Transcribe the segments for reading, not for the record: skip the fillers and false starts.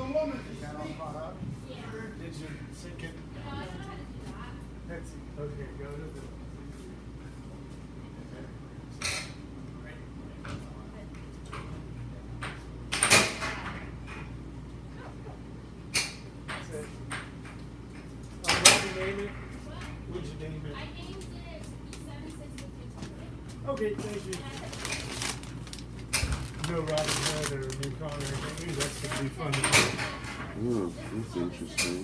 Got all caught up? Did you sink it? That's okay, go to the that's it. What'd you name it? What'd you name it? I named it 76 Okay, thank you. No Robin Hood or Yukon or anything. Ooh, that's gonna be fun to do. That's interesting.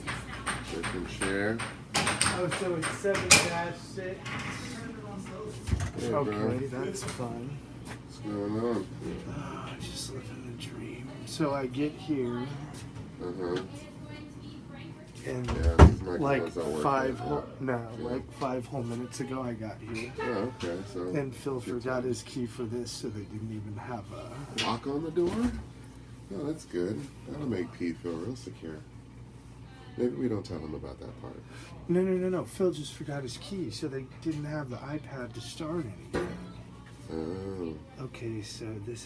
Check and share. Oh, so it's 7-6. Hey, Okay, bro. that's fun. What's going on? Oh, just living the dream. So I get here and like five whole minutes ago I got here. Oh, okay. So And Phil forgot his key for this, so they didn't even have a lock on the door? Oh, that's good. That'll make Pete feel real secure. Maybe we don't tell him about that part. No. Phil just forgot his key, so they didn't have the iPad to start anything. Oh. Okay, so this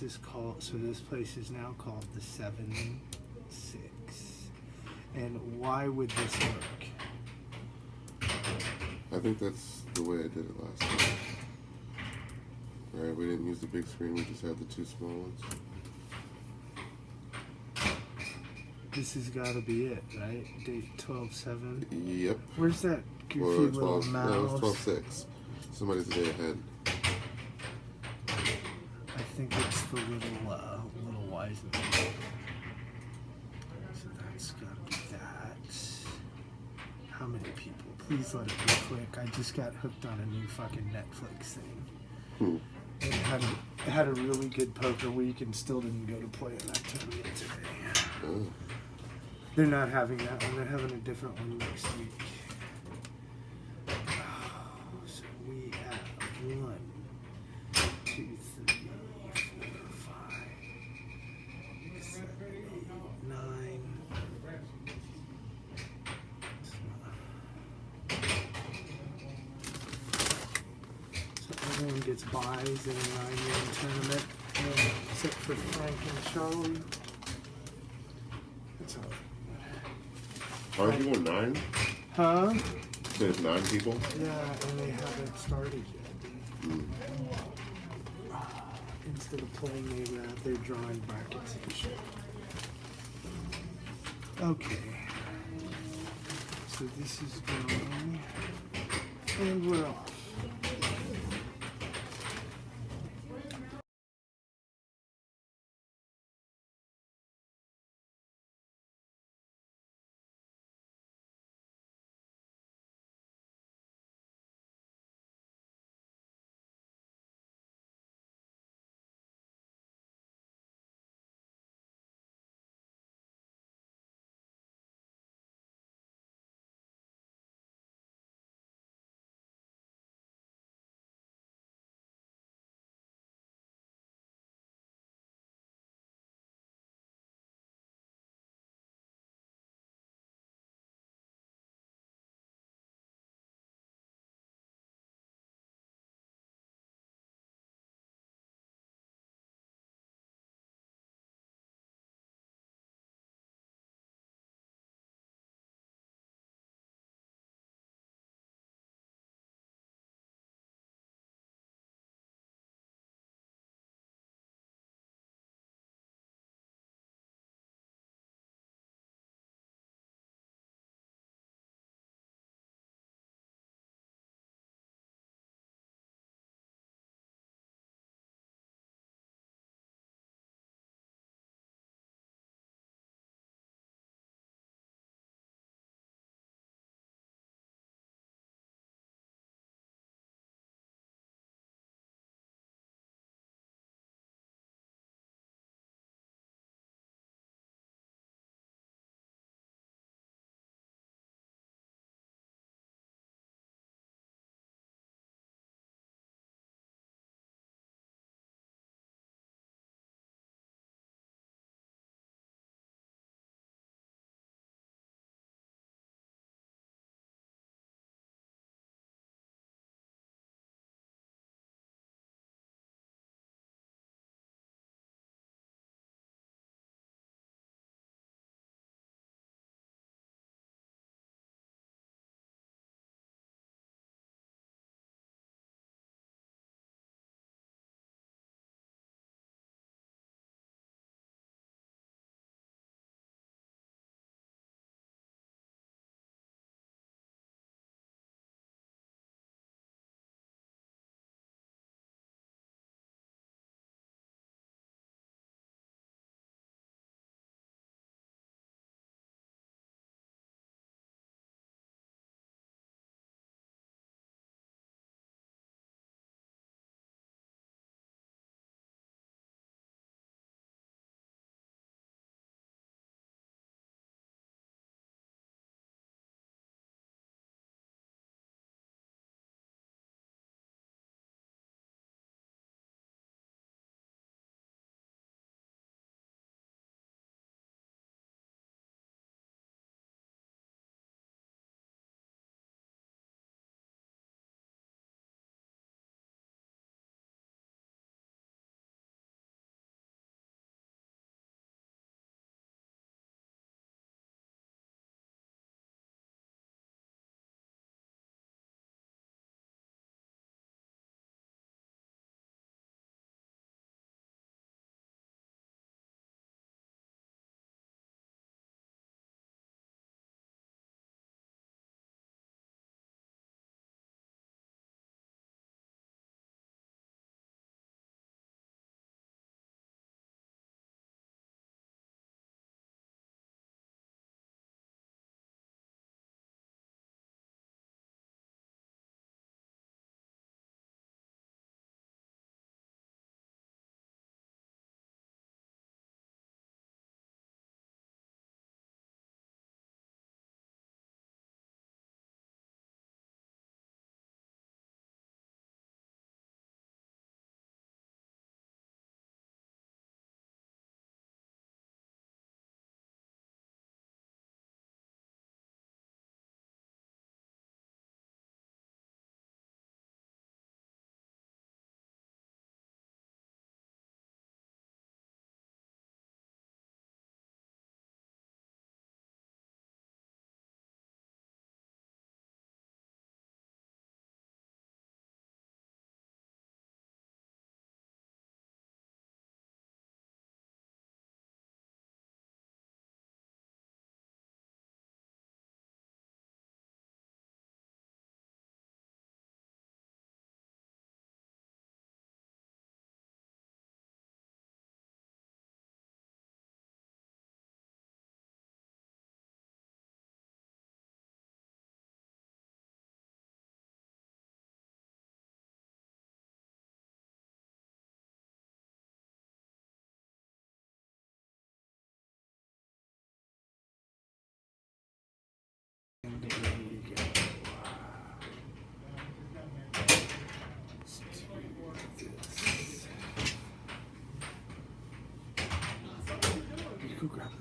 place is now called the 7-6. And why would this work? I think that's the way I did it last time. Alright, we didn't use the big screen, we just had the two small ones. This has got to be it, right? Date 12/7. Yep. Where's that goofy little mouse? No, it's 12/6. Somebody's a day ahead. I think it's the little wise man. So that's got to be that. How many people? Please let it be quick. I just got hooked on a new fucking Netflix thing. It had a really good poker week and still didn't go to play in that tournament today. Oh. They're not having that one. They're having a different one next week. So we have 1, 2, 3, 4, 5, 7, 8, 9. So everyone gets buys in a 9-man tournament, except for Frank and Charlie. That's all. Are you on 9? Huh? There's 9 people? Yeah, and they haven't started yet. Instead of playing they're drawing brackets and shit. Okay. So this is going, and we're off.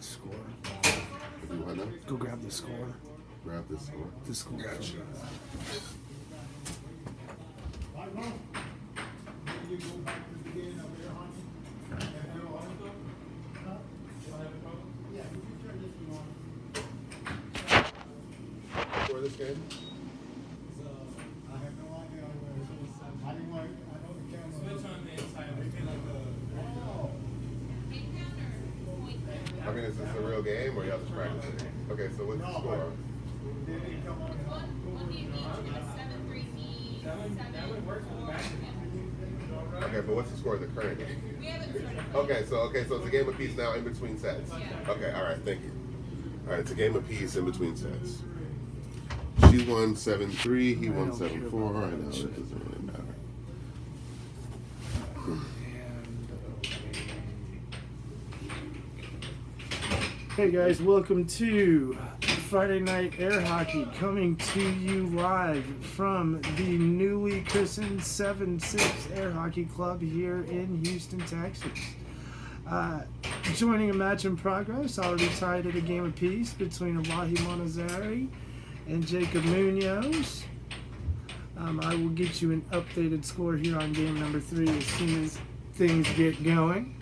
score. Do what now? Go grab the score. Grab this score. The score. Gotcha. For this game? I have no idea where it is. I know the camera. Switch on the inside. I mean, is this a real game or y'all just practicing? Okay, so what's the score? They didn't come on. Okay, but what's the score of the current game? We haven't started. Okay, so it's a game of peace now in between sets. Yeah. Okay, all right, thank you. All right, it's a game of peace in between sets. She won 7-3, he won 7-4. I know, it doesn't really matter. Hey guys, welcome to Friday Night Air Hockey, coming to you live from the newly christened 7-6 Air Hockey Club here in Houston, Texas. Joining a match in progress, already tied at a game apiece between Elahi Monazari and Jacob Munoz. I will get you an updated score here on game number 3 as soon as things get going.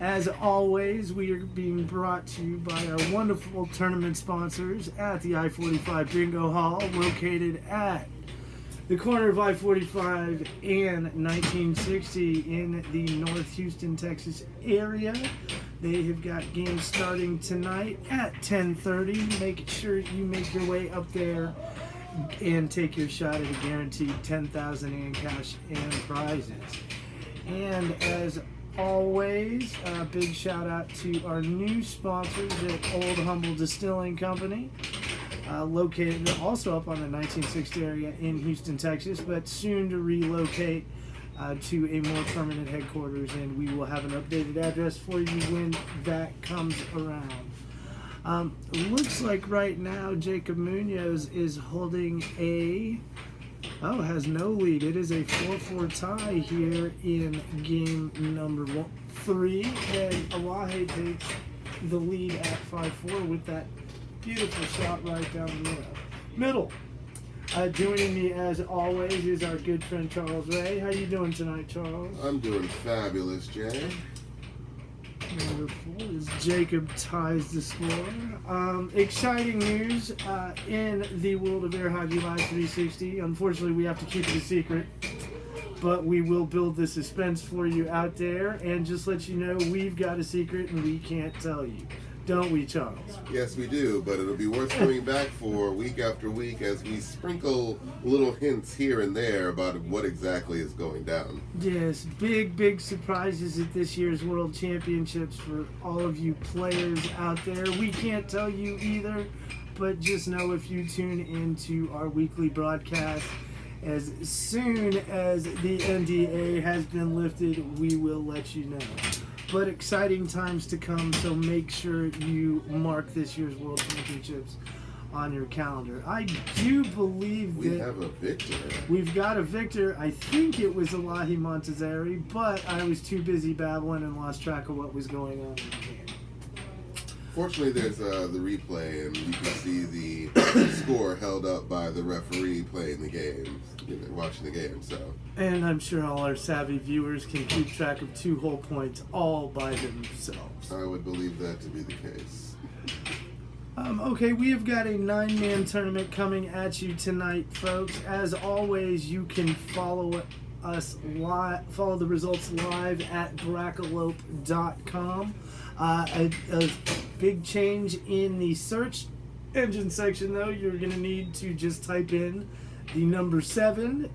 As always, we are being brought to you by our wonderful tournament sponsors at the I-45 Bingo Hall, located at the corner of I-45 and 1960 in the North Houston, Texas area. They have got games starting tonight at 10:30. Make sure you make your way up there and take your shot at a guaranteed $10,000 in cash and prizes. And as always, a big shout out to our new sponsors at Old Humble Distilling Company, located also up on the 1960 area in Houston, Texas, but soon to relocate to a more permanent headquarters, and we will have an updated address for you when that comes around. Looks like right now Jacob Munoz is holding has no lead. It is a 4-4 tie here in game number 3, and Elahi takes the lead at 5-4 with that beautiful shot right down the middle. Joining me as always is our good friend Charles Ray. How you doing tonight, Charles? I'm doing fabulous, Jay. Wonderful. As Jacob ties the score. Exciting news in the world of Air Hockey Live 360. Unfortunately, we have to keep it a secret, but we will build the suspense for you out there and just let you know we've got a secret and we can't tell you. Don't we, Charles? Yes, we do, but it'll be worth coming back for week after week as we sprinkle little hints here and there about what exactly is going down. Yes, big surprises at this year's World Championships for all of you players out there. We can't tell you either, but just know if you tune into our weekly broadcast, as soon as the NDA has been lifted, we will let you know. But exciting times to come, so make sure you mark this year's World Championships on your calendar. I do believe that we have a victor. We've got a victor. I think it was Elahi Montezzeri, but I was too busy babbling and lost track of what was going on in the game. Fortunately, there's the replay, and you can see the score held up by the referee playing the game, watching the game. So, and I'm sure all our savvy viewers can keep track of 2 whole points all by themselves. I would believe that to be the case. Okay, we have got a 9-man tournament coming at you tonight, folks. As always, you can follow us live, follow the results live at brackalope.com. A big change in the search engine section, though. You're going to need to just type in the number 7-6.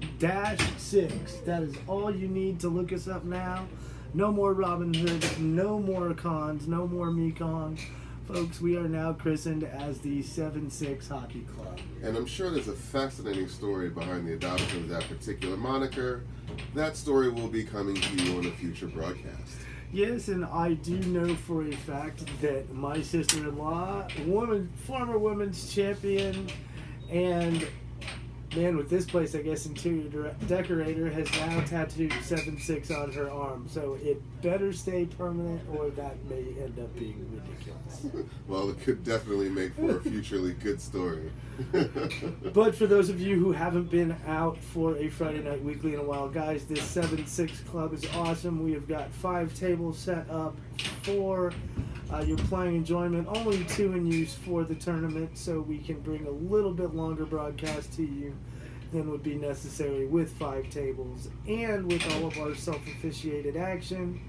That is all you need to look us up now. No more Robin Hood, no more cons, no more Mekong. Folks, we are now christened as the 7-6 Hockey Club. And I'm sure there's a fascinating story behind the adoption of that particular moniker. That story will be coming to you on a future broadcast. Yes, and I do know for a fact that my sister-in-law, former women's champion, and Man, with this place, I guess interior decorator has now tattooed 7-6 on her arm. So it better stay permanent, or that may end up being ridiculous. Well, it could definitely make for a futurely good story. But for those of you who haven't been out for a Friday Night Weekly in a while, guys, this 7-6 club is awesome. We have got 5 tables set up for your playing enjoyment, only 2 in use for the tournament, so we can bring a little bit longer broadcast to you than would be necessary with 5 tables. And with all of our self-officiated action,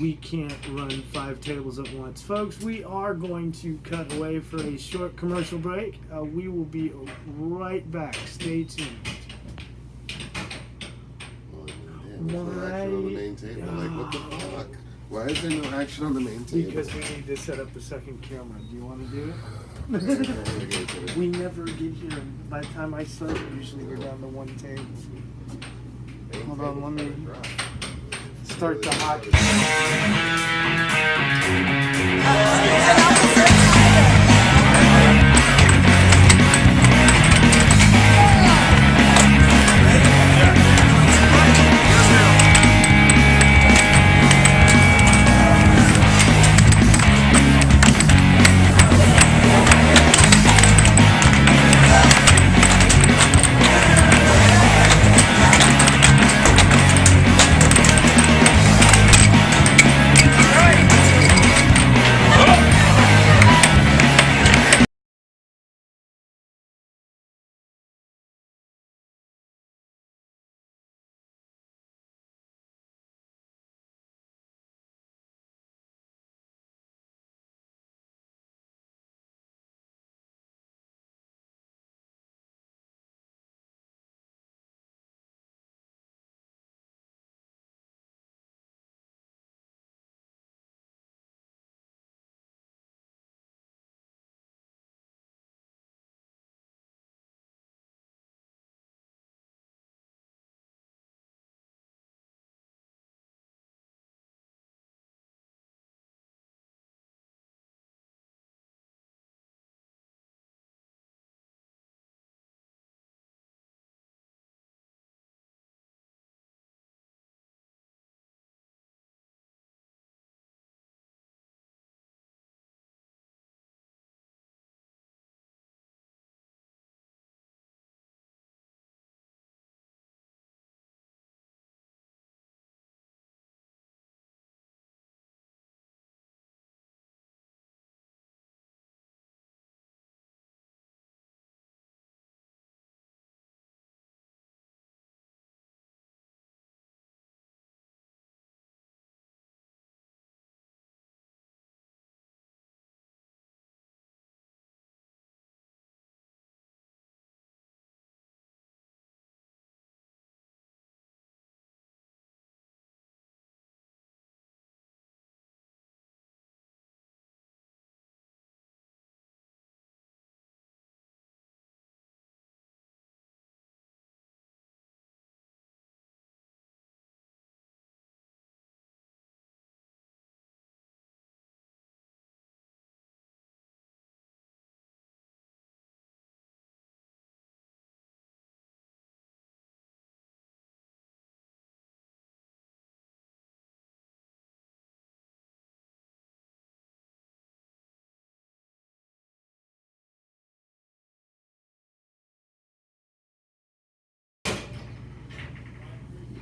we can't run 5 tables at once. Folks, we are going to cut away for a short commercial break. We will be right back. Stay tuned. No action on the main table. Like, what the fuck? Why is there no action on the main table? Because we need to set up the second camera. Do you want to do it? We never get here. By the time I start, usually we're down to 1 table. Hold on, let me start the hockey.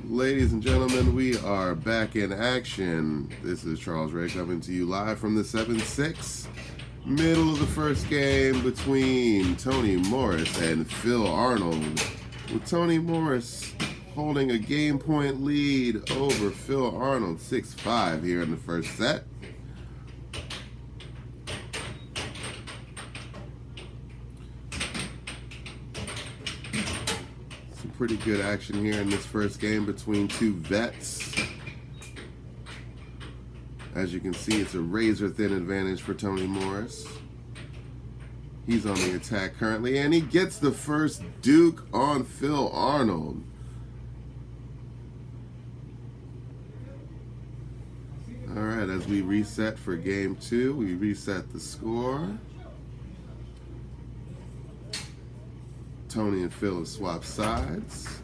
Ladies and gentlemen, we are back in action. This is Charles Ray coming to you live from the 7-6. Middle of the first game between Tony Morris and Phil Arnold. With Tony Morris holding a game point lead over Phil Arnold, 6-5 here in the first set. Pretty good action here in this first game between 2 vets. As you can see, it's a razor-thin advantage for Tony Morris. He's on the attack currently, and he gets the first Duke on Phil Arnold. All right, as we reset for game 2, we reset the score. Tony and Phil have swapped sides.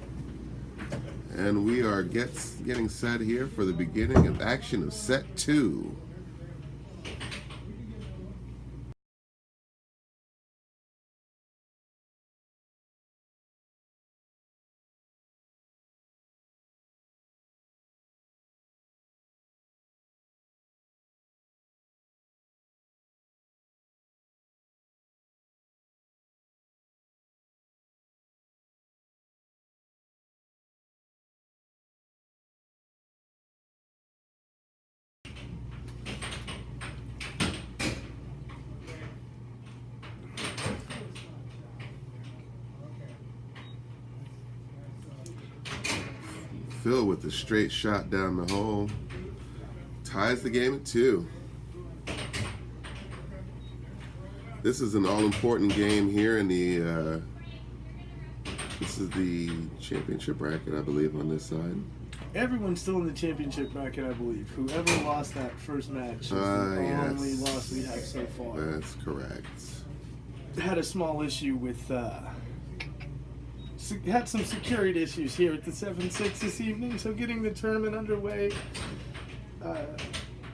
And we are getting set here for the beginning of action of set 2. Phil with the straight shot down the hole ties the game at 2. This is an all-important game here in the this is the championship bracket, I believe, on this side. Everyone's still in the championship bracket, I believe. Whoever lost that first match is the only loss we have so far. That's correct. Had a small issue with had some security issues here at the 7-6 this evening, so getting the tournament underway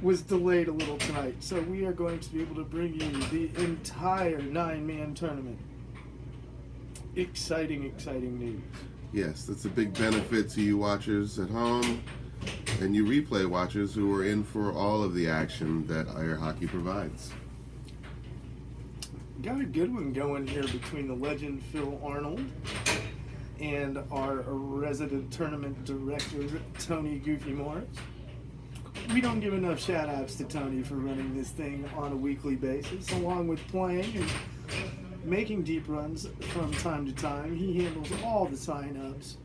was delayed a little tonight. So we are going to be able to bring you the entire 9-man tournament. Exciting, exciting news. Yes, that's a big benefit to you watchers at home and you replay watchers who are in for all of the action that Airhockey provides. Got a good one going here between the legend Phil Arnold and our resident tournament director, Tony Goofy Morris. We don't give enough shout-outs to Tony for running this thing on a weekly basis, along with playing and making deep runs from time to time. He handles all the sign-ups,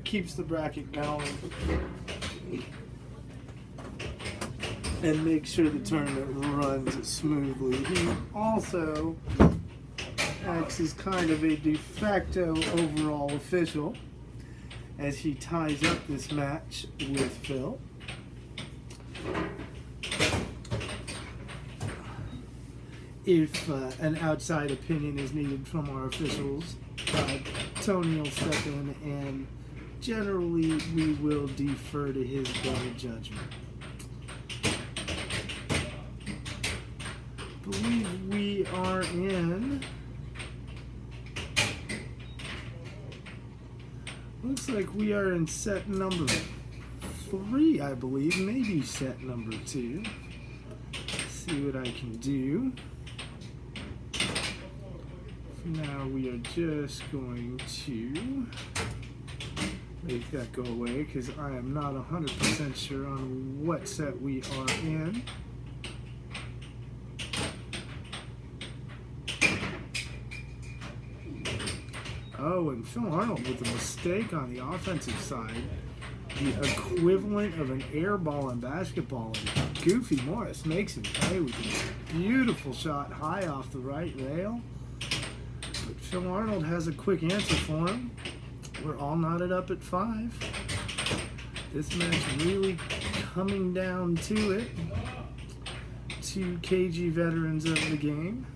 keeps the bracket going, and makes sure the tournament runs smoothly. He also acts as kind of a de facto overall official as he ties up this match with Phil. If an outside opinion is needed from our officials, Tony will step in, and generally we will defer to his better judgment. I believe we are in... Looks like we are in set number 3, I believe. Maybe set number 2. Let's see what I can do. For now, we are just going to make that go away because I am not 100% sure on what set we are in. Oh, and Phil Arnold with a mistake on the offensive side. The equivalent of an air ball in basketball. And Goofy Morris makes him pay with a beautiful shot high off the right rail. But Phil Arnold has a quick answer for him. We're all knotted up at 5. This match really coming down to it. 2 KG veterans of the game.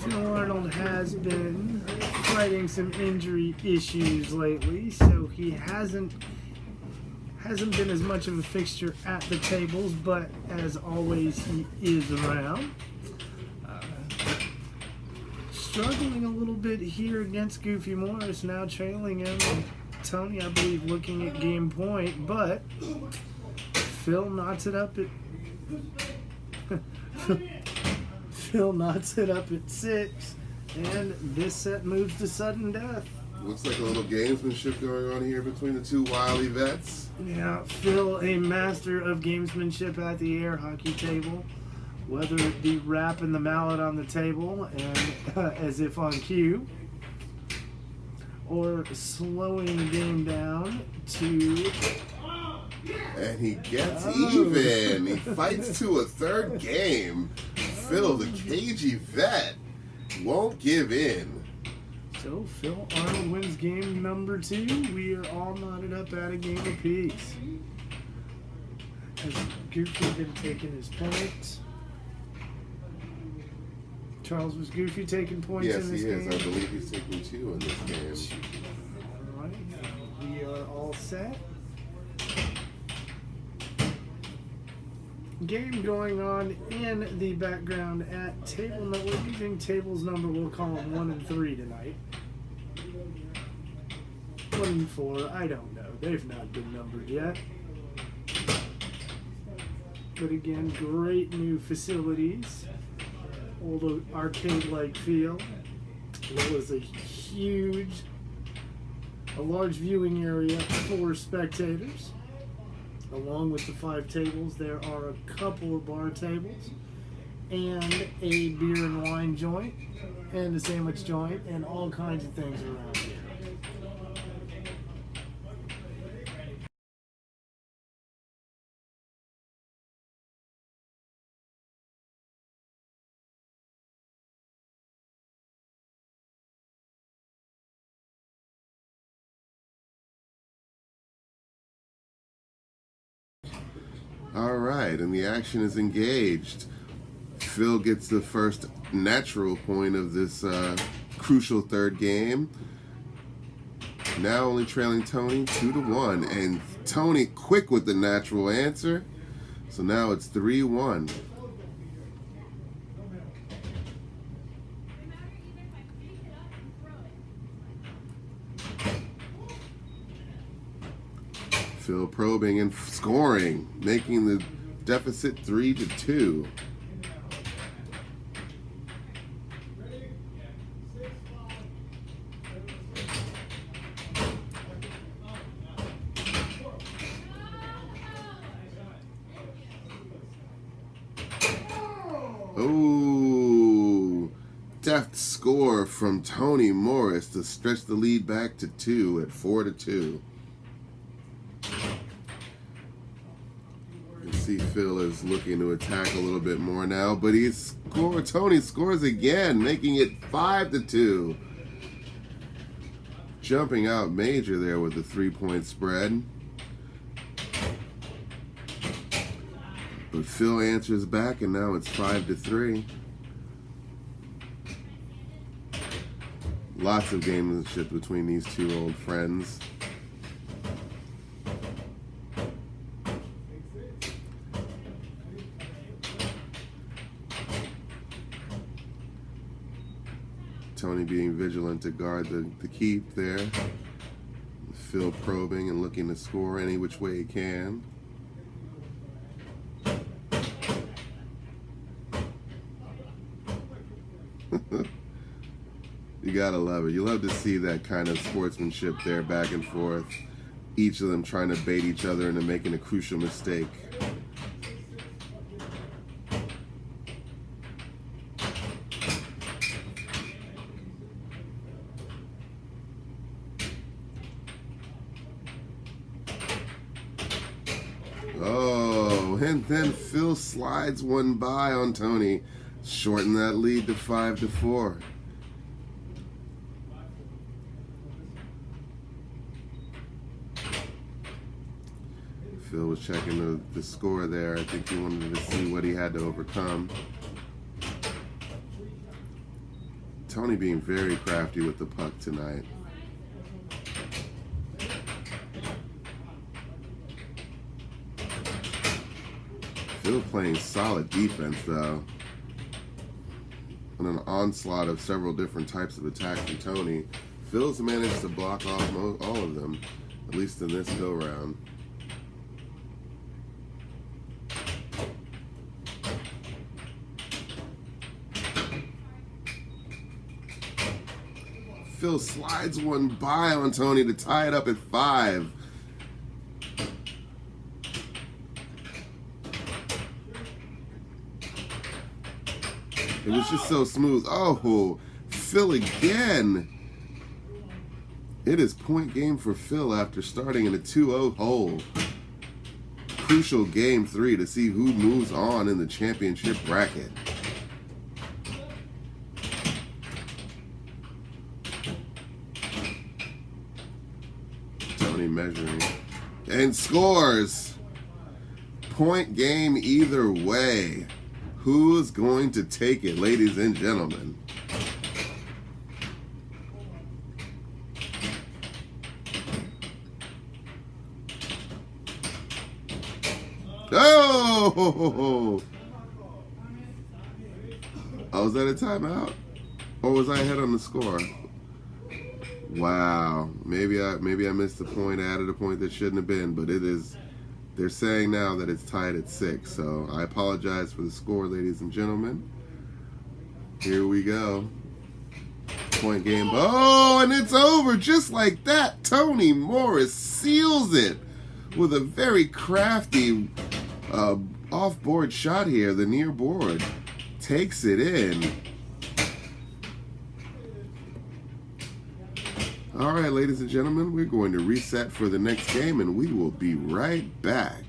Phil Arnold has been fighting some injury issues lately, so he hasn't been as much of a fixture at the tables, but as always, he is around. Struggling a little bit here against Goofy Morris, now trailing him. And Tony, I believe, looking at game point, but Phil knots it up at Phil knots it up at 6, and this set moves to sudden death. Looks like a little gamesmanship going on here between the 2 wily vets. Yeah, Phil, a master of gamesmanship at the air hockey table, whether it be rapping the mallet on the table and as if on cue, or slowing the game down to... And he gets even. He fights to a 3rd game. Phil, the cagey vet, won't give in. So Phil Arnold wins game number 2. We are all knotted up at a game apiece. Has Goofy been taking his points? Charles, was Goofy taking points Yes, in this he game? is. I believe he's taking 2 in this game. All right, we are all set. Game going on in the background at table number. We're using tables number. We'll call them 1 and 3 tonight. 1 and 4. I don't know. They've not been numbered yet. But again, great new facilities. Old arcade-like feel. It was a large viewing area for spectators. Along with the 5 tables, there are a couple of bar tables and a beer and wine joint and a sandwich joint and all kinds of things around here. All right, and the action is engaged. Phil gets the first natural point of this crucial third game. Now only trailing Tony 2-1, and Tony quick with the natural answer. So now it's 3-1. Phil probing and scoring, making the deficit 3-2. Oh, deft score from Tony Morris to stretch the lead back to 2 at 4-2. You see Phil is looking to attack a little bit more now, but Tony scores again, making it 5-2. Jumping out major there with the 3-point spread. But Phil answers back, and now it's 5-3. Lots of gamesmanship between these two old friends. Tony being vigilant to guard the keep there. Phil probing and looking to score any which way he can. You gotta love it. You love to see that kind of sportsmanship there, back and forth. Each of them trying to bait each other into making a crucial mistake. Oh, and then Phil slides one by on Tony, shorten that lead to 5-4. Phil was checking the score there. I think he wanted to see what he had to overcome. Tony being very crafty with the puck tonight. Phil playing solid defense, though. On an onslaught of several different types of attacks from Tony, Phil's managed to block off all of them, at least in this go-round. Phil slides one by on Tony to tie it up at 5. It was just so smooth. Oh, Phil again. It is point game for Phil after starting in a 2-0 hole. Crucial game 3 to see who moves on in the championship bracket. measuring. And scores. Point game either way. Who's going to take it, ladies and gentlemen? Oh! Oh, was that a timeout? Or was I ahead on the score? Wow. Maybe I missed the point, added a point that shouldn't have been, but it is. They're saying now that it's tied at 6, so I apologize for the score, ladies and gentlemen. Here we go. Point game. Oh, and it's over just like that. Tony Morris seals it with a very crafty off-board shot here. The near board takes it in. All right, ladies and gentlemen, we're going to reset for the next game, and we will be right back.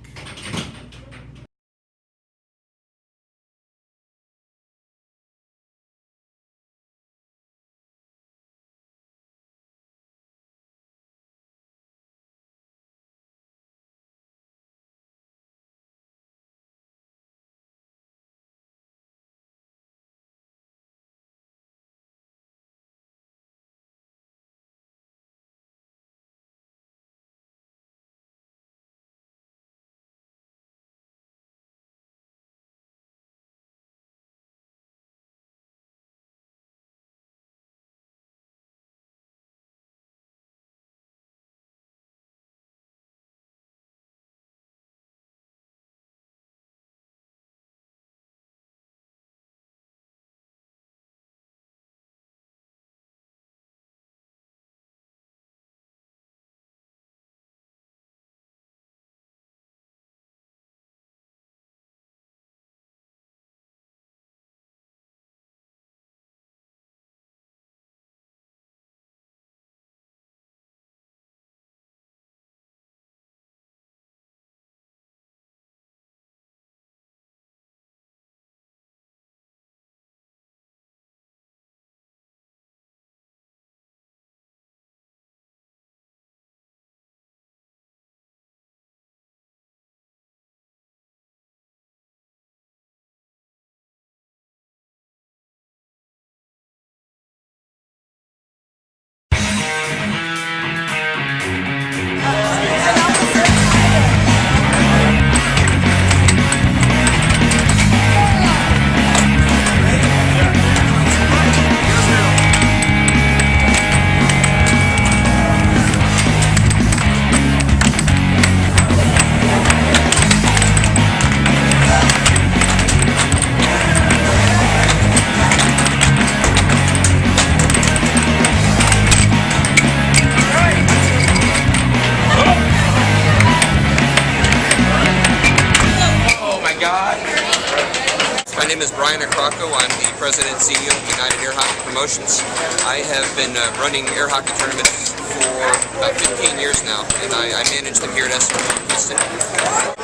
My name is Brian Acrocco. I'm the President and CEO of United Airhockey Promotions. I have been running air hockey tournaments for about 15 years now, and I manage them here at SU Houston.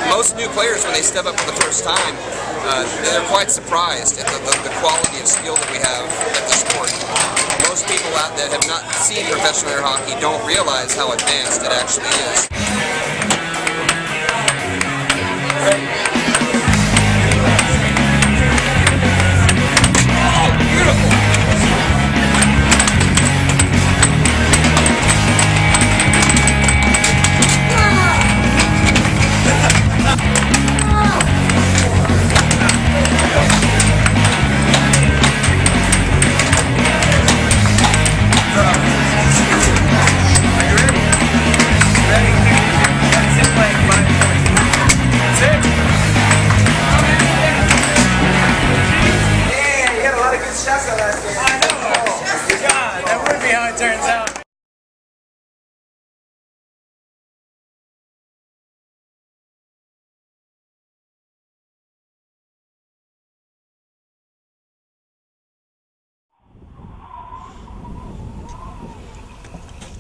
Most new players, when they step up for the first time, they're quite surprised at the quality and skill that we have at the sport. Most people out there have not seen professional air hockey don't realize how advanced it actually is.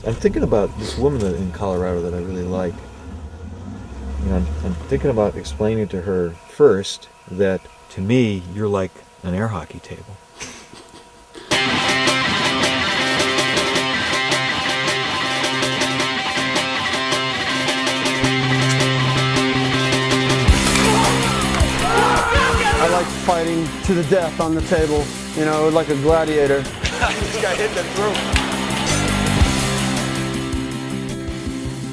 I'm thinking about this woman in Colorado that I really like. You know, I'm thinking about explaining to her first that to me you're like an air hockey table. fighting to the death on the table, you know, like a gladiator. This guy hit the throat.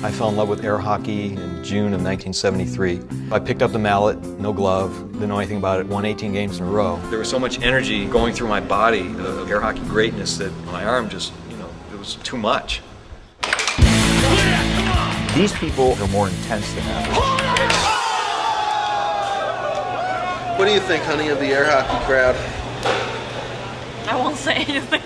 I fell in love with air hockey in June of 1973. I picked up the mallet, no glove, didn't know anything about it, won 18 games in a row. There was so much energy going through my body of air hockey greatness that my arm just, it was too much. These people are more intense than that. What do you think, honey, of the air hockey crowd? I won't say anything.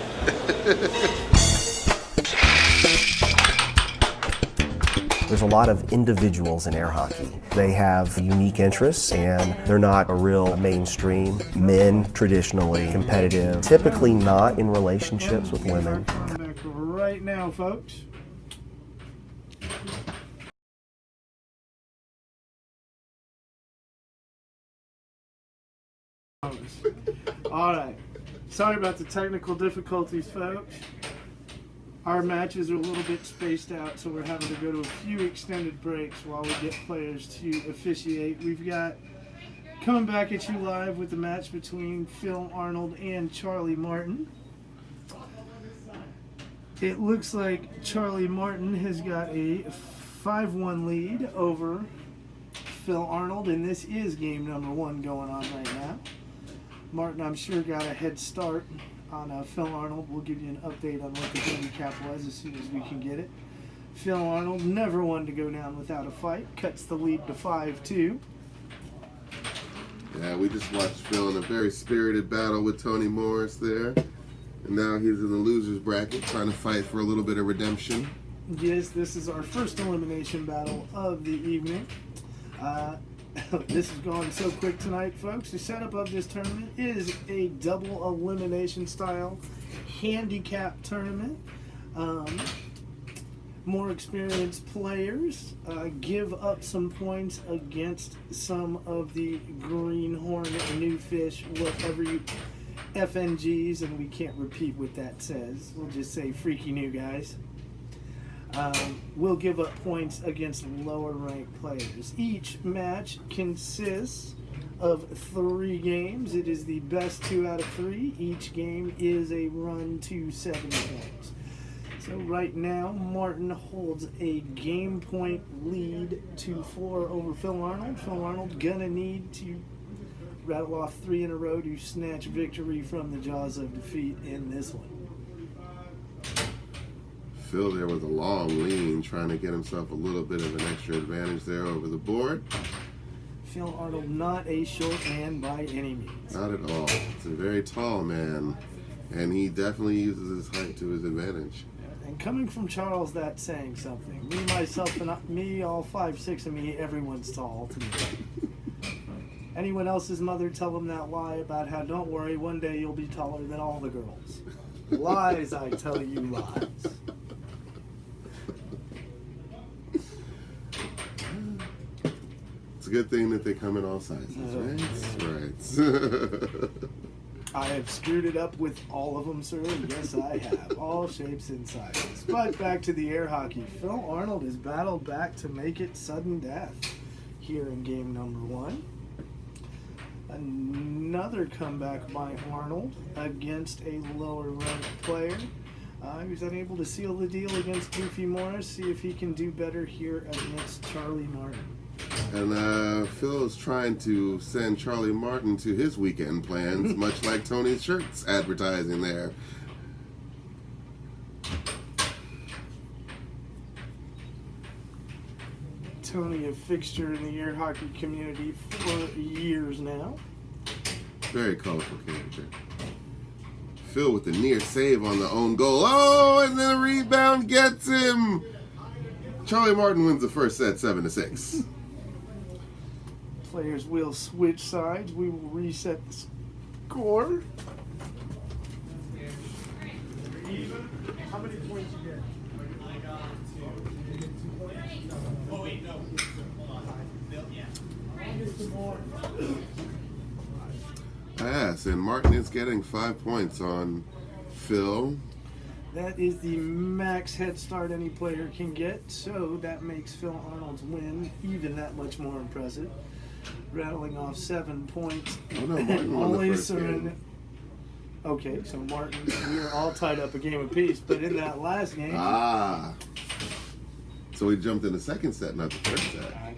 There's a lot of individuals in air hockey. They have unique interests and they're not a real mainstream. Men, traditionally competitive, typically not in relationships with women. Back right now, folks. All right. Sorry about the technical difficulties, folks. Our matches are a little bit spaced out, so we're having to go to a few extended breaks while we get players to officiate. We've got coming back at you live with the match between Phil Arnold and Charlie Martin. It looks like Charlie Martin has got a 5-1 lead over Phil Arnold, and this is game number 1 going on right now. Martin, I'm sure, got a head start on Phil Arnold. We'll give you an update on what the handicap was as soon as we can get it. Phil Arnold, never one to go down without a fight, cuts the lead to 5-2. Yeah, we just watched Phil in a very spirited battle with Tony Morris there. And now he's in the loser's bracket trying to fight for a little bit of redemption. Yes, this is our first elimination battle of the evening. This has gone so quick tonight, folks. The setup of this tournament is a double elimination style handicap tournament. More experienced players give up some points against some of the greenhorn, new fish, whatever you FNGs, and we can't repeat what that says. We'll just say freaky new guys. Will give up points against lower ranked players. Each match consists of 3 games. It is the best 2 out of 3. Each game is a run to 7 points. So right now, Martin holds a game point lead to 4 over Phil Arnold. Phil Arnold gonna need to rattle off 3 in a row to snatch victory from the jaws of defeat in this one. Phil there with a long lean, trying to get himself a little bit of an extra advantage there over the board. Phil Arnold, not a short man by any means. Not at all. It's a very tall man, and he definitely uses his height to his advantage. And coming from Charles, that's saying something. Me, myself, and me, all 5'6" of me, everyone's tall to me. Anyone else's mother tell them that lie about how, don't worry, one day you'll be taller than all the girls. Lies, I tell you, lies. It's a good thing that they come in all sizes, right? Right. I have screwed it up with all of them, sir. Yes, I have. All shapes and sizes. But back to the air hockey. Phil Arnold has battled back to make it sudden death here in game number 1. Another comeback by Arnold against a lower ranked player. He was unable to seal the deal against Goofy Morris. See if he can do better here against Charlie Martin. And Phil is trying to send Charlie Martin to his weekend plans, much like Tony's shirts advertising there. Tony, a fixture in the air hockey community for years now. Very colorful character. Phil with the near save on the own goal. Oh, and then a rebound gets him. Charlie Martin wins the first set 7-6. Players will switch sides. We will reset the score. How many points you get? I got 2. You get 2 points? No. Oh, wait, no. Hold on. Yeah. I'll get some more. Yes, and Martin is getting 5 points on Phil. That is the max head start any player can get, so that makes Phil Arnold's win even that much more impressive. rattling off 7 points. Oh no, Martin won the first game. Okay, so Martin, we were all tied up a game apiece, but in that last game, so we jumped in the second set, not the first set. I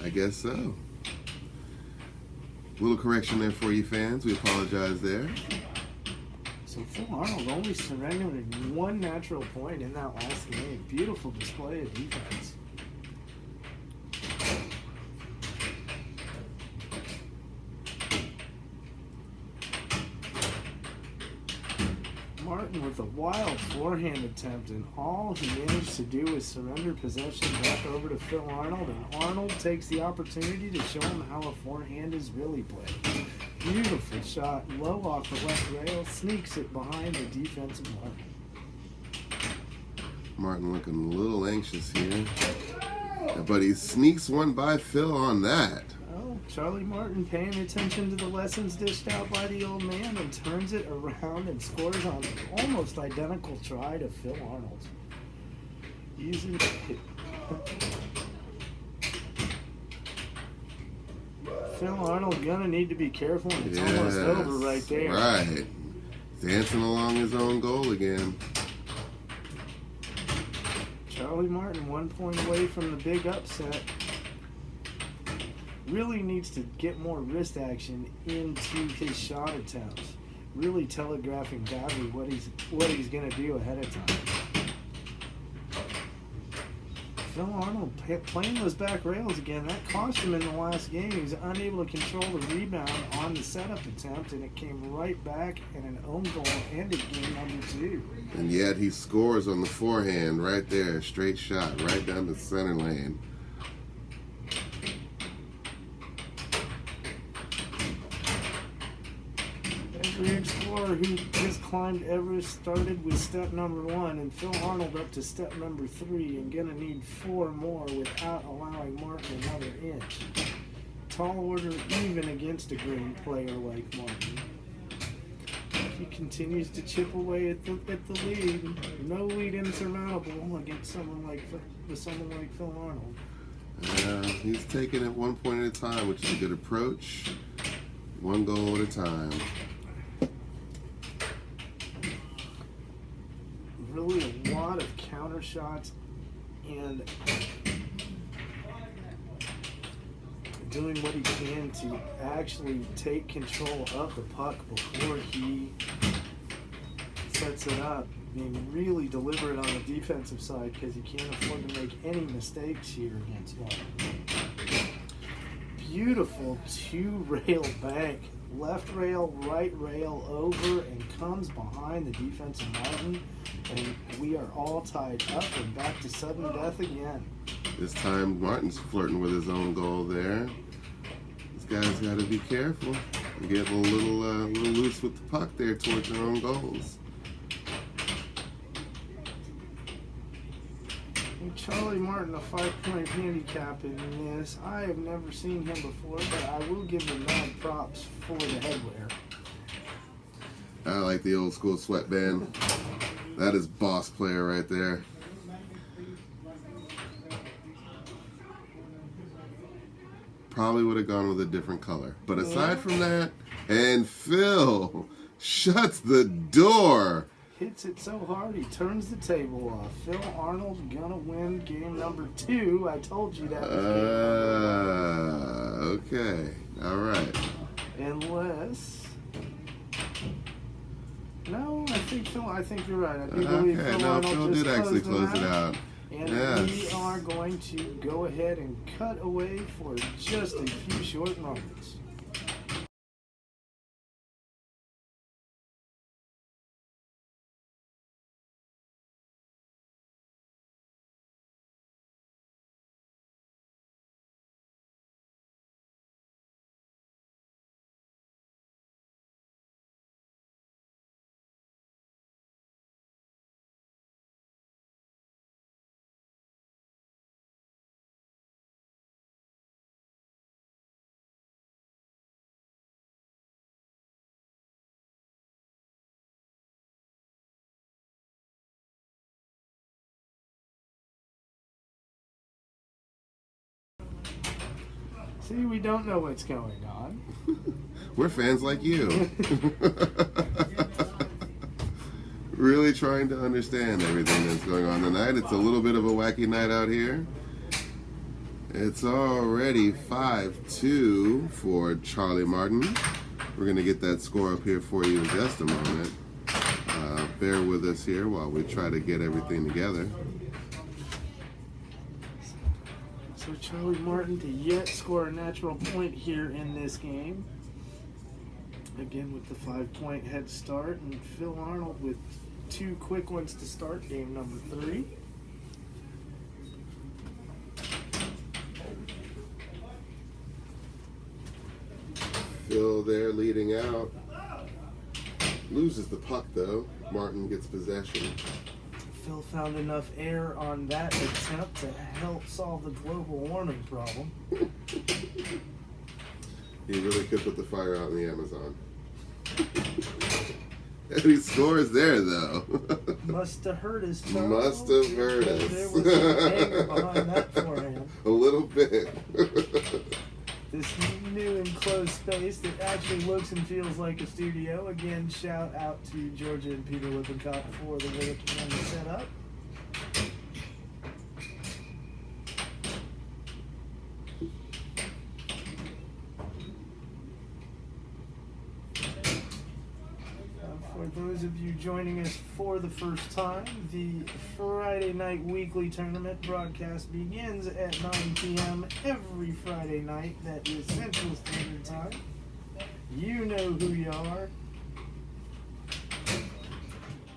I guess so. Little correction there for you fans. We apologize there. So Phil Arnold only surrendering 1 natural point in that last game. Beautiful display of defense. Martin with a wild forehand attempt, and all he managed to do was surrender possession back over to Phil Arnold, and Arnold takes the opportunity to show him how a forehand is really played. Beautiful shot, low off the left rail, sneaks it behind the defensive Martin. Martin looking a little anxious here, but he sneaks one by Phil on that. Oh, Charlie Martin paying attention to the lessons dished out by the old man and turns it around and scores on an almost identical try to Phil Arnold. Using Phil Arnold gonna need to be careful, and it's almost over right there. Right. Dancing along his own goal again. Charlie Martin 1 point away from the big upset. Really needs to get more wrist action into his shot attempts. Really telegraphing badly what he's gonna do ahead of time. Phil Arnold playing those back rails again. That cost him in the last game. He was unable to control the rebound on the setup attempt, and it came right back, and an own goal ended game number 2. And yet he scores on the forehand right there. Straight shot right down the center lane. Every explorer who has climbed Everest started with step number 1, and Phil Arnold up to step number 3, and gonna need 4 more without allowing Martin another inch. Tall order even against a green player like Martin. He continues to chip away at the lead. No lead insurmountable against someone like Phil Arnold. He's taking it 1 point at a time, which is a good approach. 1 goal at a time. Really a lot of counter shots and doing what he can to actually take control of the puck before he sets it up. Being really deliberate on the defensive side because he can't afford to make any mistakes here against Martin. Beautiful 2-rail bank. Left rail, right rail over, and comes behind the defensive Martin. And we are all tied up and back to sudden death again. This time Martin's flirting with his own goal there. This guy's got to be careful. Get a little loose with the puck there towards their own goals. And Charlie Martin, a 5-point handicap in this. I have never seen him before, but I will give him mad props for the headwear. I like the old school sweatband. That is boss player right there. Probably would have gone with a different color. But aside from that, and Phil shuts the door. Hits it so hard he turns the table off. Phil Arnold gonna win game number 2. I told you that was game number 1. Okay. All right. Unless... No, I think you're right. I do believe Phil Arnold Phil just did actually close it out. And yes. we are going to go ahead and cut away for just a few short moments. See, we don't know what's going on. We're fans like you. Really trying to understand everything that's going on tonight. It's a little bit of a wacky night out here. It's already 5-2 for Charlie Martin. We're going to get that score up here for you in just a moment. Bear with us here while we try to get everything together. So Charlie Martin to yet score a natural point here in this game. Again with the 5-point head start, and Phil Arnold with 2 quick ones to start game number 3. Phil there leading out. Loses the puck though. Martin gets possession. Phil found enough air on that attempt to help solve the global warming problem. He really could put the fire out in the Amazon. And he scores there though. Must have hurt us, Charles. Must have hurt us. There was some anger behind that forehand. A little bit. This new enclosed space that actually looks and feels like a studio. Again, shout out to Georgia and Peter Lippincott for the work on the setup. For those of you joining us for the first time, the Friday Night Weekly Tournament broadcast begins at 9 p.m. every Friday night. That is Central Standard Time. You know who you are.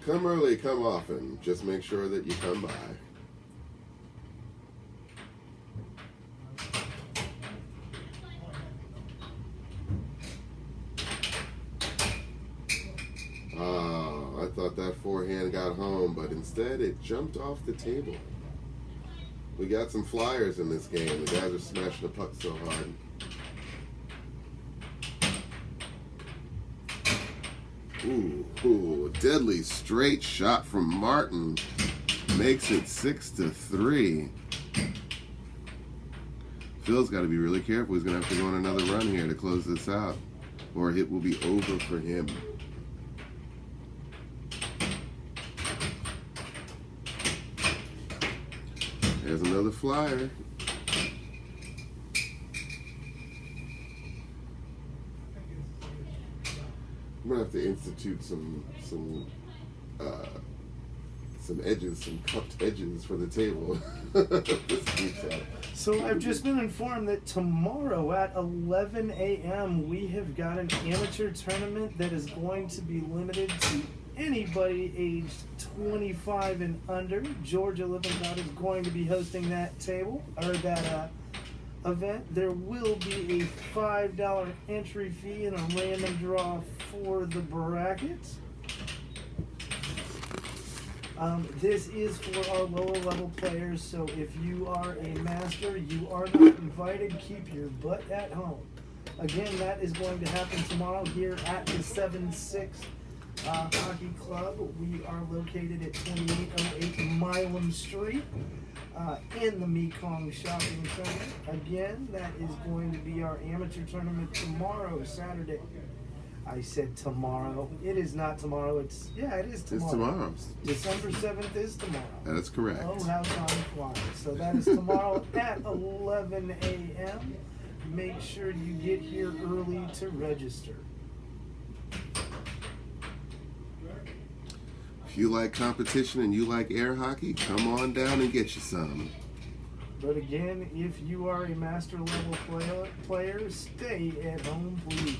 Come early, come often. Just make sure that you come by. I thought that forehand got home, but instead it jumped off the table. We got some flyers in this game. The guys are smashing the puck so hard. Ooh, deadly straight shot from Martin. Makes it 6-3. Phil's got to be really careful. He's going to have to go on another run here to close this out, or it will be over for him. There's another flyer. I'm gonna have to institute some edges, some cupped edges for the table. So I've just been informed that tomorrow at 11 a.m. we have got an amateur tournament that is going to be limited to anybody aged 25 and under. Georgia Lippincott is going to be hosting that table, or that event. There will be a $5 entry fee and a random draw for the brackets. This is for our lower level players, so if you are a master, you are not invited. Keep your butt at home. Again, that is going to happen tomorrow here at the 7-6 Hockey Club. We are located at 2808 Milam Street in the Mekong Shopping Center. Again, that is going to be our amateur tournament tomorrow, Saturday. I said tomorrow. It is not tomorrow. It is tomorrow. It's tomorrow. December 7th is tomorrow. That is correct. Oh, how time flies. So that is tomorrow at 11 a.m. Make sure you get here early to register. If you like competition and you like air hockey, come on down and get you some. But again, if you are a master level player, stay at home, please.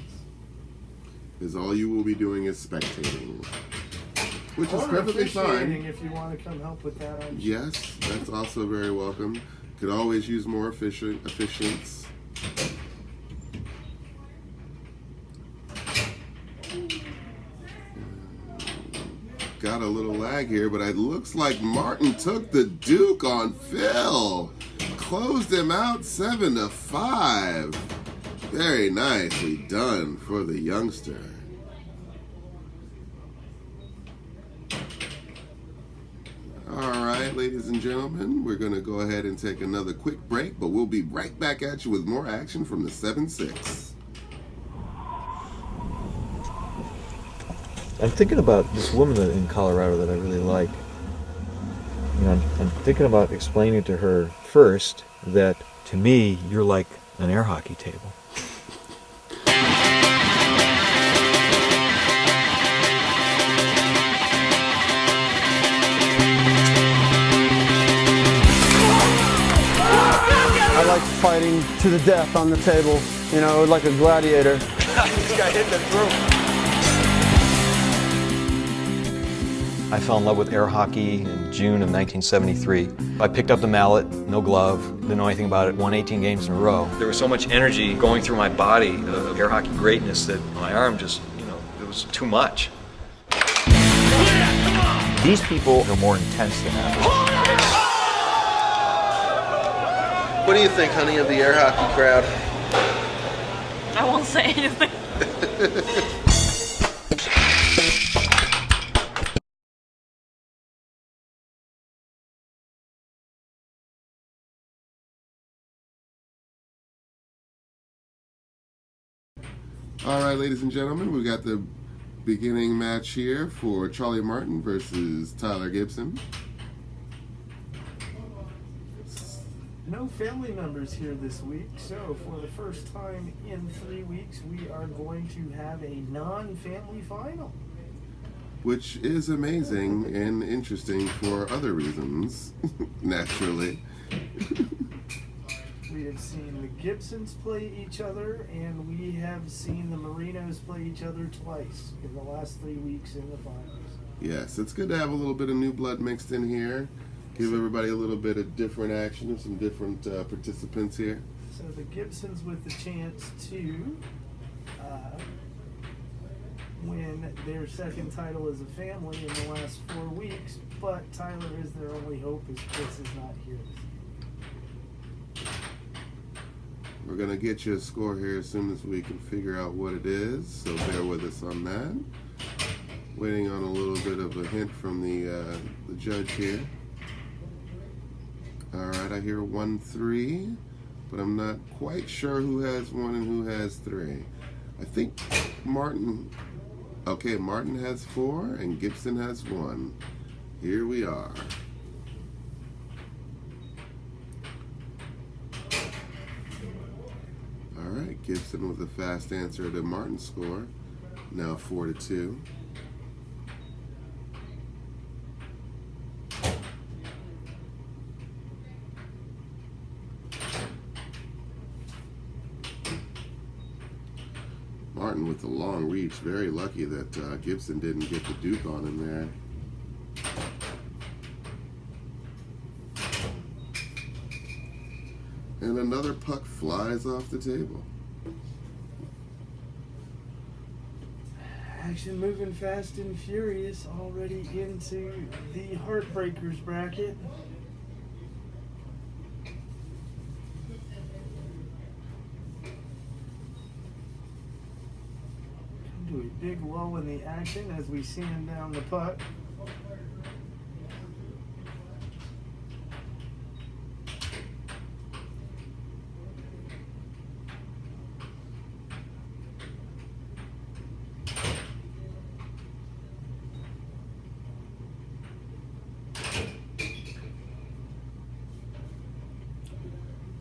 Because all you will be doing is spectating, which is Or perfectly fine. officiating if you want to come help with that. I'm sure. Yes, that's also very welcome. Could always use more efficients. Got a little lag here, but it looks like Martin took the Duke on Phil. Closed him out 7-5. Very nicely done for the youngster. All right, ladies ladies and gentlemen, we're going to go ahead and take another quick break, but we'll be right back at you with more action from the 7-6. I'm thinking about this woman in Colorado that I really like. I'm thinking about explaining to her first that to me, you're like an air hockey table. I like fighting to the death on the table, like a gladiator. This guy hit the throat. I fell in love with air hockey in June of 1973. I picked up the mallet, no glove, didn't know anything about it, won 18 games in a row. There was so much energy going through my body of air hockey greatness that my arm just, it was too much. These people are more intense than that. What do you think, honey, of the air hockey crowd? I won't say anything. All right, ladies and gentlemen, we got the beginning match here for Charlie Martin versus Tyler Gibson. No family members here this week, so for the first time in 3 weeks, we are going to have a non-family final. Which is amazing and interesting for other reasons, naturally. We have seen the Gibsons play each other, and we have seen the Marinos play each other twice in the last 3 weeks in the finals. Yes, it's good to have a little bit of new blood mixed in here. Give everybody a little bit of different action and some different participants here. So the Gibsons with the chance to win their second title as a family in the last 4 weeks, but Tyler is their only hope as Chris is not here. We're going to get you a score here as soon as we can figure out what it is, so bear with us on that. Waiting on a little bit of a hint from the judge here. All right, I hear 1-3, but I'm not quite sure who has 1 and who has 3. I think Martin has 4 and Gibson has 1. Here we are. All right, Gibson with a fast answer to Martin's score, now 4-2. Martin with the long reach, very lucky that Gibson didn't get the Duke on him there. And another puck flies off the table. Action moving fast and furious, already into the Heartbreakers bracket. Come to a big lull in the action as we sand down the puck.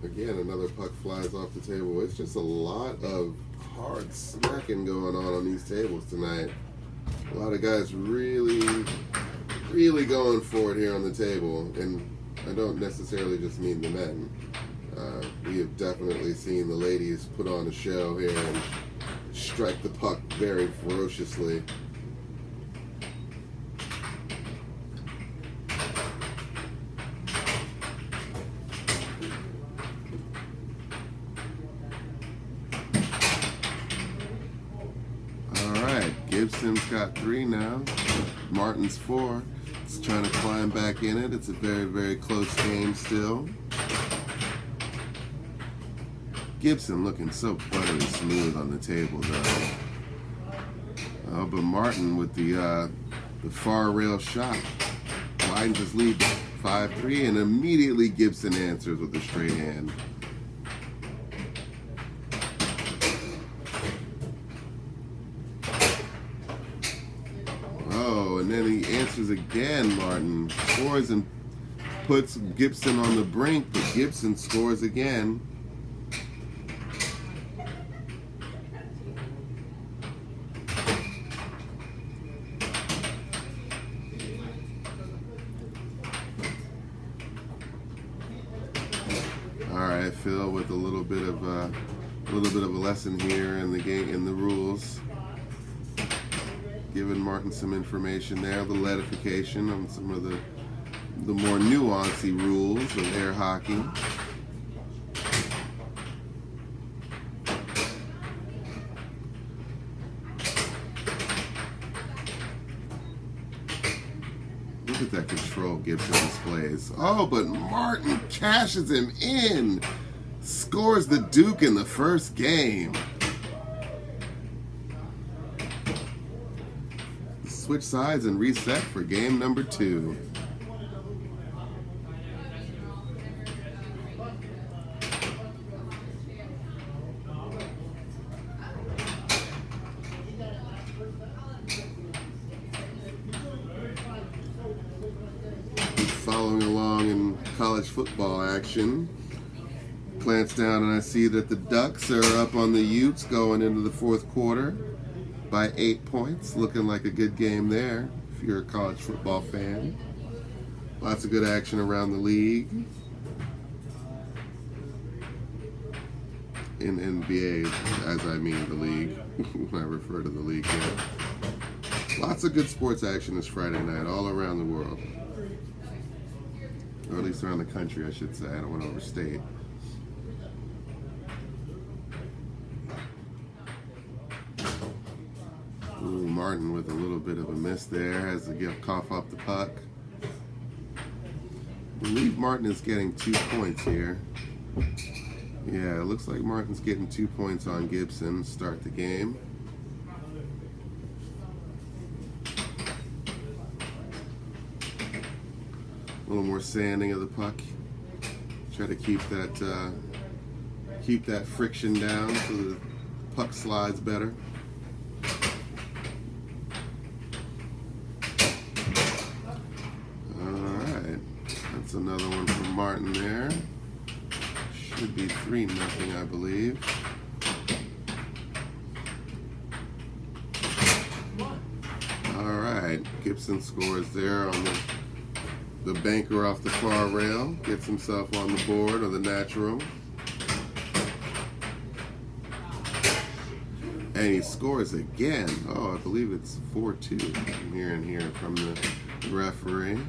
Again, another puck flies off the table. It's just a lot of hard smacking going on these tables tonight. A lot of guys really going for it here on the table. And I don't necessarily just mean the men. We have definitely seen the ladies put on a show here and strike the puck very ferociously. Gibson's got 3 now. Martin's 4. It's trying to climb back in it. It's a very, very close game still. Gibson looking so buttery smooth on the table, though. But Martin with the far rail shot. widens his lead to 5-3, and immediately Gibson answers with a straight hand. Oh, and then he answers again, Martin. Scores and puts Gibson on the brink, but Gibson scores again. All right, Phil, with a little bit of a lesson here in the game, in the rules. Giving Martin some information there, a little edification on some of the more nuancy rules of air hockey. Look at that control Gibson displays. Oh, but Martin cashes him in. Scores the Duke in the first game. Switch sides and reset for game number 2. Following along in college football action. Glance down and I see that the Ducks are up on the Utes going into the fourth quarter by 8 points. Looking like a good game there if you're a college football fan. Lots of good action around the league. In NBA, as I mean the league, when I refer to the league here. Lots of good sports action this Friday night all around the world. Or at least around the country, I should say. I don't want to overstate. Ooh, Martin with a little bit of a miss there. Has to get cough off the puck. I believe Martin is getting 2 points here. Yeah, it looks like Martin's getting 2 points on Gibson to start the game. A little more sanding of the puck. Try to keep that friction down so the puck slides better. Alright, that's another one from Martin there. Should be 3-0, I believe. Alright, Gibson scores there on the banker off the far rail. Gets himself on the board, or the natural. And he scores again. Oh, I believe it's 4-2. I'm hearing here from the referee.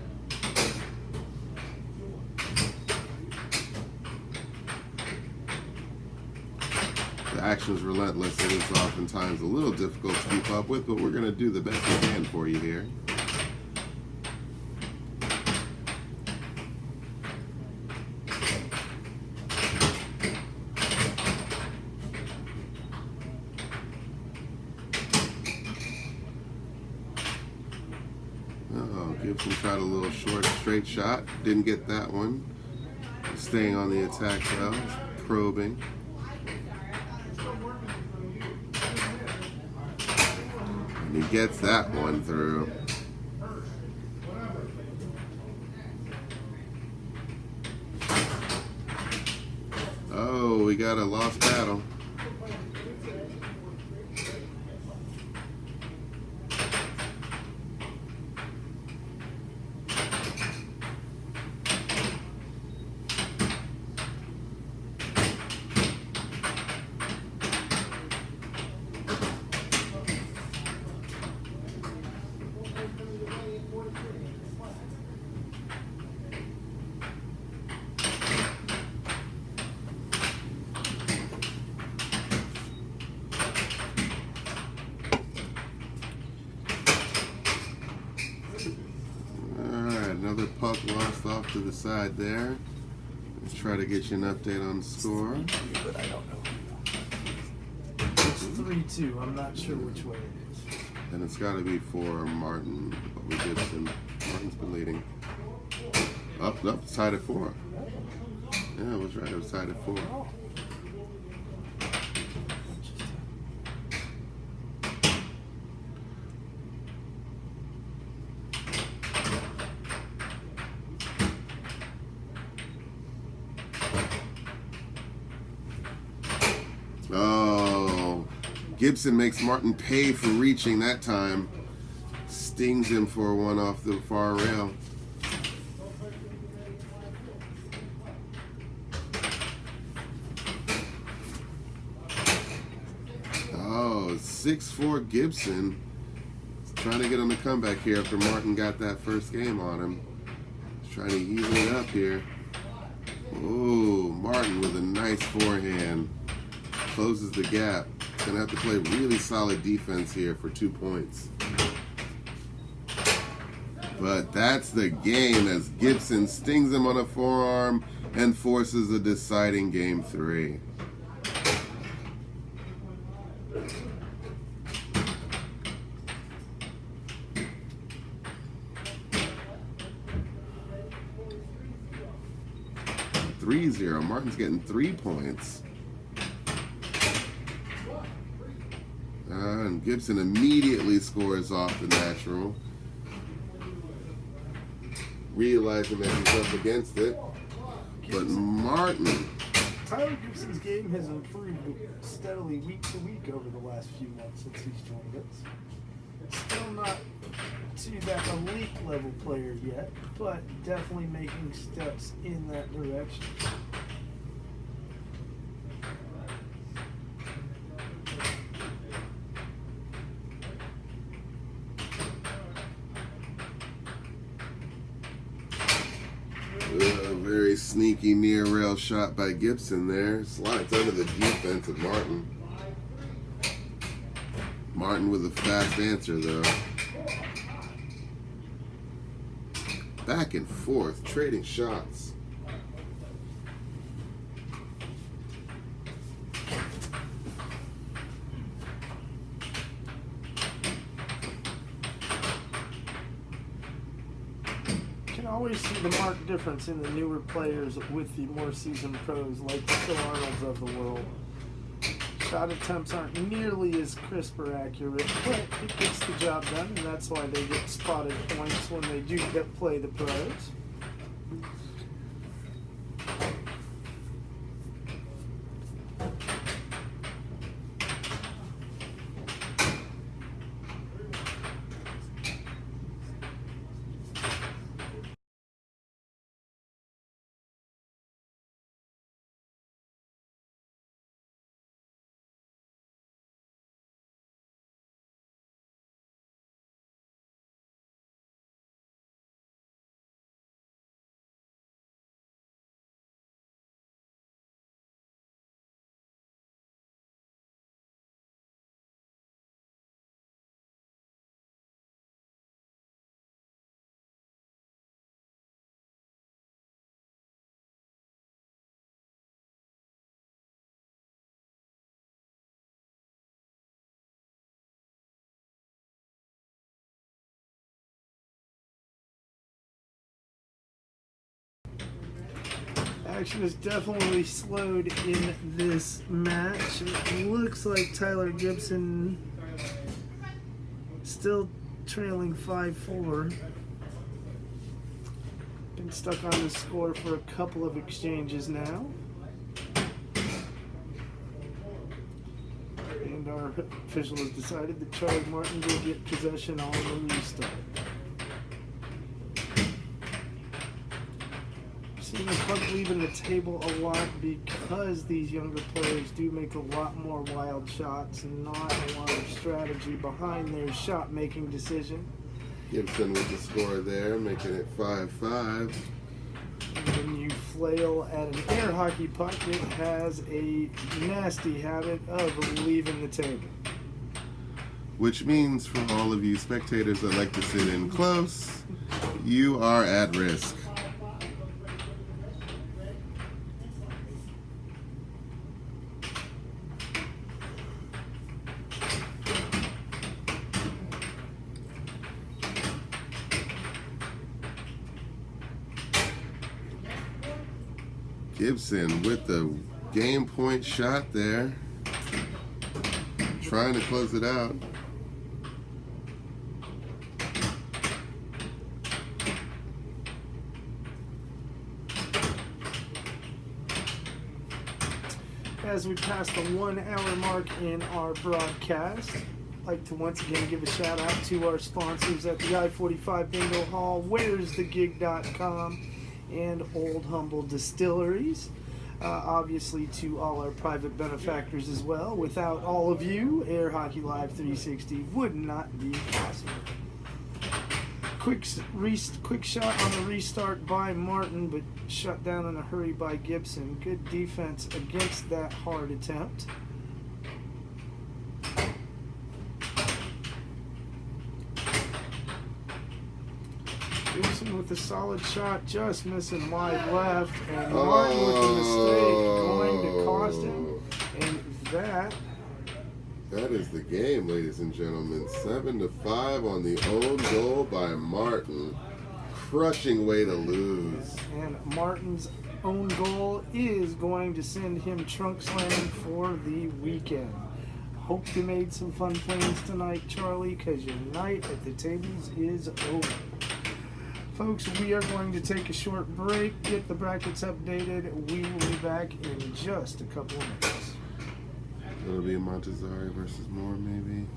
The action is relentless. It is oftentimes a little difficult to keep up with, but we're going to do the best we can for you here. Gibson tried a little short straight shot. Didn't get that one. Staying on the attack though. Probing. And he gets that one through. Oh, we got a lost battle. Another puck lost off to the side there. Let's try to get you an update on the score. But I don't know. It's 3-2. I'm not sure which way it is. And it's got to be for Martin Gibson. Martin's been leading. Up, it's tied at 4. Yeah, I was right. It was tied at 4. Oh, Gibson makes Martin pay for reaching that time. Stings him for one off the far rail. Oh, 6'4" Gibson. He's trying to get on the comeback here after Martin got that first game on him. He's trying to even it up here. Oh, Martin with a nice forehand. Closes the gap. Gonna have to play really solid defense here for 2 points. But that's the game as Gibson stings him on a forearm and forces a deciding game 3. Martin's getting 3 points. And Gibson immediately scores off the natural, realizing that he's up against it. But Martin. Tyler Gibson's game has improved steadily week to week over the last few months since he's joined us. Still not to that elite level player yet, but definitely making steps in that direction. Very sneaky near rail shot by Gibson there. Slides under the defense of Martin. Martin with a fast answer though. Back and forth, trading shots. Always see the marked difference in the newer players with the more seasoned pros like the Phil Arnolds of the world. Shot attempts aren't nearly as crisp or accurate, but it gets the job done, and that's why they get spotted points when they do play the pros. Action is definitely slowed in this match. It looks like Tyler Gibson still trailing 5-4. Been stuck on the score for a couple of exchanges now. And our official has decided that Charlie Martin will get possession on the restart. Seeing the puck leaving the table a lot because these younger players do make a lot more wild shots and not a lot of strategy behind their shot-making decision. Gibson with the score there, making it 5-5. When you flail at an air hockey puck, it has a nasty habit of leaving the table. Which means for all of you spectators that like to sit in close, you are at risk. Gibson with the game point shot there. Trying to close it out. As we pass the 1 hour mark in our broadcast, I'd like to once again give a shout out to our sponsors at the I-45 Bingo Hall, where'sthegig.com, and Old Humble Distilleries. Obviously to all our private benefactors as well. Without all of you, Air Hockey Live 360 would not be possible. Quick shot on the restart by Martin, but shut down in a hurry by Gibson. Good defense against that hard attempt. Gibson with a solid shot, just missing wide left, and Martin with a mistake going to cost him, and that is the game, ladies and gentlemen. 7-5 on the own goal by Martin. Crushing way to lose. And Martin's own goal is going to send him trunk slamming for the weekend. Hope you made some fun plans tonight, Charlie, because your night at the tables is over. Folks, we are going to take a short break, get the brackets updated. We will be back in just a couple of minutes. It'll be Montezari versus Moore, maybe.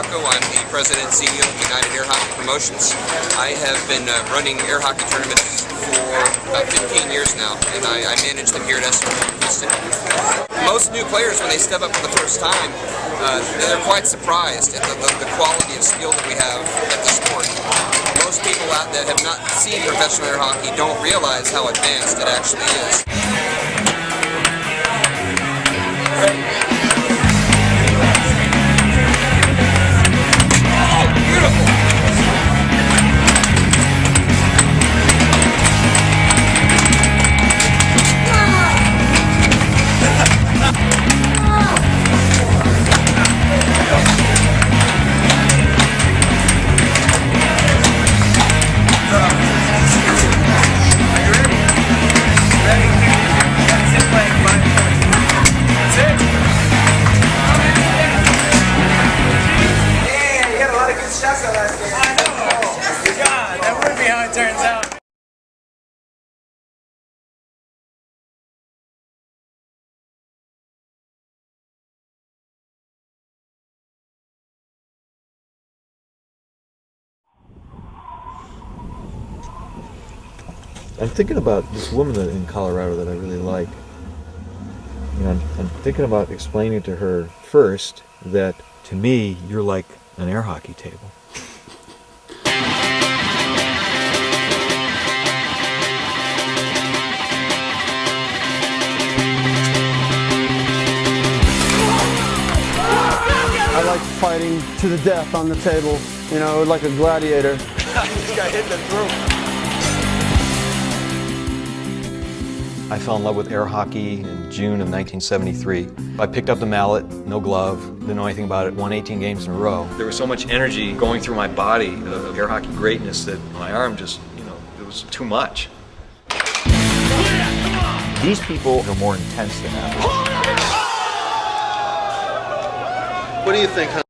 I'm the president and CEO of United Airhockey Promotions. I have been running air hockey tournaments for about 15 years now, and I manage them here at Houston. Most new players, when they step up for the first time, they're quite surprised at the quality of skill that we have at the sport. Most people out there have not seen professional air hockey don't realize how advanced it actually is. I'm thinking about this woman in Colorado that I really like. You know, I'm thinking about explaining to her first that to me you're like an air hockey table. I like fighting to the death on the table, you know, like a gladiator. This guy hit the throat. I fell in love with air hockey in June of 1973. I picked up the mallet, no glove, didn't know anything about it, won 18 games in a row. There was so much energy going through my body of air hockey greatness that my arm just, you know, it was too much. Yeah, come on! These people are more intense than athletes. What do you think, honey?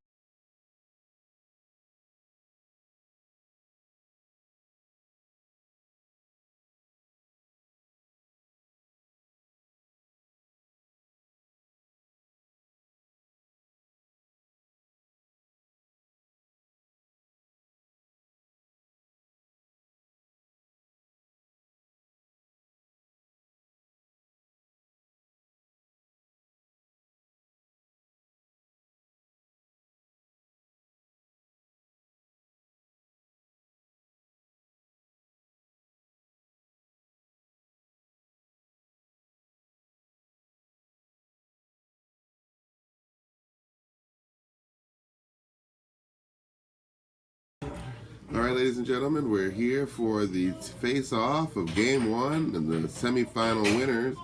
All right, ladies and gentlemen, we're here for the face-off of Game 1 and the semifinal winners.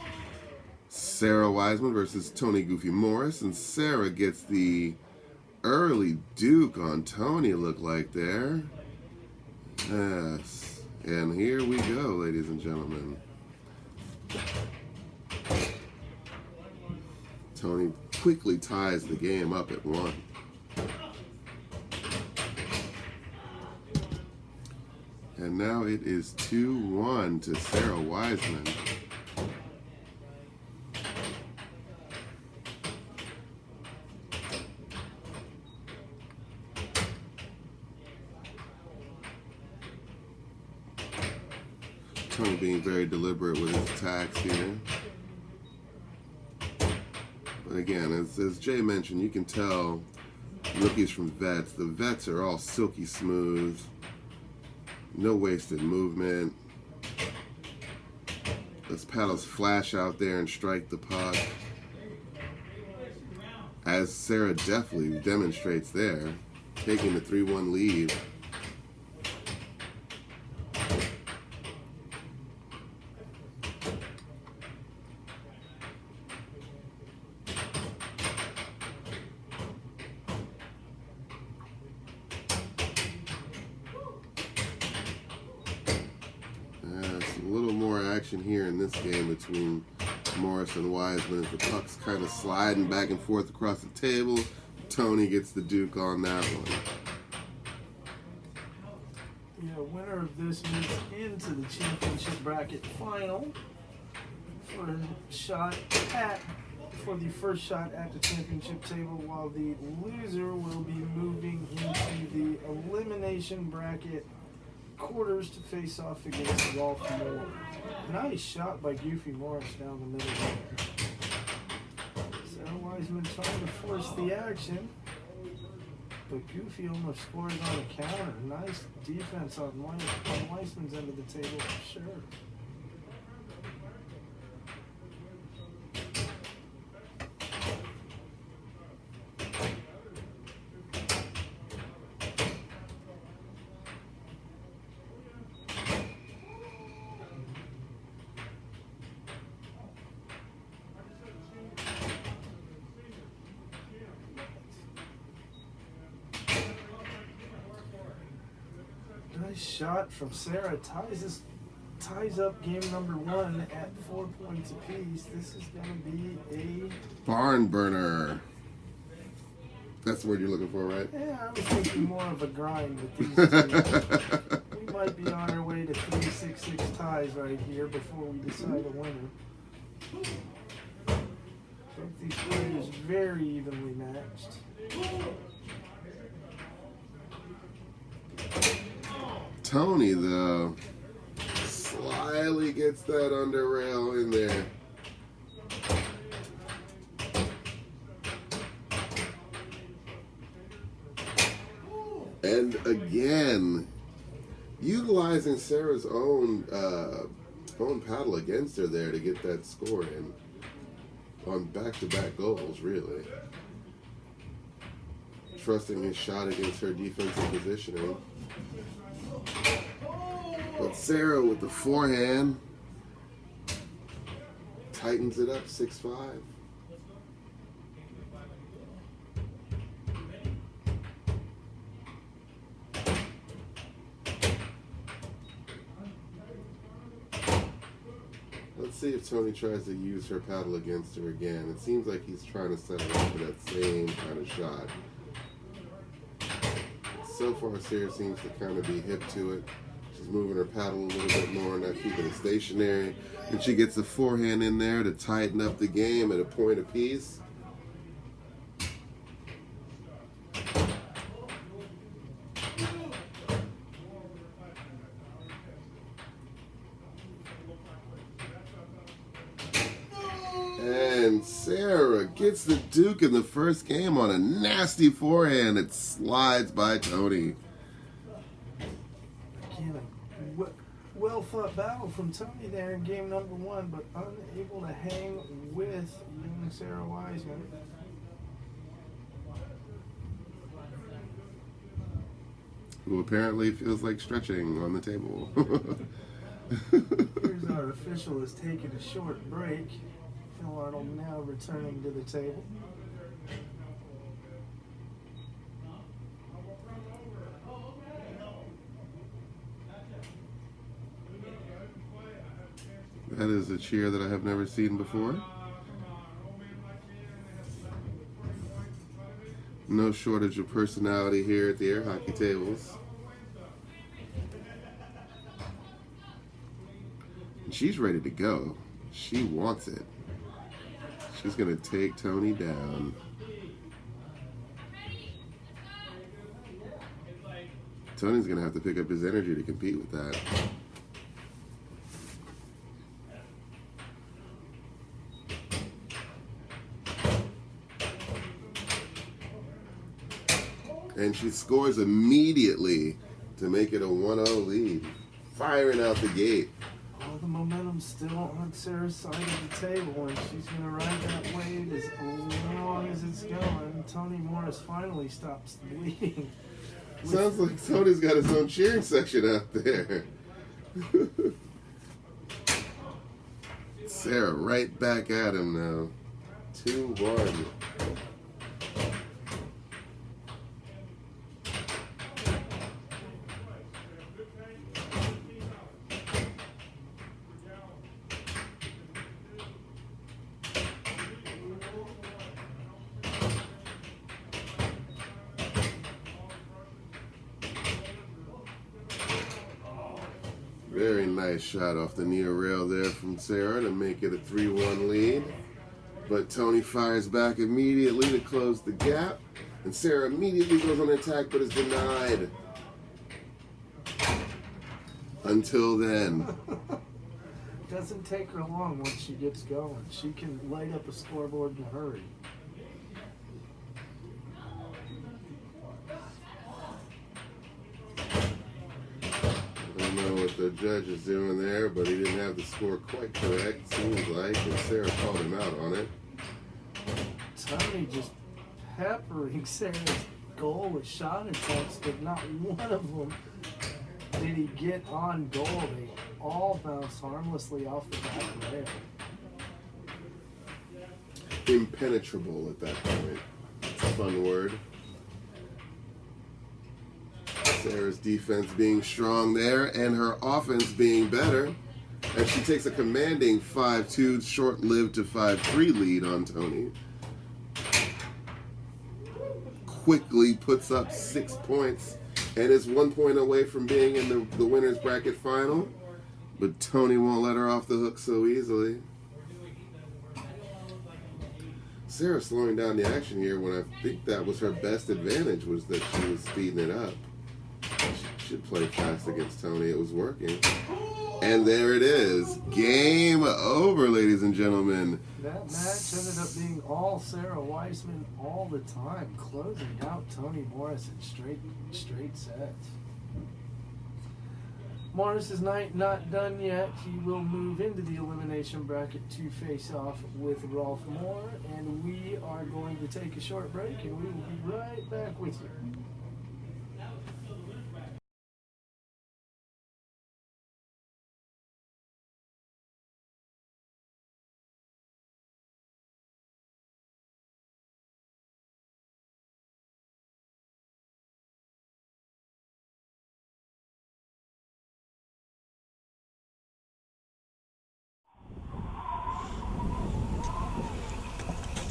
Sarah Wiseman versus Tony Goofy Morris, and Sarah gets the early Duke on Tony, look like there. Yes, and here we go, ladies and gentlemen. Tony quickly ties the game up at 1. And now it is 2-1 to Sarah Wiseman. Tony being very deliberate with his attacks here. But again, as Jay mentioned, you can tell rookies from vets. The vets are all silky smooth. No wasted movement. Those paddles flash out there and strike the puck. As Sarah definitely demonstrates there, taking the 3-1 lead. Here in this game between Morris and Wiseman as the puck's kind of sliding back and forth across the table. Tony gets the Duke on that one. Yeah, winner of this moves into the championship bracket final for the first shot at the championship table, while the loser will be moving into the elimination bracket quarters to face off against Rolf Moore. Nice shot by Goofy Morris down the middle there. Sarah Wiseman trying to force the action, but Goofy almost scores on a counter. Nice defense on Wiseman's end of the table for sure. Nice shot from Sarah. Ties up game number 1 at 4 points apiece. This is going to be a barn burner. That's the word you're looking for, right? Yeah, I was thinking more of a grind with these two. We might be on our way to 3-6-6 ties right here before we decide a winner. Both these players very evenly matched. Tony, though, slyly gets that under rail in there. And again, utilizing Sarah's own paddle against her there to get that score in on back-to-back goals, really. Trusting his shot against her defensive positioning. But Sarah with the forehand tightens it up 6-5. Let's Let's see if Tony tries to use her paddle against her again. It seems like he's trying to set her up for that same kind of shot. So far, Sarah seems to kind of be hip to it. She's moving her paddle a little bit more, not keeping it stationary. And she gets the forehand in there to tighten up the game at a point apiece. And Sarah gets the Duke in the first game on a nasty forehand that slides by Tony. Again, a well-fought battle from Tony there in game number 1, but unable to hang with young Sarah Wiseman. Who apparently feels like stretching on the table. Here's our official is taking a short break. Phil Arnold now returning to the table. That is a cheer that I have never seen before. No shortage of personality here at the air hockey tables. And she's ready to go. She wants it. She's going to take Tony down. Tony's going to have to pick up his energy to compete with that. And she scores immediately to make it a 1-0 lead. Firing out the gate. All the momentum still on Sarah's side of the table, and she's going to ride that wave as long as it's going. Tony Morris finally stops bleeding. Sounds like Tony's got his own cheering section out there. Sarah right back at him now. 2-1. Very nice shot off the near rail there from Sarah to make it a 3-1 lead. But Tony fires back immediately to close the gap. And Sarah immediately goes on attack but is denied. Until then. Doesn't take her long once she gets going. She can light up a scoreboard in a hurry. I don't know what the judge is doing there, but he didn't have the score quite correct, seems like, and Sarah called him out on it. Tony just peppering Sarah's goal with shot attempts, but not one of them did he get on goal. They all bounced harmlessly off the back rail. Impenetrable at that point. It's a fun word. Sarah's defense being strong there and her offense being better as she takes a commanding 5-2 short-lived to 5-3 lead on Tony. Quickly puts up 6 points and is 1 point away from being in the winner's bracket final, but Tony won't let her off the hook so easily. Sarah slowing down the action here when I think that was her best advantage, was that she was speeding it up. She should play fast against Tony. It was working. And there it is. Game over, ladies and gentlemen. That match ended up being all Sarah Wiseman all the time, closing out Tony Morris in straight sets. Morris's night not done yet. He will move into the elimination bracket to face off with Rolf Moore, and we are going to take a short break, and we will be right back with you.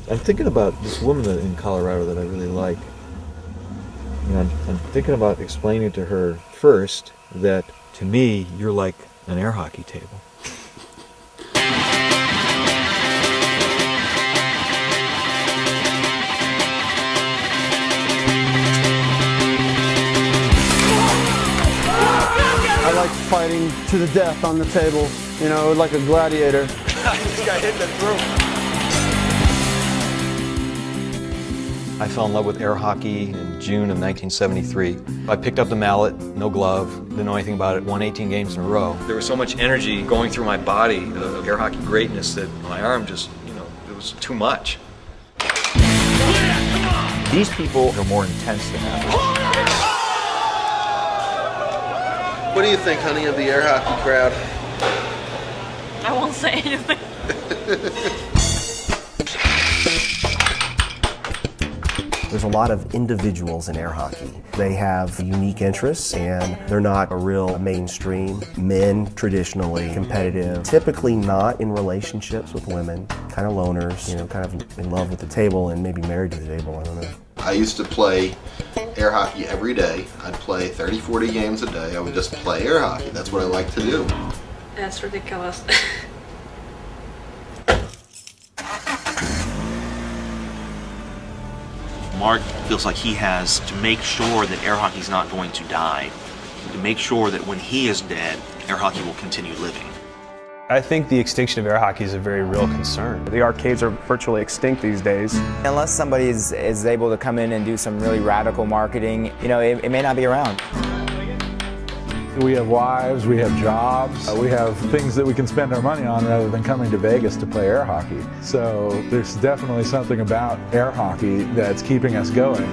I'm thinking about this woman in Colorado that I really like. I'm thinking about explaining to her first that to me you're like an air hockey table. I like fighting to the death on the table, you know, like a gladiator. I just got hit in the throat. I fell in love with air hockey in June of 1973. I picked up the mallet, no glove, didn't know anything about it, won 18 games in a row. There was so much energy going through my body of air hockey greatness that my arm just, it was too much. These people are more intense than that. What do you think, honey, of the air hockey crowd? I won't say anything. There's a lot of individuals in air hockey. They have unique interests and they're not a real mainstream. Men, traditionally competitive, typically not in relationships with women, kind of loners, kind of in love with the table and maybe married to the table, I don't know. I used to play air hockey every day. I'd play 30, 40 games a day. I would just play air hockey. That's what I like to do. That's ridiculous. Mark feels like he has to make sure that air hockey's not going to die, to make sure that when he is dead, air hockey will continue living. I think the extinction of air hockey is a very real concern. The arcades are virtually extinct these days. Unless somebody is able to come in and do some really radical marketing, it may not be around. We have wives, we have jobs, we have things that we can spend our money on rather than coming to Vegas to play air hockey. So there's definitely something about air hockey that's keeping us going.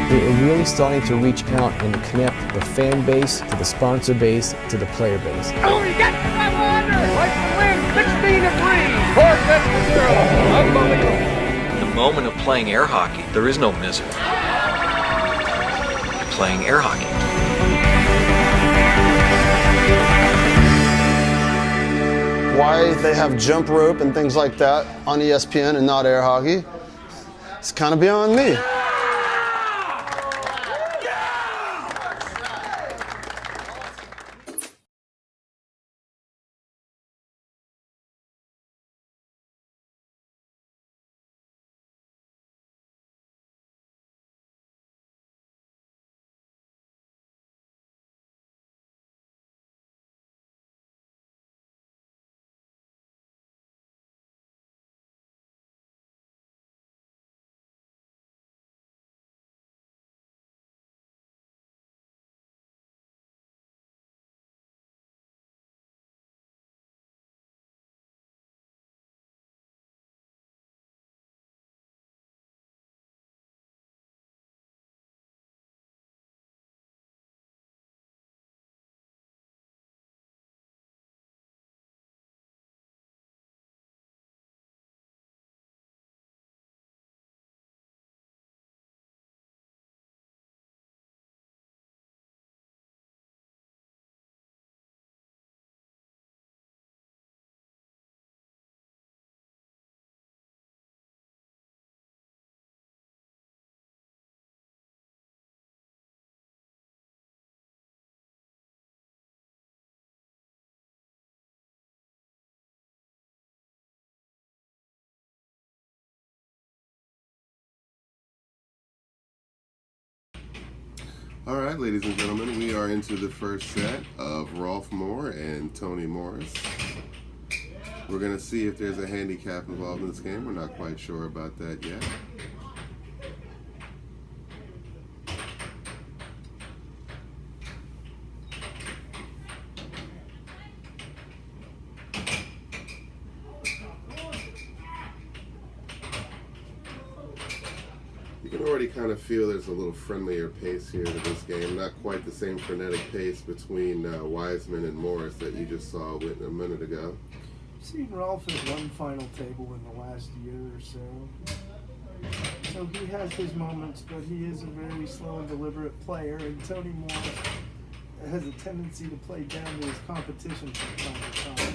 We really still need to reach out and connect the fan base to the sponsor base to the player base. Oh, you got 500! Like to win 16-3! 4-0! Unbelievable! The moment of playing air hockey, there is no misery. You're playing air hockey. Why they have jump rope and things like that on ESPN and not air hockey, it's kind of beyond me. All right, ladies and gentlemen, we are into the first set of Rolf Moore and Tony Morris. We're going to see if there's a handicap involved in this game. We're not quite sure about that yet. You can already kind of feel there's a little friendlier pace here to this game. Not quite the same frenetic pace between Wiseman and Morris that you just saw a minute ago. I've seen Rolf at one final table in the last year or so. So he has his moments, but he is a very slow and deliberate player, and Tony Morris has a tendency to play down to his competition from time to time.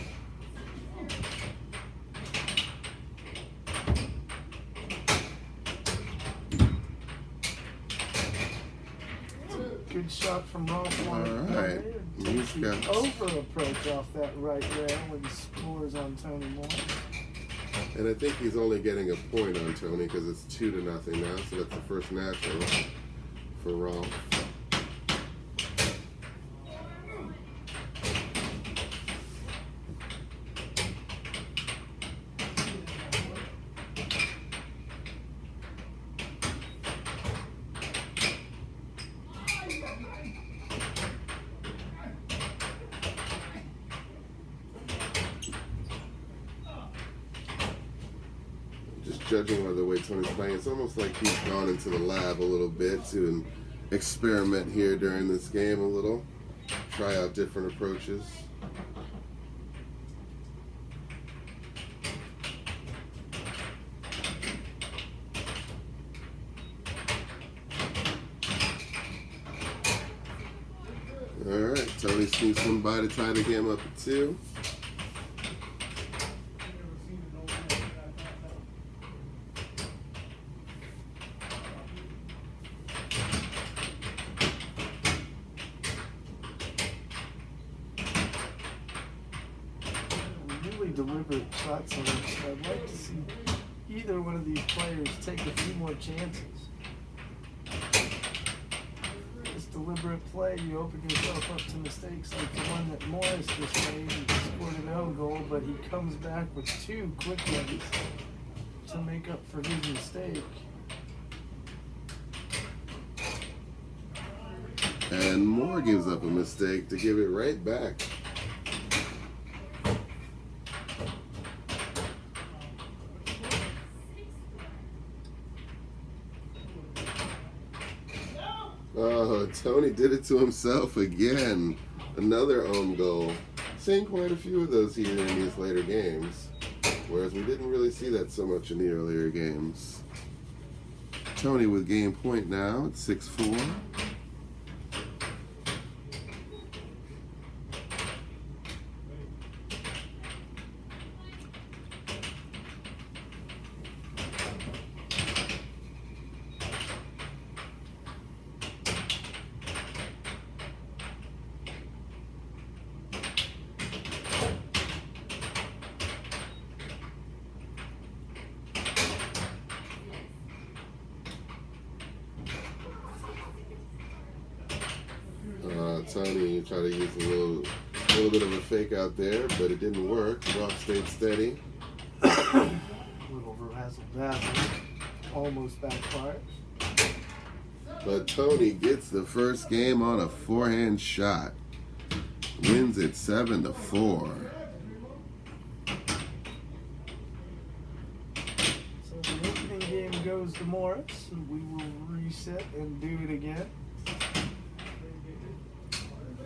shot from Rolf. All right. He's got Over approach off that right rail and scores on Tony Moore. And I think he's only getting a point on Tony because it's 2-0 now, so that's the first natural for Rolf. Judging by the way Tony's playing, it's almost like he's gone into the lab a little bit to experiment here during this game a little, try out different approaches. All right, Tony sneaks one by to tie the game up at 2. Deliberate shots on it. I'd like to see either one of these players take a few more chances. This deliberate play, you open yourself up to mistakes like the one that Morris just made. He scored an own goal, but he comes back with 2 quick ones to make up for his mistake. And Moore gives up a mistake to give it right back. Oh, Tony did it to himself again. Another own goal. Seen quite a few of those here in these later games, whereas we didn't really see that so much in the earlier games. Tony with game point now at 6-4. Tony tried to use a little bit of a fake out there, but it didn't work. Rock stayed steady. Little razzle-dazzle. Almost backfires. But Tony gets the first game on a forehand shot. Wins it 7-4. So the opening game goes to Morris, and we will reset and do it again.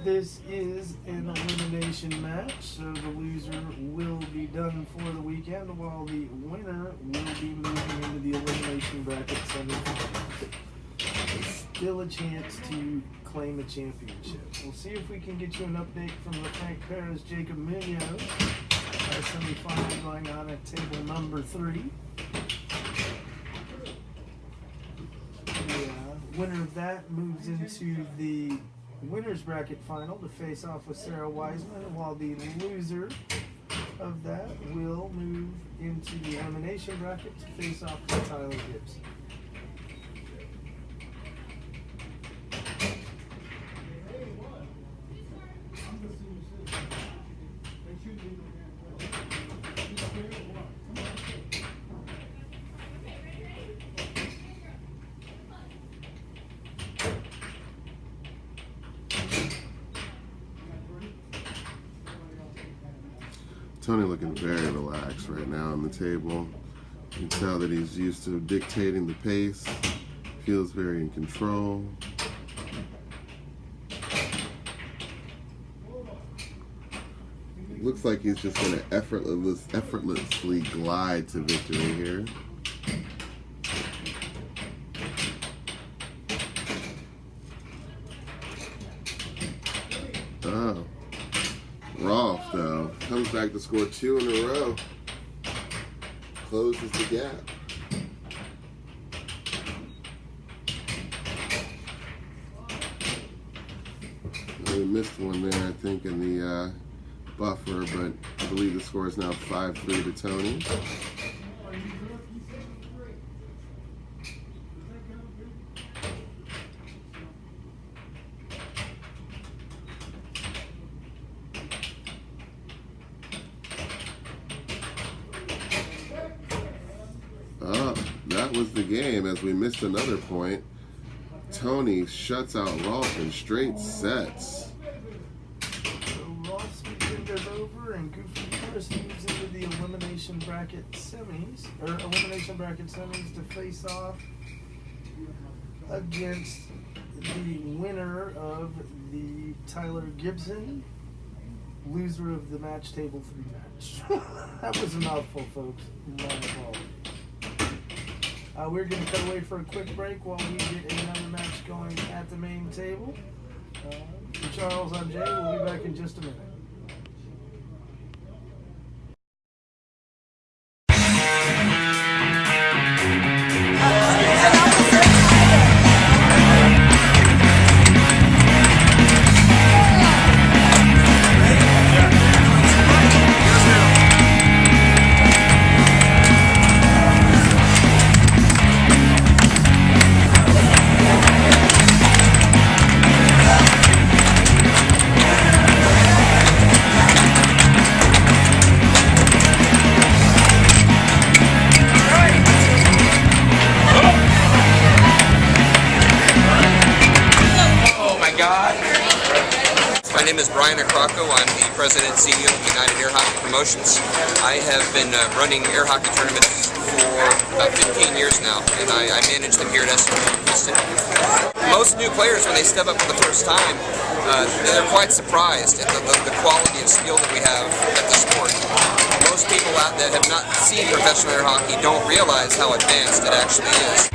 This is an elimination match, so the loser will be done for the weekend, while the winner will be moving into the elimination bracket semifinals. Still a chance to claim a championship. We'll see if we can get you an update from the Frank Perez Jacob Munoz semifinal going on at table number 3. The winner of that moves into the winner's bracket final to face off with Sarah Wiseman, while the loser of that will move into the elimination bracket to face off with Tyler Gibson. Tony looking very relaxed right now on the table. You can tell that he's used to dictating the pace. Feels very in control. Looks like he's just going to effortlessly glide to victory here. Oh. Rolf, though, comes back to score 2 in a row. Closes the gap. missed one there, I think, in the buffer, but I believe the score is now 5-3 to Tony. That was the game as we missed another point. Tony shuts out Rolf in straight sets. So Rolf's weekend is over and Goofy Chris moves into the elimination bracket semis to face off against the winner of the Tyler Gibson loser of the match table 3 match. That was a mouthful, folks. My apologies. We're going to cut away for a quick break while we get another match going at the main table. For Charles, I'm Jay. We'll be back in just a minute. My name is Brian Airhockey. I'm the president and CEO of United Airhockey Promotions. I have been running air hockey tournaments for about 15 years now, and I manage them here at Houston. Most new players, when they step up for the first time, they're quite surprised at the quality of skill that we have at the sport. Most people out there have not seen professional air hockey don't realize how advanced it actually is.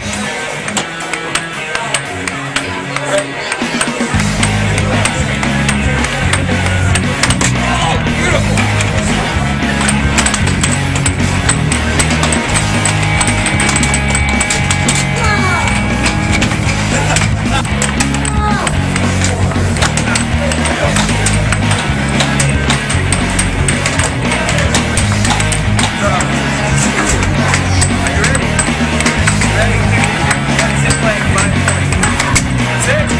That's it.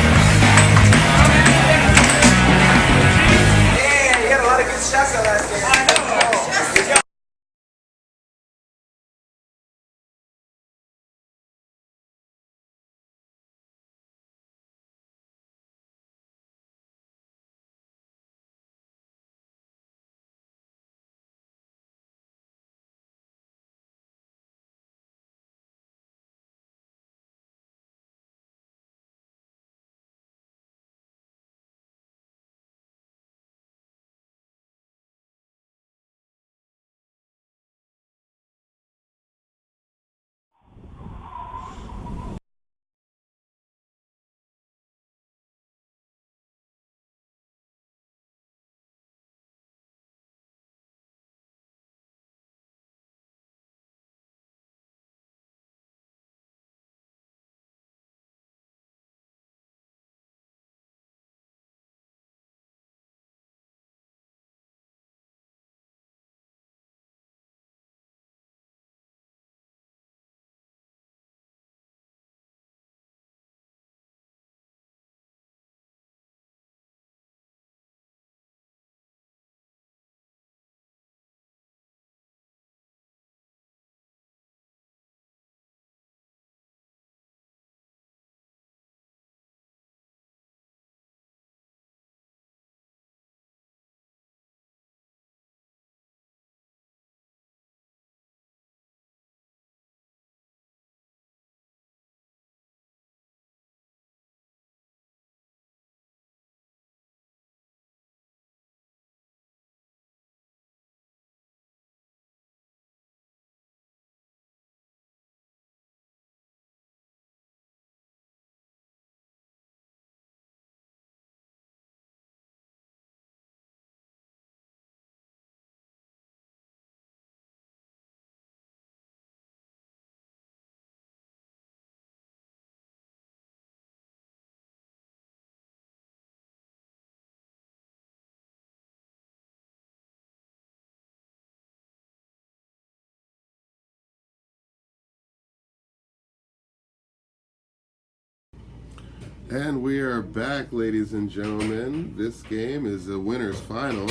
And we are back, ladies and gentlemen. This game is a winner's final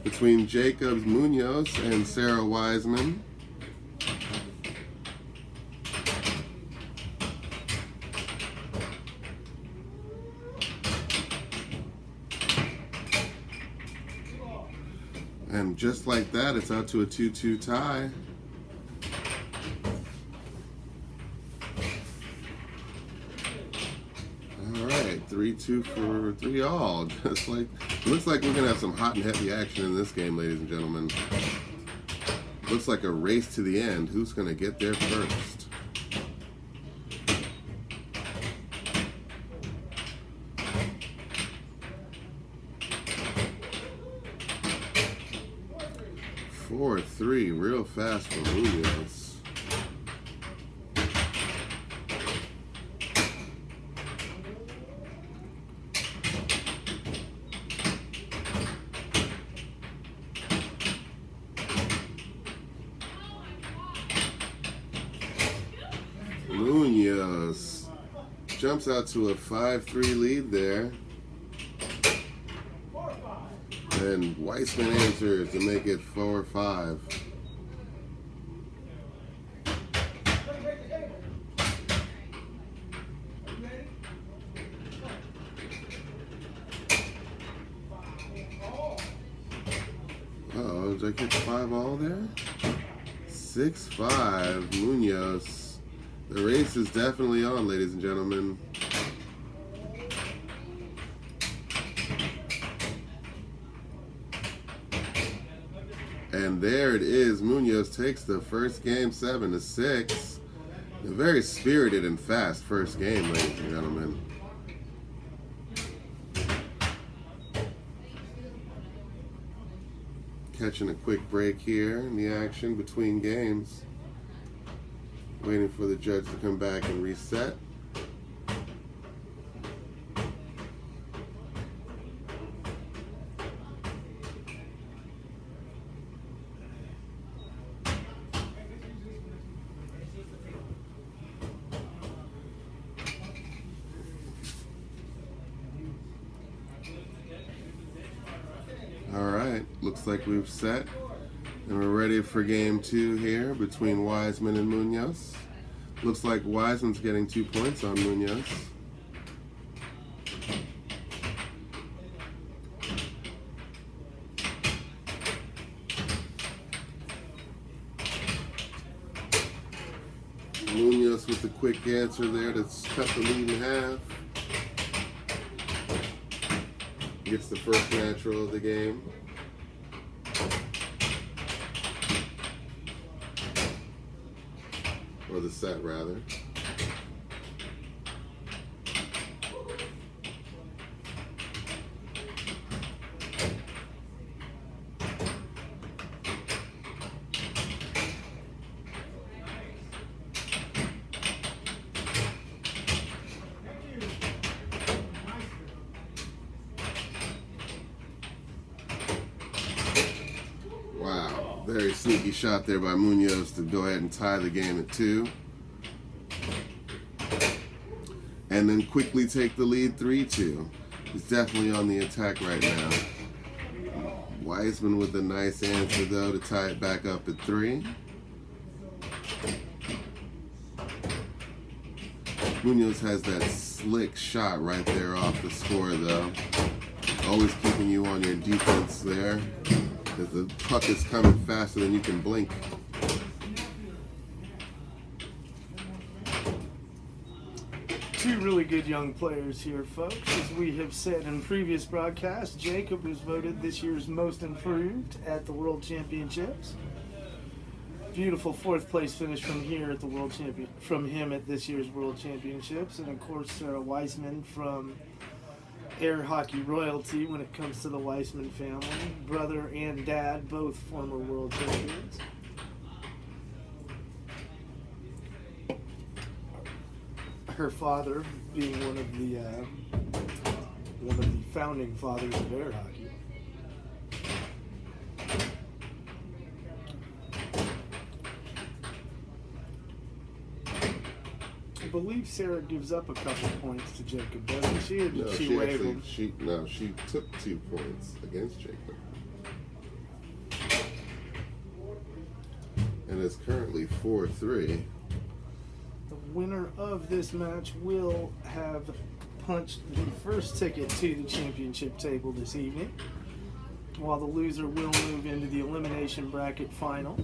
between Jacobs Munoz and Sarah Wiseman. And just like that, it's out to a 2-2 tie. All right, 3-2 for 3-all. Just like, looks like we're gonna have some hot and heavy action in this game, ladies and gentlemen. Looks like a race to the end. Who's gonna get there first? Four, 3, real fast for Munoz. Munoz jumps out to a 5-3 lead there. And Weissman answers to make it 4-5. Uh-oh, did I get 5-all there? 6-5, Munoz. The race is definitely on, ladies and gentlemen. And there it is. Munoz takes the first game 7-6. A very spirited and fast first game, ladies and gentlemen. Catching a quick break here in the action between games. Waiting for the judge to come back and reset. Alright, looks like we've set. And we're ready for game 2 here between Wiseman and Munoz. Looks like Wiseman's getting 2 points on Munoz. Munoz with the quick answer there to cut the lead in half. Gets the first natural of the game. Or the set, rather. Wow, very sneaky shot there by Munoz to go ahead and tie the game at 2. And then quickly take the lead 3-2. He's definitely on the attack right now. Wiseman with a nice answer though to tie it back up at 3. Munoz has that slick shot right there off the score though. Always keeping you on your defense there. As the puck is coming faster than you can blink. Two really good young players here, folks. As we have said in previous broadcasts, Jacob was voted this year's most improved at the World Championships. Beautiful 4th place finish from him at this year's World Championships, and of course Sarah Wiseman from Airhockey royalty when it comes to the Weissman family. Brother and dad, both former world champions. Her father being one of the founding fathers of air hockey. believe Sarah gives up a couple points to Jacob, doesn't she? Or did she waive them? She took 2 points against Jacob. And it's currently 4-3. The winner of this match will have punched the first ticket to the championship table this evening, while the loser will move into the elimination bracket final.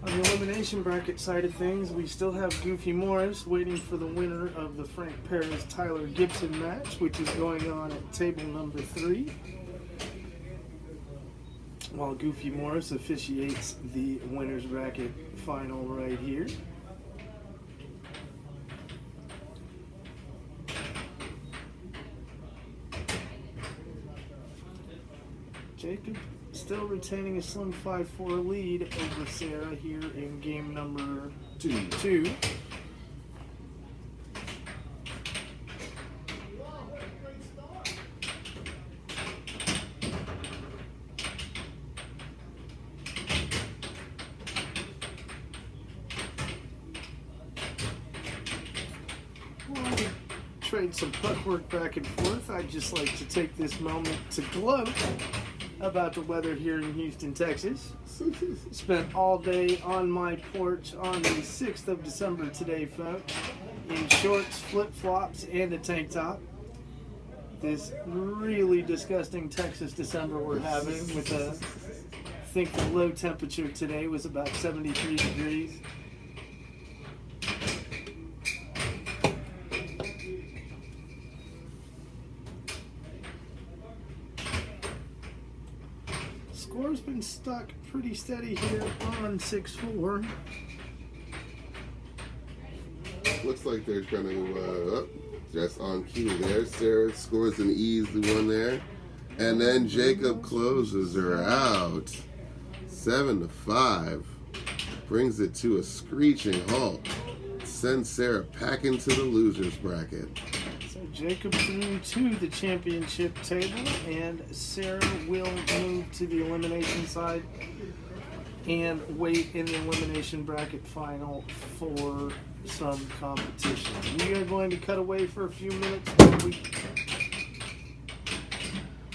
On the elimination bracket side of things, we still have Goofy Morris waiting for the winner of the Frank Perez-Tyler Gibson match, which is going on at table number 3. While Goofy Morris officiates the winner's bracket final right here. Jacob still retaining a slim 5-4 lead over Sarah here in game number 2. While we trade some puck work back and forth, I'd just like to take this moment to gloat about the weather here in Houston, Texas. Spent all day on my porch on the 6th of December today, folks, in shorts, flip-flops, and a tank top. This really disgusting Texas December we're having with I think the low temperature today was about 73 degrees. Score's been stuck pretty steady here on 6-4. Looks like they're going to, just on cue there. Sarah scores an easy one there. And then Jacob closes her out. 7-5. Brings it to a screeching halt. Sends Sarah packing to the loser's bracket. So Jacob through to the championship table, and Sarah will move to the elimination side and wait in the elimination bracket final for some competition. We are going to cut away for a few minutes.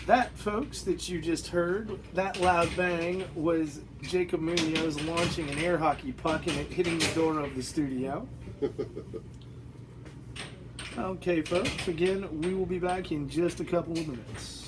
That, folks, that you just heard, that loud bang was Jacob Munoz launching an air hockey puck and it hitting the door of the studio. Okay, folks, again, we will be back in just a couple of minutes.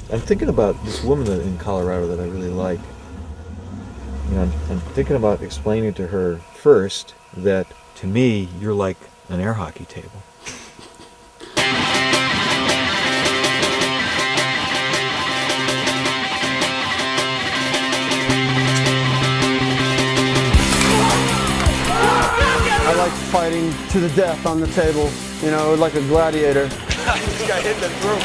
I'm thinking about this woman in Colorado that I really like. You know, I'm thinking about explaining to her first that to me you're like an air hockey table. I like fighting to the death on the table, you know, like a gladiator. I just got hit in the throat.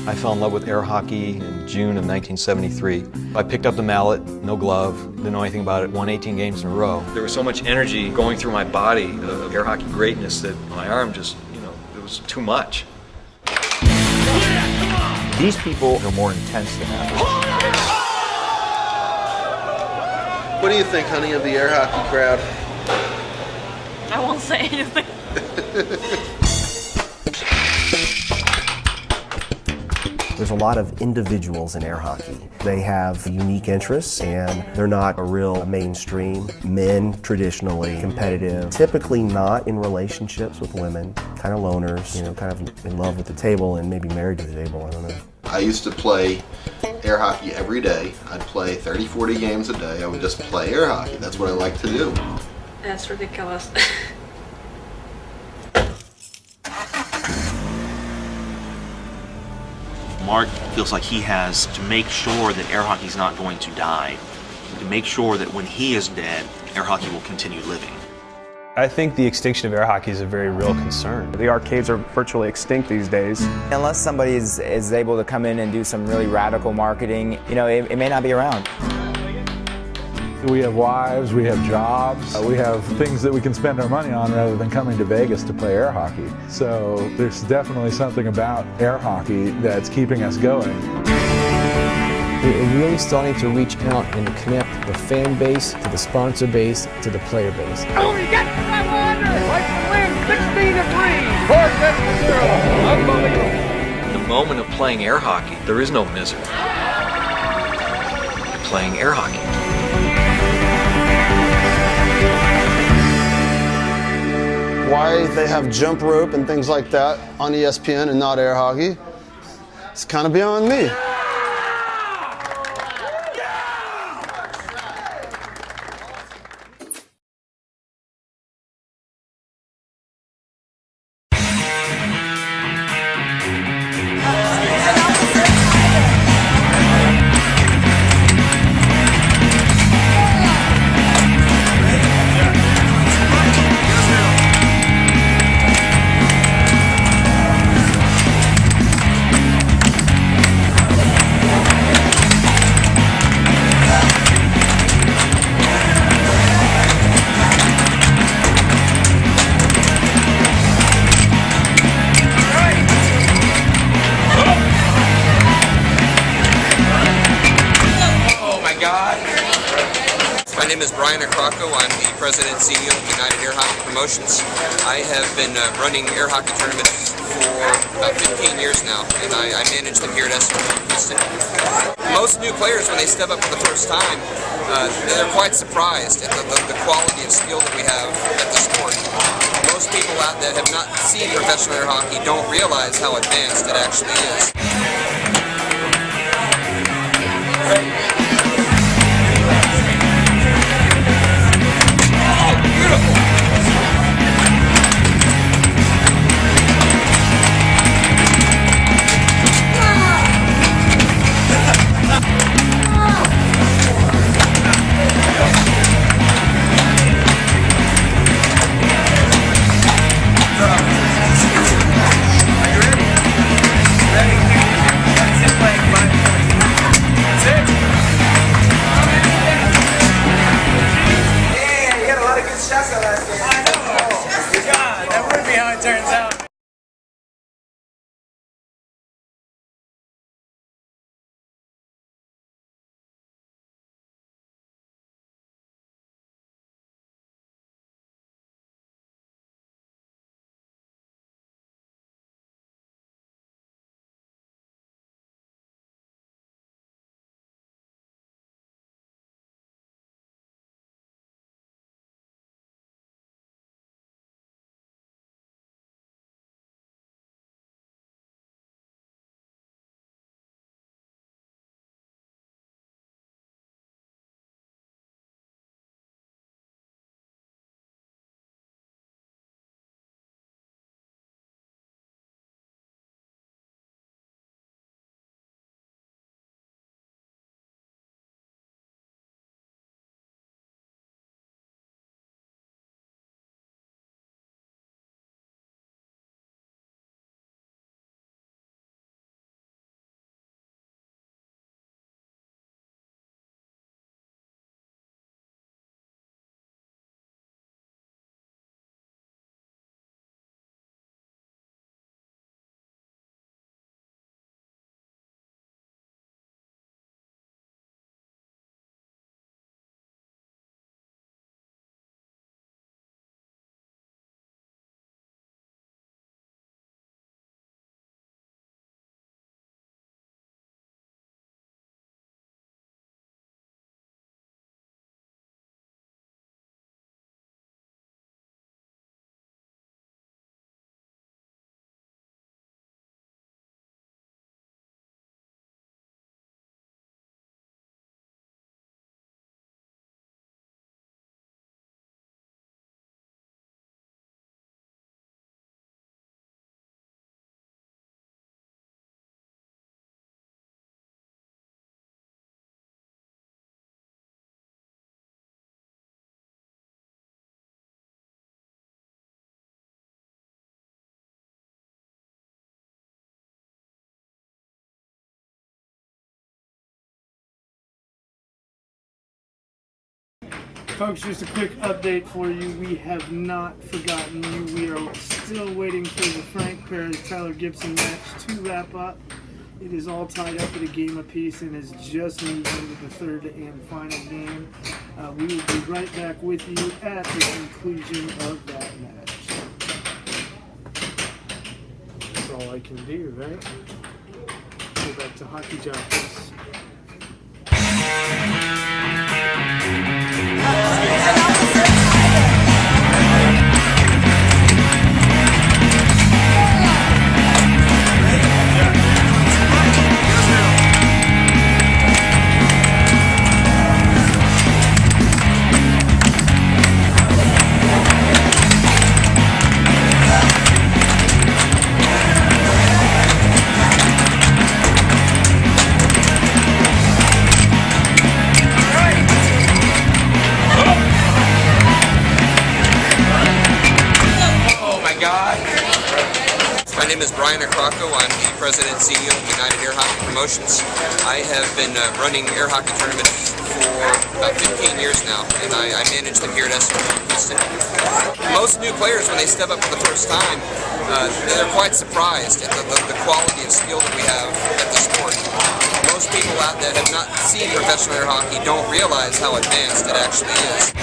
I fell in love with air hockey in June of 1973. I picked up the mallet, no glove, didn't know anything about it, won 18 games in a row. There was so much energy going through my body of air hockey greatness that my arm just, it was too much. These people are more intense than that. What do you think, honey, of the air hockey crowd? I won't say anything. There's a lot of individuals in air hockey. They have unique interests and they're not a real mainstream. Men, traditionally competitive, typically not in relationships with women, kind of loners, you know, kind of in love with the table and maybe married to the table, I don't know. I used to play air hockey every day. I'd play 30, 40 games a day. I would just play air hockey. That's what I like to do. That's ridiculous. Mark feels like he has to make sure that air hockey's not going to die, to make sure that when he is dead, air hockey will continue living. I think the extinction of air hockey is a very real concern. The arcades are virtually extinct these days. Unless somebody is able to come in and do some really radical marketing, you know, it may not be around. We have wives, we have jobs, we have things that we can spend our money on rather than coming to Vegas to play air hockey. So there's definitely something about air hockey that's keeping us going. We really still need to reach out and connect the fan base to the sponsor base to the player base. Oh, you got 500! Like the win, 16-3! 4-0! Unbelievable! The moment of playing air hockey, there is no misery. You're playing air hockey. Why they have jump rope and things like that on ESPN and not air hockey, it's kind of beyond me. My name is Brian Akrocko. I'm the President and CEO of United Airhockey Promotions. I have been running air hockey tournaments for about 15 years now, and I manage them here at Houston. Most new players, when they step up for the first time, they're quite surprised at the quality of skill that we have at the sport. Most people out that have not seen professional air hockey don't realize how advanced it actually is. Ready? Folks, just a quick update for you. We have not forgotten you. We are still waiting for the Frank Perez-Tyler Gibson match to wrap up. It is all tied up at a game apiece and has just moved into the third and final game. We will be right back with you at the conclusion of that match. That's all I can do, right? Go back to Hockey Jockeys. My name is Brian Acrocco. I'm the President and CEO of United Airhockey Promotions. I have been running air hockey tournaments for about 15 years now, and I manage them here at Houston. Most new players, when they step up for the first time, they're quite surprised at the quality of skill that we have at the sport. Most people out there that have not seen professional air hockey don't realize how advanced it actually is.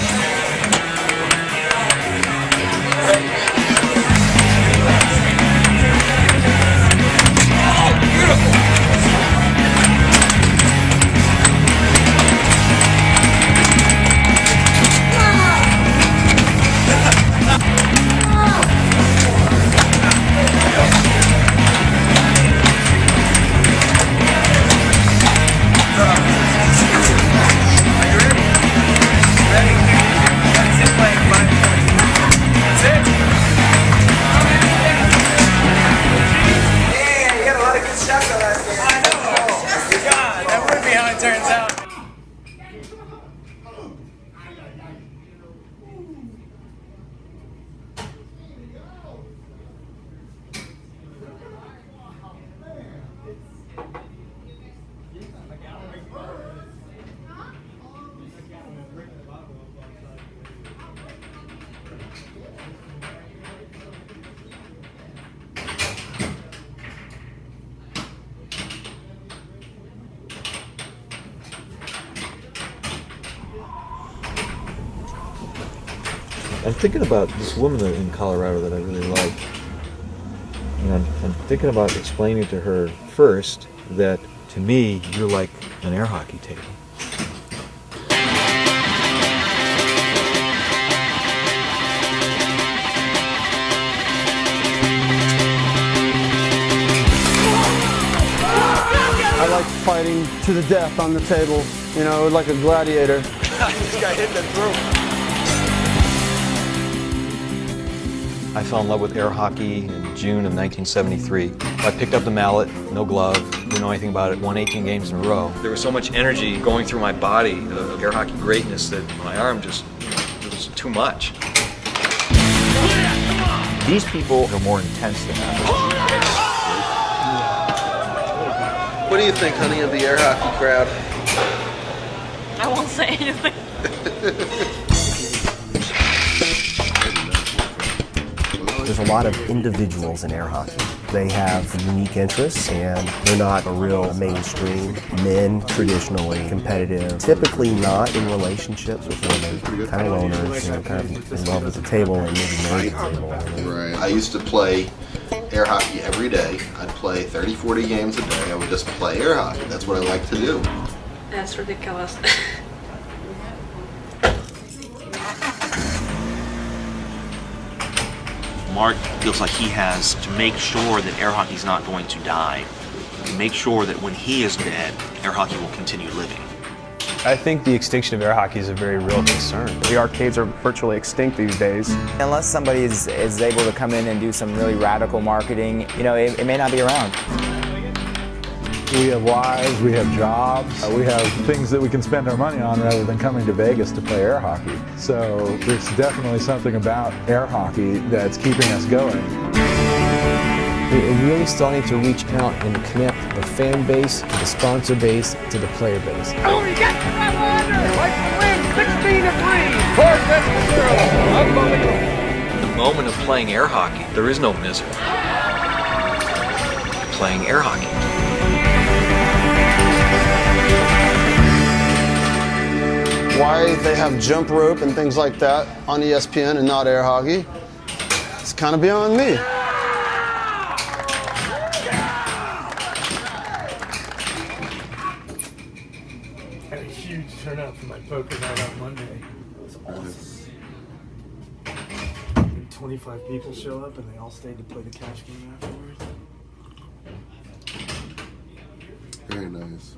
I'm thinking about this woman in Colorado that I really like. And I'm thinking about explaining to her first that to me, you're like an air hockey table. I like fighting to the death on the table, you know, like a gladiator. I just got hit in the throat. I fell in love with air hockey in June of 1973. I picked up the mallet, no glove, didn't know anything about it, won 18 games in a row. There was so much energy going through my body of air hockey greatness that my arm just, it was too much. These people are more intense than that. What do you think, honey, of the air hockey crowd? I won't say anything. There's a lot of individuals in air hockey. They have unique interests and they're not a real mainstream. Men, traditionally competitive, typically not in relationships with women, kind of loners, you know, kind of in love with the table and maybe married to the table. Right. I used to play air hockey every day. I'd play 30, 40 games a day. I would just play air hockey. That's what I like to do. That's ridiculous. Mark feels like he has to make sure that air hockey's not going to die, to make sure that when he is dead, air hockey will continue living. I think the extinction of air hockey is a very real concern. The arcades are virtually extinct these days. Unless somebody is able to come in and do some really radical marketing, you know, it may not be around. We have lives, we have jobs, we have things that we can spend our money on rather than coming to Vegas to play air hockey. So there's definitely something about air hockey that's keeping us going. We're really starting to reach out and connect the fan base to the sponsor base to the player base. Oh, he gets the under! Like the win, 16-3! Horses to 0! Unbelievable! The moment of playing air hockey, there is no misery. Playing air hockey. Why they have jump rope and things like that on ESPN and not air hockey, it's kind of beyond me. Had a huge turnout for my poker night on Monday. It was awesome. 25 people show up and they all stayed to play the catch game afterwards. Very nice.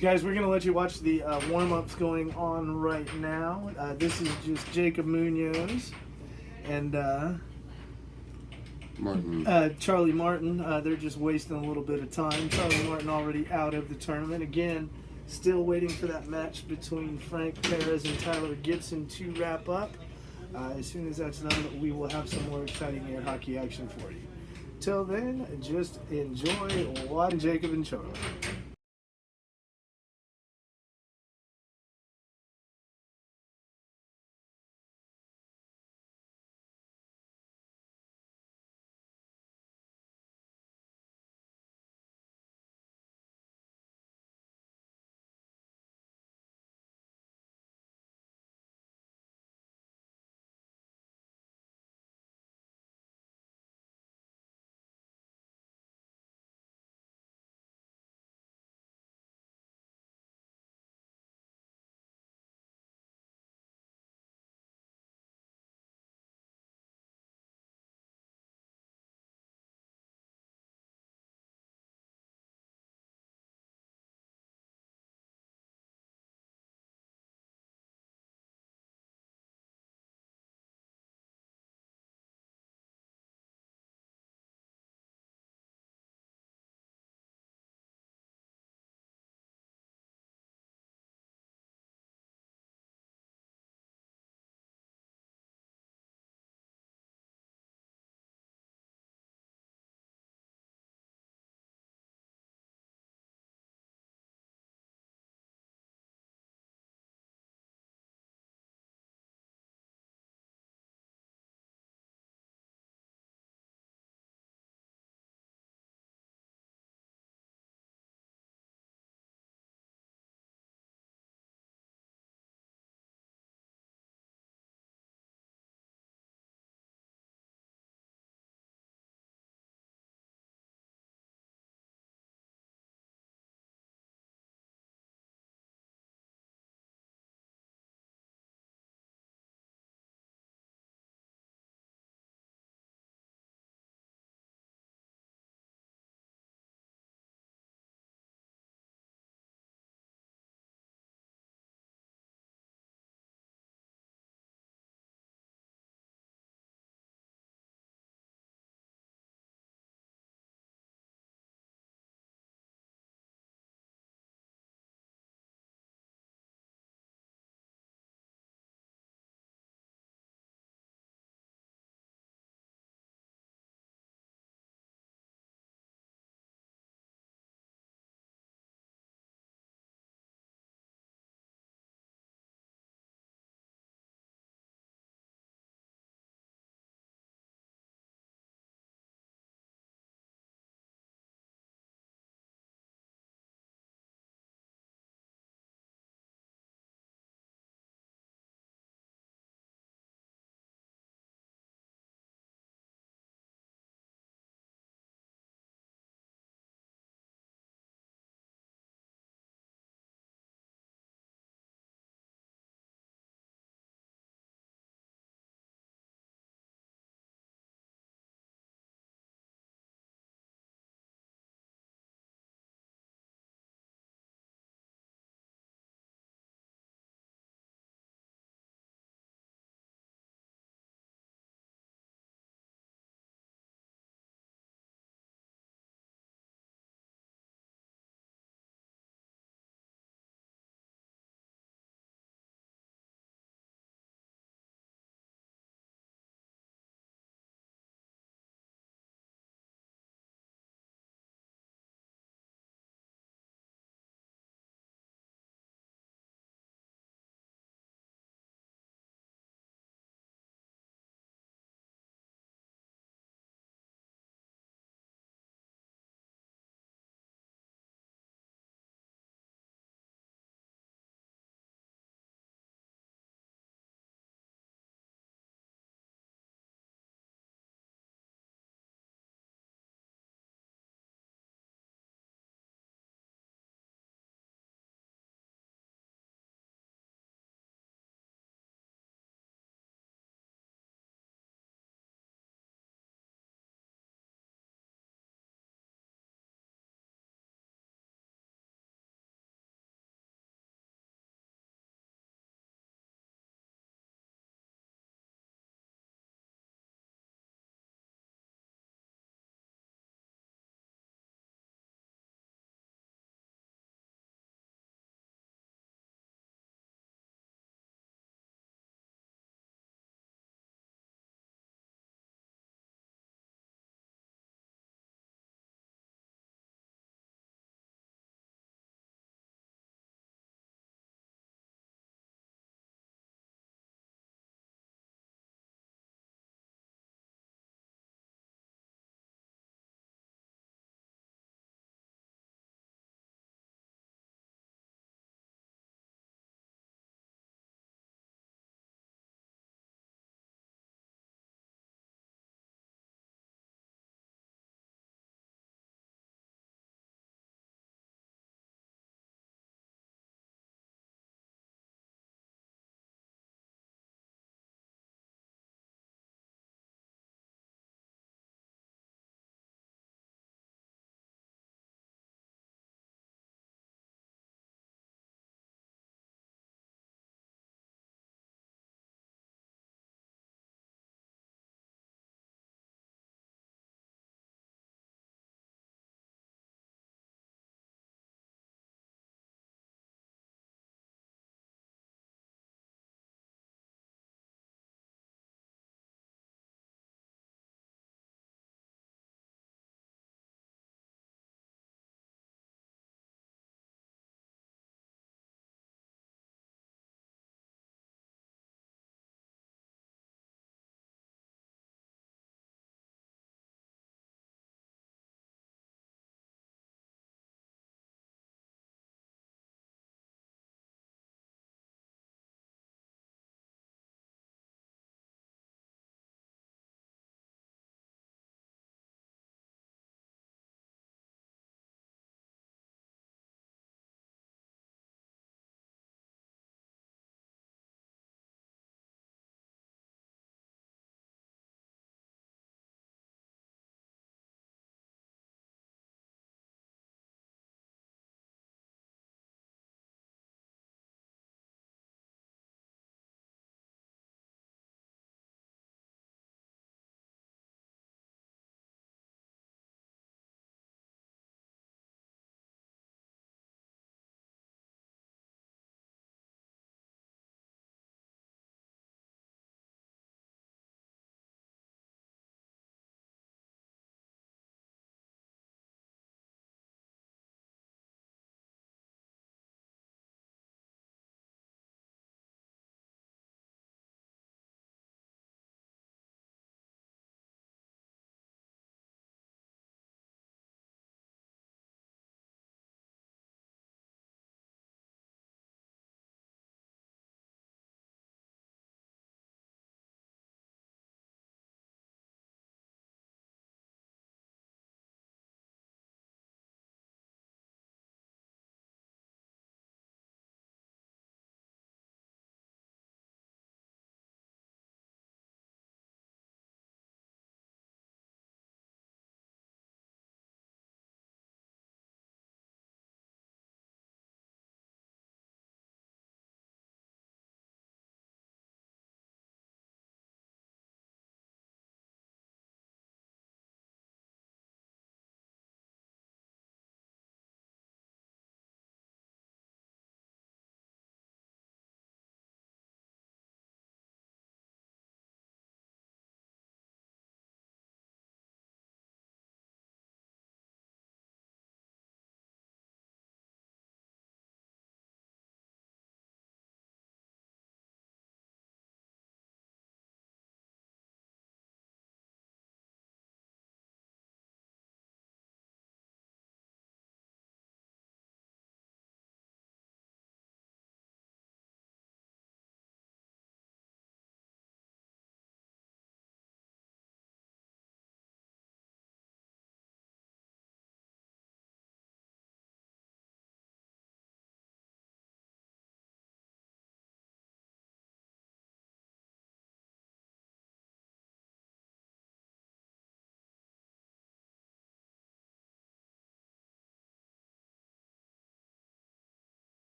Guys, we're going to let you watch the warm-ups going on right now. This is just Jacob Munoz and Charlie Martin. They're just wasting a little bit of time. Charlie Martin already out of the tournament. Again, still waiting for that match between Frank Perez and Tyler Gibson to wrap up. As soon as that's done, we will have some more exciting air hockey action for you. Till then, just enjoy watching Jacob and Charlie.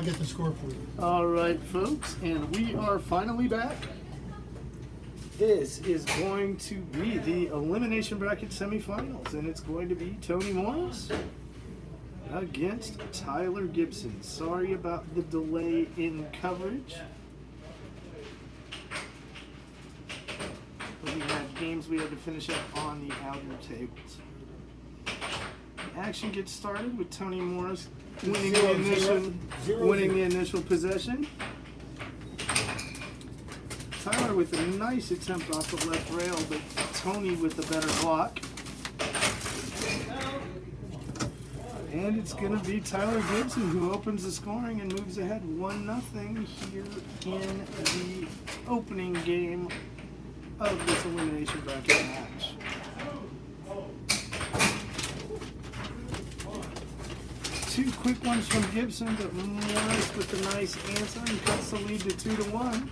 I'll get the score for you. All right, folks, and we are finally back. This is going to be the elimination bracket semifinals, and it's going to be Tony Morris against Tyler Gibson. Sorry about the delay in coverage. We had games we had to finish up on the outer tables. The action gets started with Tony Morris winning the initial possession. Tyler with a nice attempt off the left rail, but Tony with the better block. And it's going to be Tyler Gibson who opens the scoring and moves ahead 1-0 here in the opening game of this elimination bracket match. Two quick ones from Gibson, but Morris with a nice answer and cuts the lead to 2-1.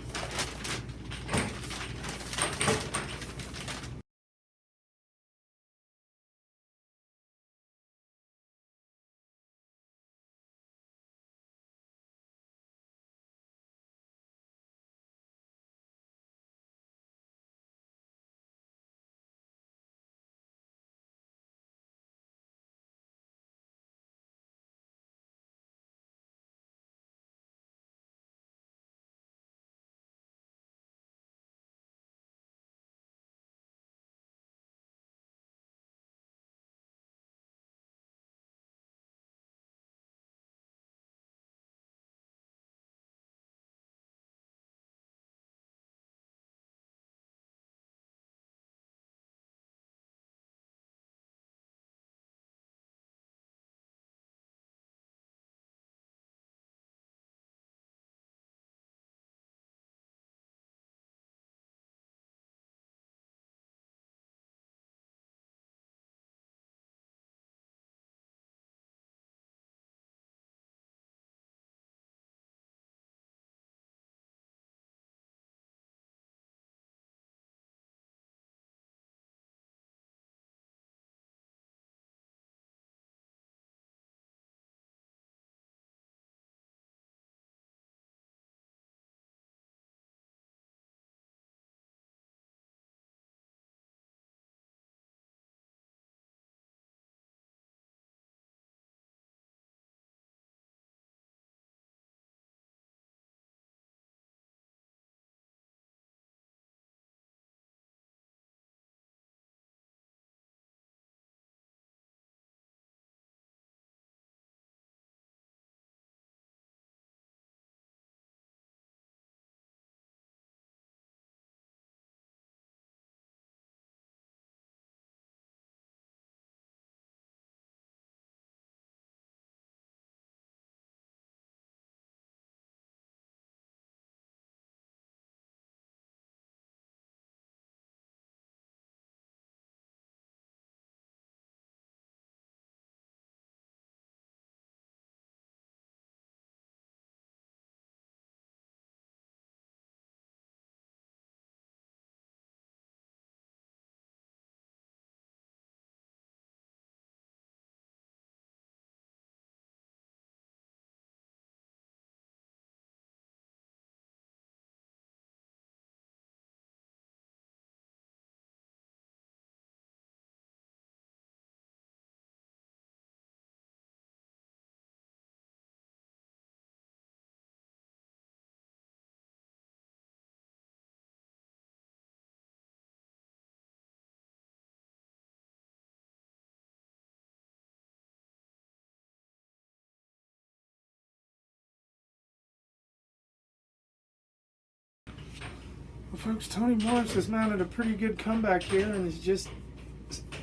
Well, folks, Tony Morris has mounted a pretty good comeback here and has just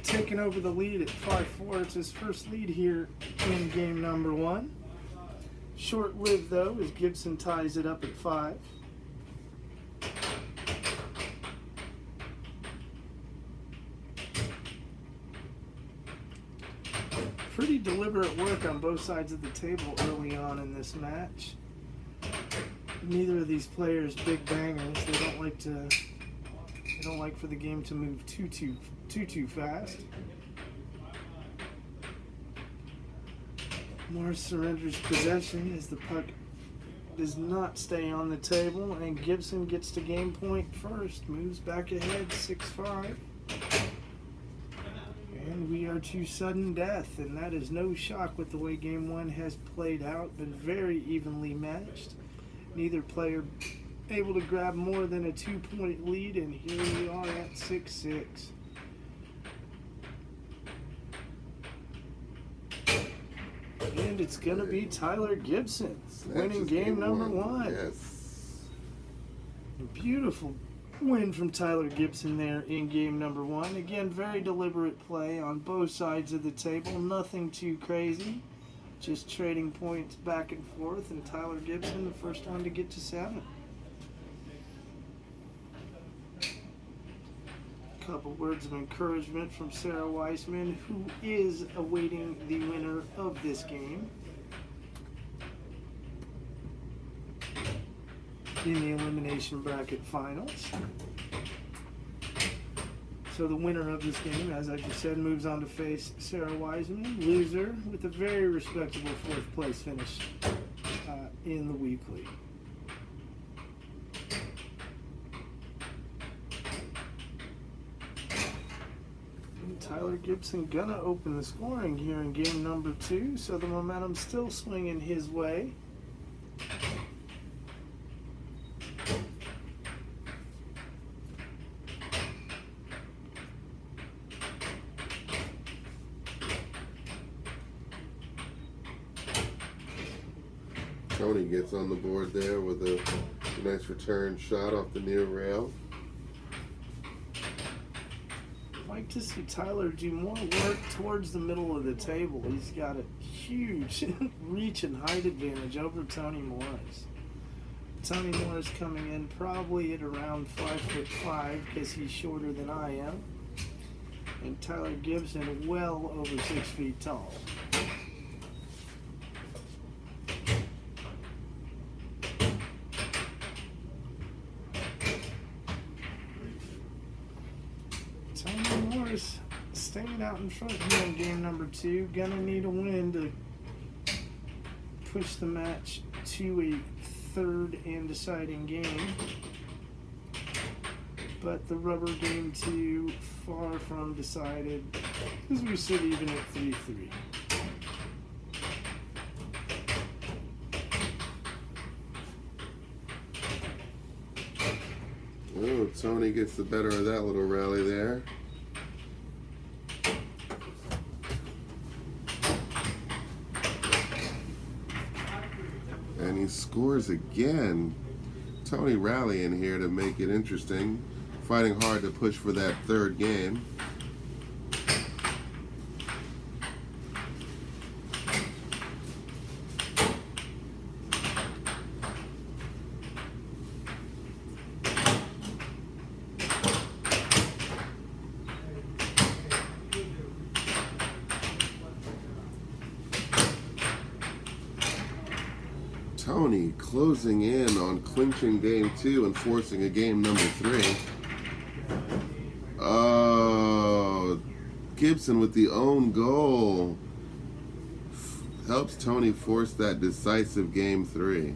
taken over the lead at 5-4. It's his first lead here in game number 1. Short-lived, though, as Gibson ties it up at 5. Pretty deliberate work on both sides of the table early on in this match. Neither of these players big bangers. They don't like for the game to move too fast. Morris surrenders possession as the puck does not stay on the table, and Gibson gets to game point first. Moves back ahead 6-5. And we are to sudden death, and that is no shock with the way game one has played out. Been very evenly matched. Neither player able to grab more than a 2-point lead, and here we are at 6-6. And it's going to be Tyler Gibson winning game number one. Yes. A beautiful win from Tyler Gibson there in game number one. Again, very deliberate play on both sides of the table. Nothing too crazy. Just trading points back and forth. And Tyler Gibson, the first one to get to 7. Couple words of encouragement from Sarah Weissman, who is awaiting the winner of this game in the elimination bracket finals. So the winner of this game, as I just said, moves on to face Sarah Weissman, loser, with a very respectable 4th place finish in the weekly. Tyler Gibson gonna open the scoring here in game number 2, so the momentum's still swinging his way. Tony gets on the board there with a nice return shot off the near rail. Like to see Tyler do more work towards the middle of the table. He's got a huge reach and height advantage over Tony Morris. Tony Morris coming in probably at around 5'5" because he's shorter than I am. And Tyler Gibson well over 6 feet tall. Staying out in front here in game number 2. Gonna need a win to push the match to a 3rd and deciding game. But the rubber game 2 far from decided as we sit even at 3-3. Oh, Tony gets the better of that little rally there. And he scores again. Tony rallying here to make it interesting. Fighting hard to push for that 3rd game. Tony closing in on clinching game 2 and forcing a game number 3. Oh, Gibson with the own goal helps Tony force that decisive game 3.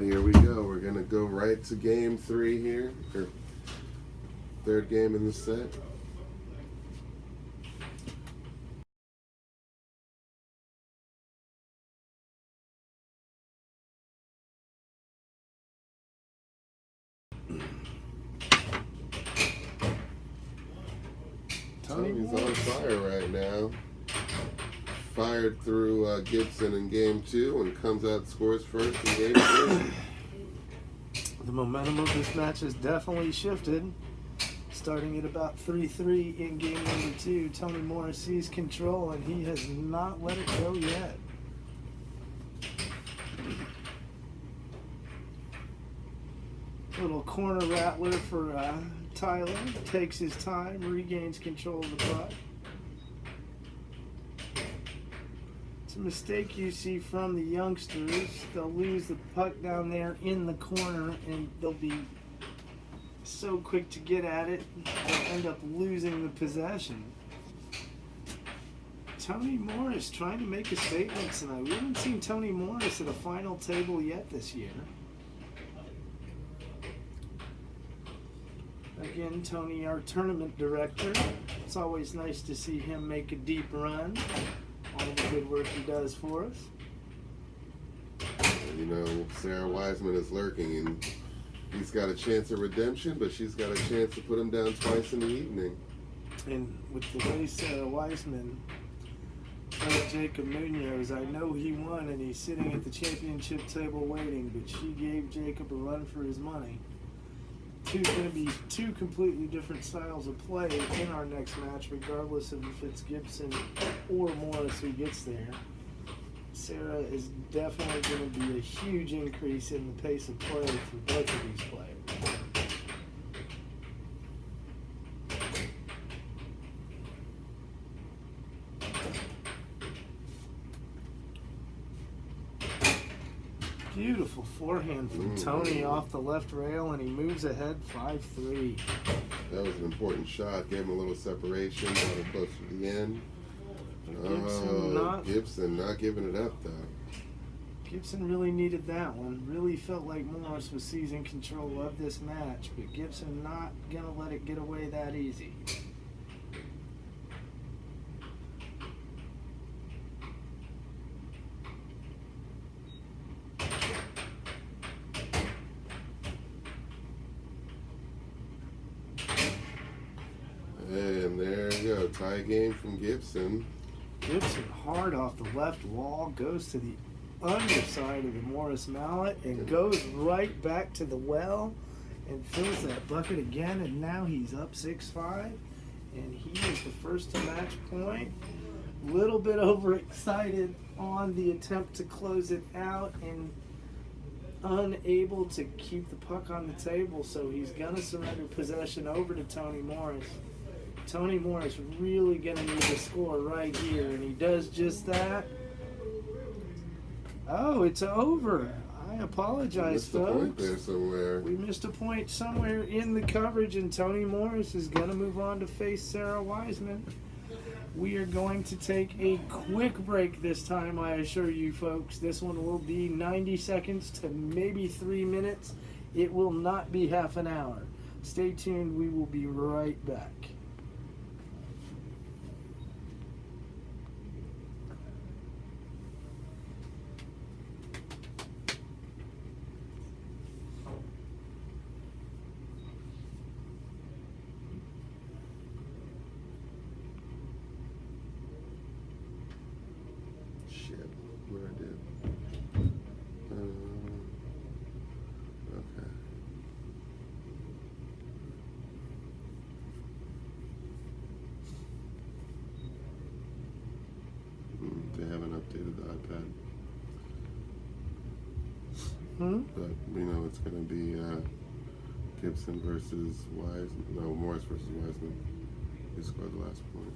Here we go. We're going to go right to game 3 here. Or 3rd game in the set. Tony's on fire right now. Fired through Gibson in game 2 and comes out scores first in game 3. The momentum of this match has definitely shifted. Starting at about 3-3 in game number 2, Tony Morris sees control and he has not let it go yet. Little corner rattler for Tyler. Takes his time, regains control of the puck. a mistake you see from the youngsters. They'll lose the puck down there in the corner, and they'll be so quick to get at it, they'll end up losing the possession. Tony Morris trying to make a statement tonight. We haven't seen Tony Morris at a final table yet this year. Again, Tony, our tournament director. It's always nice to see him make a deep run. All the good work he does for us. You know, Sarah Wiseman is lurking, and he's got a chance of redemption, but she's got a chance to put him down twice in the evening. And with the way Sarah Wiseman played Jacob Munoz, I know he won, and he's sitting at the championship table waiting, but she gave Jacob a run for his money. Going to be two completely different styles of play in our next match, regardless of if it's Gibson or Morris who gets there. Sarah is definitely going to be a huge increase in the pace of play for both of these players. Beautiful forehand from Tony off the left rail, and he moves ahead 5-3. That was an important shot. Gave him a little separation, got him close to the end. Gibson not giving it up, though. Gibson really needed that one. Really felt like Morris was seizing control of this match, but Gibson not going to let it get away that easy. And there you go, tie game from Gibson. Gibson hard off the left wall, goes to the underside of the Morris mallet and goes right back to the well and fills that bucket again, and now he's up 6-5, and he is the first to match point. Little bit overexcited on the attempt to close it out and unable to keep the puck on the table, so he's gonna surrender possession over to Tony Morris. Tony Morris really gonna need to score right here, and he does just that. Oh, it's over. I apologize, folks. We missed a point somewhere in the coverage, and Tony Morris is gonna move on to face Sarah Wiseman. We are going to take a quick break this time, I assure you folks. This one will be 90 seconds to maybe 3 minutes. It will not be half an hour. Stay tuned. We will be right back. They haven't updated the iPad. But we know it's going to be Gibson versus Morris versus Wiseman. Who scored the last point?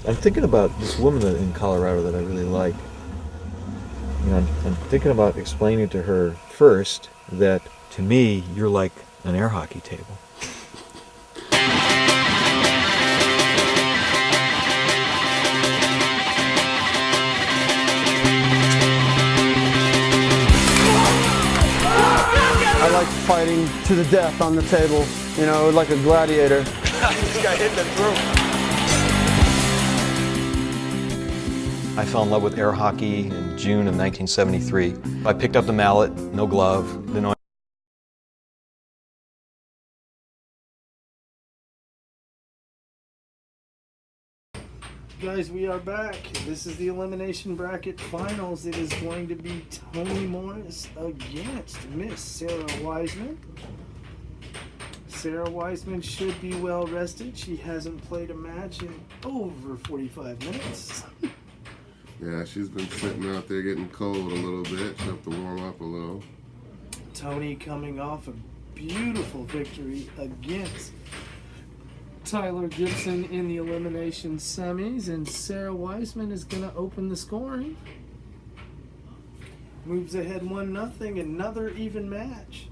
I'm thinking about this woman in Colorado that I really like. You know, I'm thinking about explaining to her first that to me you're like an air hockey table. like fighting to the death on the table, you know, like a gladiator. This guy hit the throat. I fell in love with air hockey in June of 1973. I picked up the mallet, no glove, didn't know. Guys, we are back. This is the Elimination Bracket Finals. It is going to be Toni Morris against Miss Sarah Wiseman. Sarah Wiseman should be well rested. She hasn't played a match in over 45 minutes. Yeah, she's been sitting out there getting cold a little bit. She'll have to warm up a little. Toni coming off a beautiful victory against Tyler Gibson in the elimination semis, and Sarah Wiseman is going to open the scoring. Moves ahead 1-0, another even match.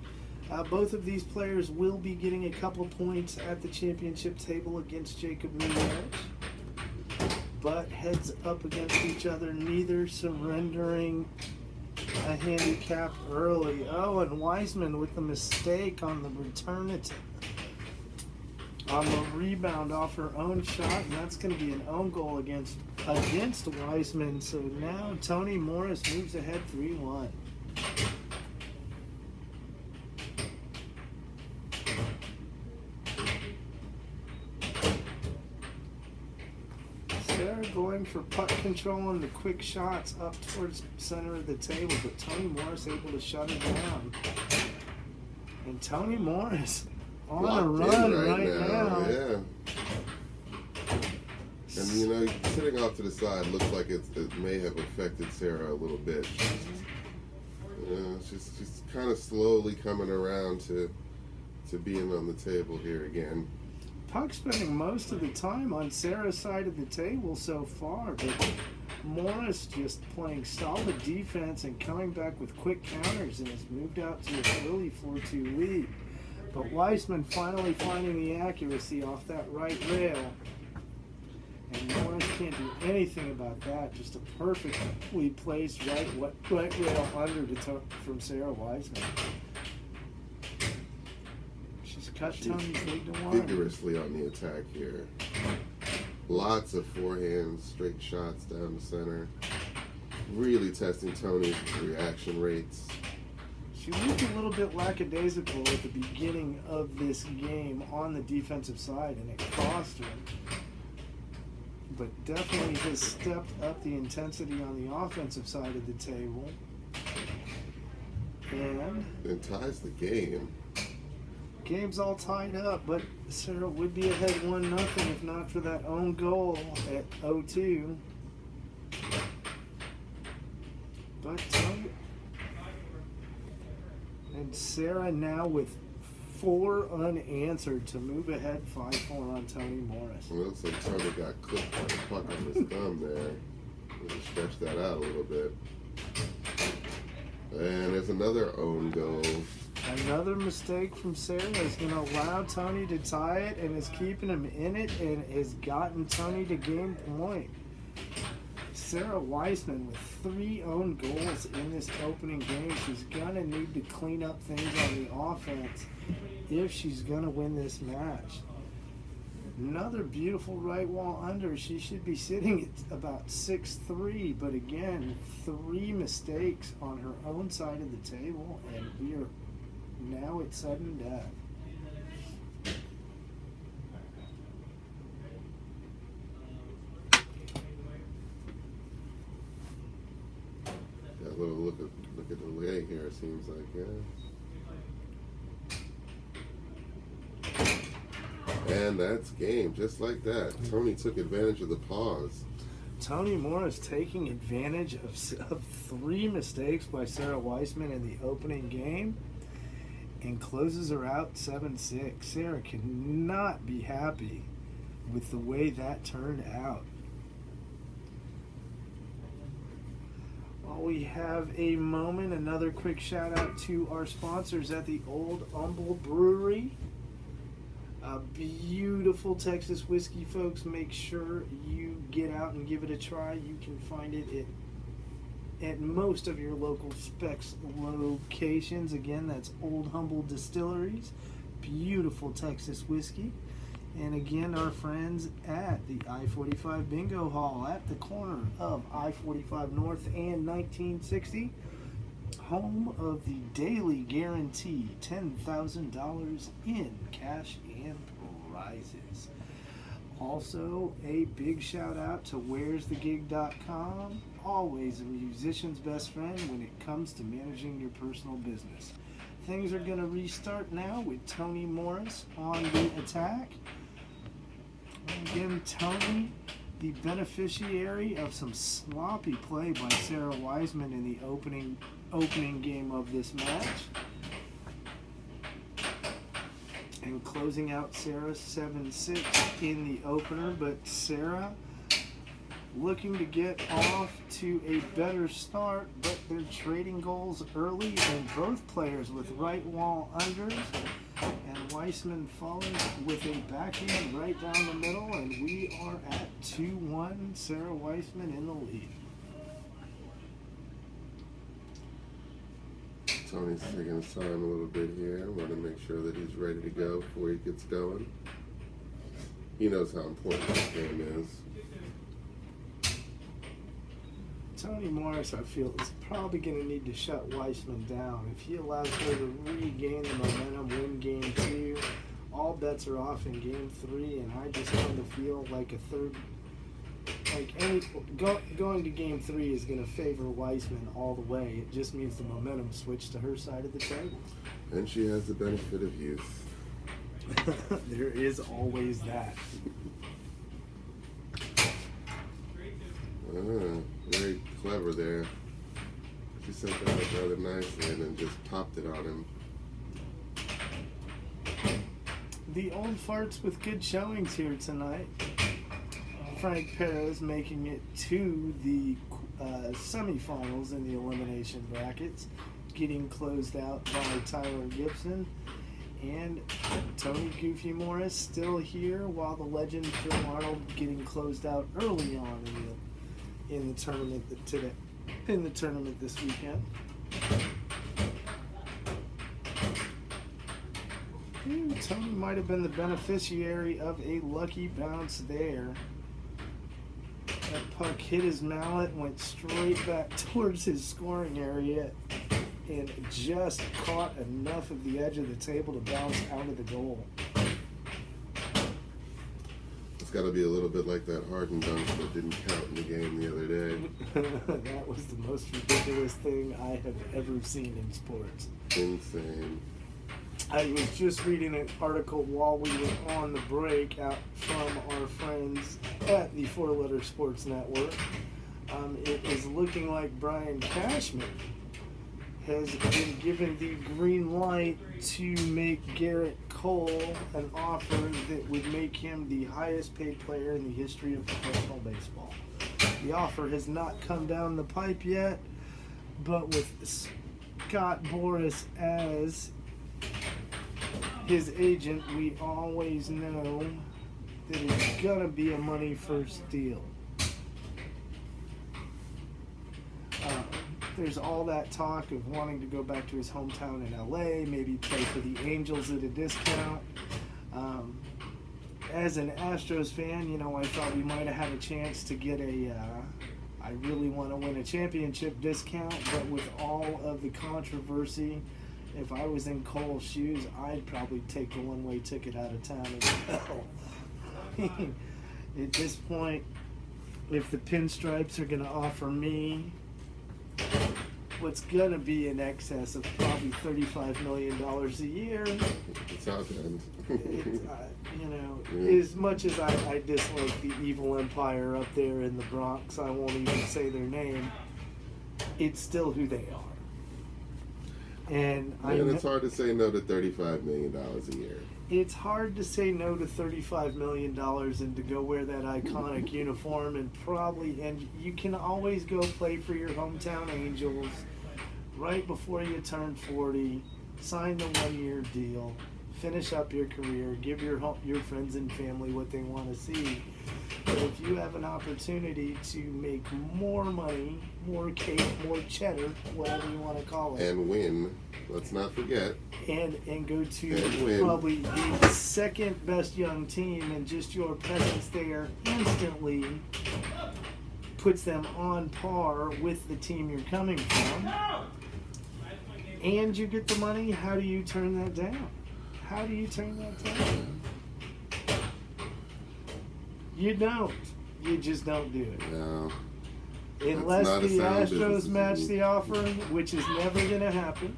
Both of these players will be getting a couple points at the championship table against Jacob Nunez, but heads up against each other, neither surrendering a handicap early. Oh, and Wiseman with the mistake on the return attempt. On the rebound off her own shot, and that's going to be an own goal against Wiseman. So now Toni Morris moves ahead 3-1. Sarah going for puck control and the quick shots up towards center of the table, but Toni Morris able to shut it down. And Toni Morris on a run right now. Yeah. And you know, sitting off to the side looks like it may have affected Sarah a little bit. She's kind of slowly coming around to being on the table here again. Puck spending most of the time on Sarah's side of the table so far, but Morris just playing solid defense and coming back with quick counters and has moved out to an early 4-2 lead. But Wiseman finally finding the accuracy off that right rail. And Morris can't do anything about that. Just a perfectly placed right rail under from Sarah Wiseman. She's cut Toni's lead to 1. Vigorously on the attack here. Lots of forehands, straight shots down the center. Really testing Toni's reaction rates. She looked a little bit lackadaisical at the beginning of this game on the defensive side, and it cost her. But definitely has stepped up the intensity on the offensive side of the table. And ties the game. Game's all tied up, but Sarah would be ahead 1-0 if not for that own goal at 0-2. But and Sarah now with 4 unanswered to move ahead 5-4 on Toni Morris. It looks like Toni got clipped by the puck on his thumb there. We'll stretch that out a little bit. And there's another own goal. Another mistake from Sarah is going to allow Toni to tie it and is keeping him in it and has gotten Toni to game point. Sarah Wiseman with 3 own goals in this opening game. She's going to need to clean up things on the offense if she's going to win this match. Another beautiful right wall under. She should be sitting at about 6'3", but again, 3 mistakes on her own side of the table, and we are now at sudden death. That little look at the leg here, it seems like, yeah. And that's game, just like that. Toni took advantage of the pause. Toni Morris taking advantage of 3 mistakes by Sarah Wiseman in the opening game and closes her out 7-6. Sarah cannot be happy with the way that turned out. While we have a moment, another quick shout out to our sponsors at the Old Humble Brewery. A beautiful Texas whiskey, folks. Make sure you get out and give it a try. You can find it at at most of your local Specs locations. Again, that's Old Humble Distilleries, beautiful Texas whiskey. And again, our friends at the I-45 Bingo Hall at the corner of I-45 North and 1960, home of the daily guarantee, $10,000 in cash and prizes. Also, a big shout out to where'sthegig.com, always a musician's best friend when it comes to managing your personal business. Things are going to restart now with Tony Morris on the attack. Again, Tony, the beneficiary of some sloppy play by Sarah Wiseman in the opening game of this match. And closing out Sarah 7-6 in the opener, but Sarah looking to get off to a better start, but they're trading goals early, and both players with right wall unders, and Weissman follows with a backhand right down the middle, and we are at 2-1, Sarah Weissman in the lead. Tony's taking his time a little bit here. Want to make sure that he's ready to go before he gets going. He knows how important this game is. Tony Morris, I feel, is probably going to need to shut Weissman down. If he allows her to regain the momentum, win game 2, all bets are off in game 3, and I just kind of feel like a third, going to game 3 is going to favor Weissman all the way. It just means the momentum switched to her side of the table. And she has the benefit of youth. There is always that. Very clever there. She set that up rather nicely and then just popped it on him. The old farts with good showings here tonight. Frank Perez making it to the semifinals in the elimination brackets, getting closed out by Tyler Gibson. And Tony Goofy Morris still here, while the legend Phil Arnold getting closed out early on in the tournament today, in the tournament this weekend. Tony might have been the beneficiary of a lucky bounce there. That puck hit his mallet, went straight back towards his scoring area, and just caught enough of the edge of the table to bounce out of the goal. It's got to be a little bit like that Harden dunk that didn't count in the game the other day. That was the most ridiculous thing I have ever seen in sports. Insane. I was just reading an article while we were on the break out from our friends at the Four Letter Sports Network. It is looking like Brian Cashman has been given the green light to make Garrett Cole an offer that would make him the highest paid player in the history of professional baseball. The offer has not come down the pipe yet, but with Scott Boras as his agent, we always know that it's gonna be a money first deal. There's all that talk of wanting to go back to his hometown in LA, maybe play for the Angels at a discount. As an Astros fan, you know, I thought we might have had a chance to get I really want to win a championship discount, but with all of the controversy, if I was in Cole's shoes, I'd probably take the one-way ticket out of town as well. At this point, if the Pinstripes are going to offer me what's going to be in excess of probably $35 million a year, It's out you know, as much as I dislike the evil empire up there in the Bronx, I won't even say their name, it's still who they are. And it's hard to say no to $35 million a year. It's hard to say no to $35 million and to go wear that iconic uniform and you can always go play for your hometown Angels right before you turn 40, sign the 1-year deal, finish up your career, give your friends and family what they want to see. But if you have an opportunity to make more money, more cake, more cheddar, whatever you want to call it, and win, let's not forget, and go to probably the second best young team, and just your presence there instantly puts them on par with the team you're coming from, and you get the money, how do you turn that down? How do you turn that down? You don't. You just don't do it. No. Unless the Astros match the offer, which is never going to happen.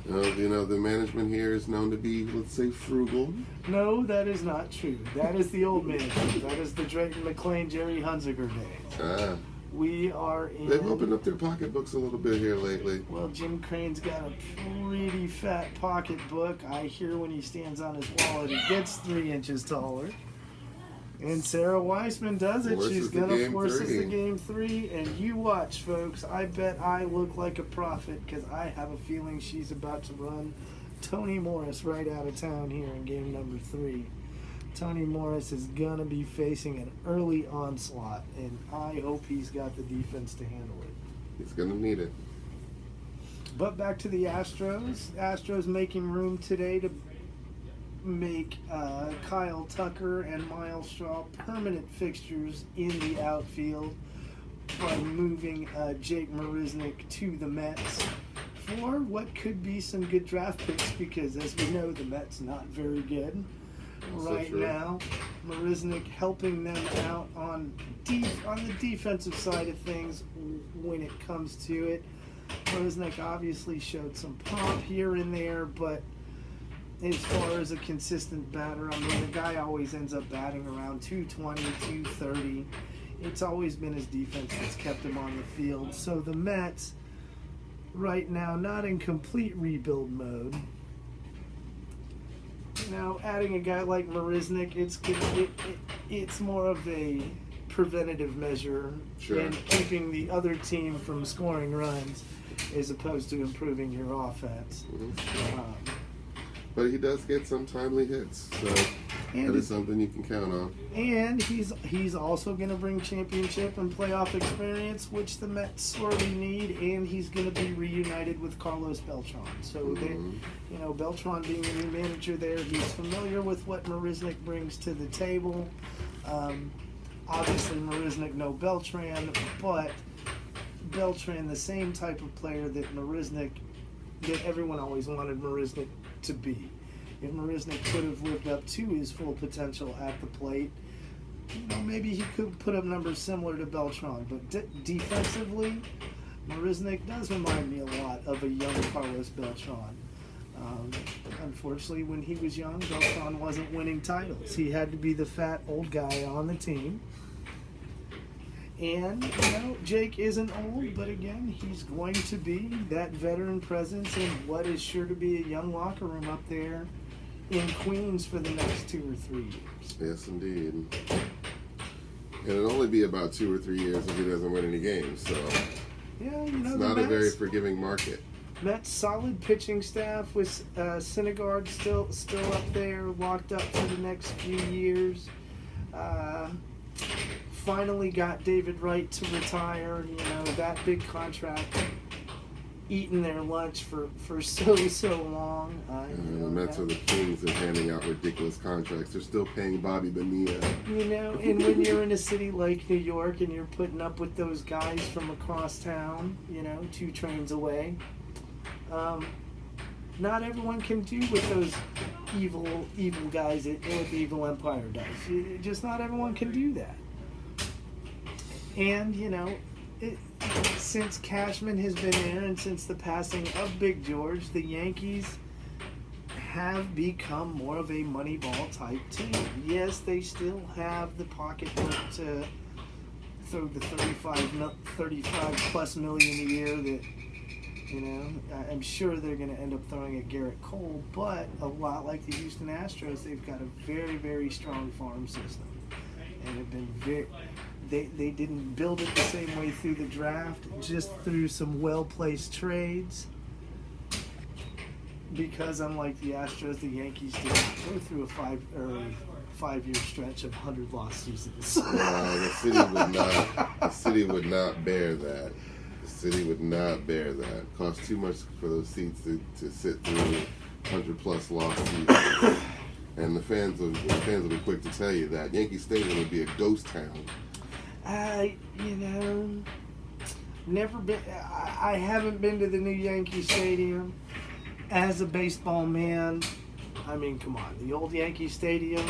The management here is known to be, let's say, frugal. No, that is not true. That is the old management. That is the Drayton McClain, Jerry Hunziker days. We are in... They've opened up their pocketbooks a little bit here lately. Well, Jim Crane's got a pretty fat pocketbook. I hear when he stands on his wallet, he gets 3 inches taller. And Sarah Weissman does it. She's going to force us to game 3. And you watch, folks. I bet I look like a prophet because I have a feeling she's about to run Tony Morris right out of town here in game number 3. Tony Morris is going to be facing an early onslaught, and I hope he's got the defense to handle it. He's going to need it. But back to the Astros. Astros making room today to make Kyle Tucker and Miles Straw permanent fixtures in the outfield by moving Jake Marisnick to the Mets for what could be some good draft picks, because as we know, the Mets not very good right now. Marisnick helping them out on the defensive side of things when it comes to it. Marisnick obviously showed some pop here and there, but as far as a consistent batter, I mean, the guy always ends up batting around 220, 230. It's always been his defense that's kept him on the field. So the Mets, right now, not in complete rebuild mode. Now, adding a guy like Marisnick, it's more of a preventative measure in keeping the other team from scoring runs as opposed to improving your offense. But he does get some timely hits, so that is something you can count on. And he's also going to bring championship and playoff experience, which the Mets sorely need, and he's going to be reunited with Carlos Beltran. So, Beltran being the new manager there, he's familiar with what Marisnick brings to the table. Obviously, Marisnick no Beltran, but Beltran, the same type of player that everyone always wanted Marisnick to be. If Marisnick could have lived up to his full potential at the plate, maybe he could put up numbers similar to Beltran. But defensively, Marisnick does remind me a lot of a young Carlos Beltran. Unfortunately, when he was young, Beltran wasn't winning titles. He had to be the fat old guy on the team. And, Jake isn't old, but again, he's going to be that veteran presence in what is sure to be a young locker room up there in Queens for the next 2 or 3 years. Yes, indeed. And it'll only be about 2 or 3 years if he doesn't win any games, so it's not a very forgiving market. Mets solid pitching staff with Syndergaard still up there, locked up for the next few years. Finally got David Wright to retire. That big contract eating their lunch for so long. The Mets are the kings of handing out ridiculous contracts. They're still paying Bobby Bonilla. And when you're in a city like New York and you're putting up with those guys from across town, 2 trains away, not everyone can do what those evil guys what the Evil Empire does. Just not everyone can do that. And, since Cashman has been there and since the passing of Big George, the Yankees have become more of a Moneyball type team. Yes, they still have the pocketbook to throw the 35 plus million a year that, I'm sure they're going to end up throwing at Garrett Cole, but a lot like the Houston Astros, they've got a very, very strong farm system and have been They didn't build it the same way through the draft, just through some well-placed trades. because unlike the Astros, the Yankees did not go through a five-year stretch of 100-loss seasons. No, the city would not bear that. The city would not bear that. It costs too much for those seats to sit through 100+ loss seasons. And the fans will be quick to tell you that Yankee Stadium would be a ghost town. Never been. I haven't been to the new Yankee Stadium. As a baseball man, I mean, come on, the old Yankee Stadium.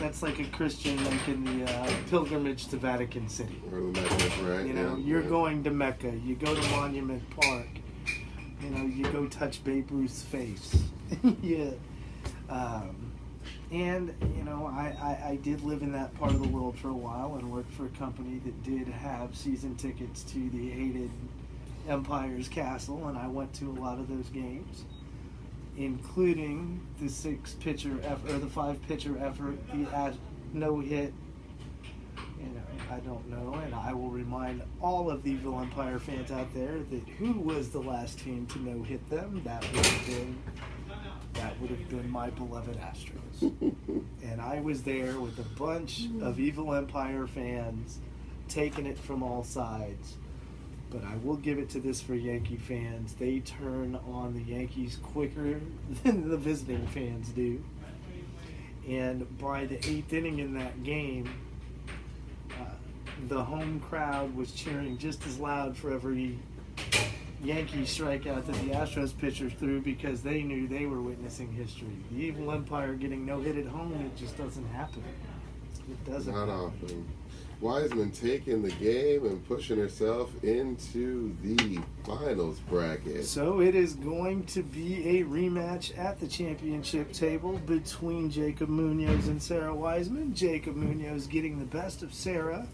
That's like a Christian making the pilgrimage to Vatican City. Or the Mecca, right? You're going to Mecca. You go to Monument Park. You go touch Babe Ruth's face. Yeah. I did live in that part of the world for a while and worked for a company that did have season tickets to the hated Empire's Castle, and I went to a lot of those games, including the 5-pitcher effort, the no-hit. I don't know, and I will remind all of the Evil Empire fans out there that who was the last team to no-hit them? That would have been my beloved Astros. And I was there with a bunch of Evil Empire fans taking it from all sides. But I will give it to this for Yankee fans. They turn on the Yankees quicker than the visiting fans do. And by the 8th inning in that game, the home crowd was cheering just as loud for every Yankee strikeout that the Astros pitcher threw, because they knew they were witnessing history. The Evil Empire getting no-hit at home, it just doesn't happen. It doesn't Not happen. often. Wiseman taking the game and pushing herself into the finals bracket. So it is going to be a rematch at the championship table between Jacob Munoz and Sarah Wiseman. Jacob Munoz getting the best of Sarah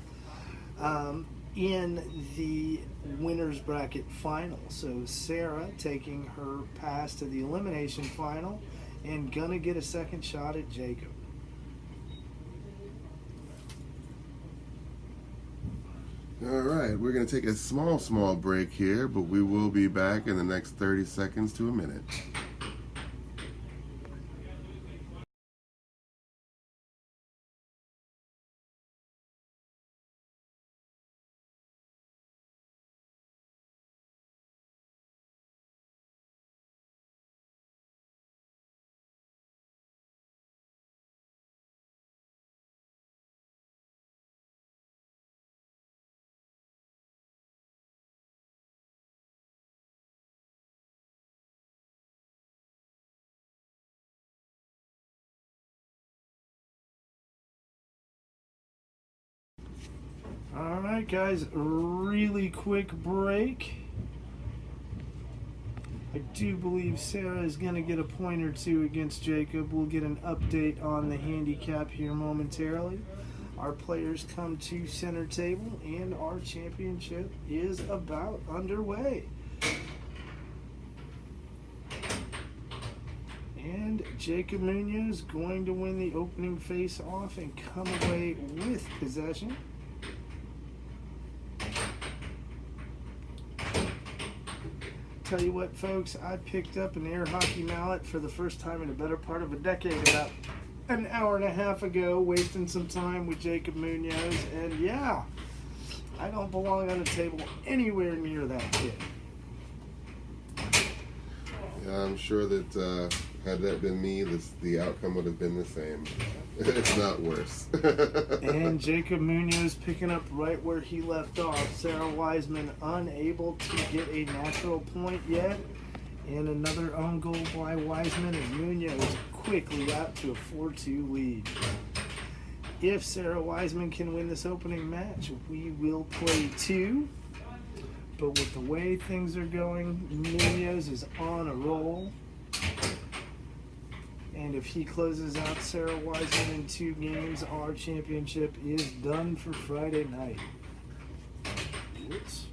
in the winner's bracket final. So Sarah taking her pass to the elimination final and gonna get a second shot at Jacob. All right, we're going to take a small break here, but we will be back in the next 30 seconds to a minute. Alright guys, really quick break. I do believe Sarah is going to get a point or two against Jacob. We'll get an update on the handicap here momentarily. Our players come to center table and our championship is about underway. And Jacob Munoz going to win the opening face-off and come away with possession. Tell you what, folks, I picked up an air hockey mallet for the first time in a better part of a decade about an hour and a half ago, wasting some time with Jacob Munoz, and yeah, I don't belong on a table anywhere near that kid. Yeah, I'm sure that had that been me, the outcome would have been the same. It's not worse. And Jacob Munoz picking up right where he left off. Sarah Wiseman unable to get a natural point yet. And another own goal by Wiseman, and Munoz quickly out to a 4-2 lead. If Sarah Wiseman can win this opening match, we will play 2. But with the way things are going, Munoz is on a roll. And if he closes out Sarah Wiseman in 2 games, our championship is done for Friday night. Oops.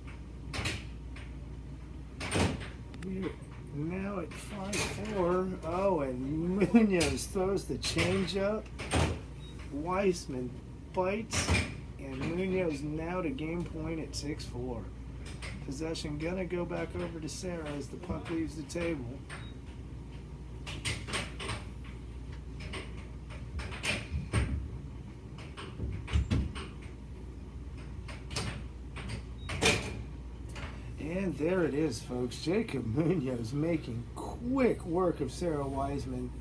We're now at 5-4. Oh, and Munoz throws the changeup. Wiseman bites, and Munoz now to game point at 6-4. Possession gonna go back over to Sarah as the puck leaves the table. And there it is, folks. Jacob Munoz making quick work of Sarah Wiseman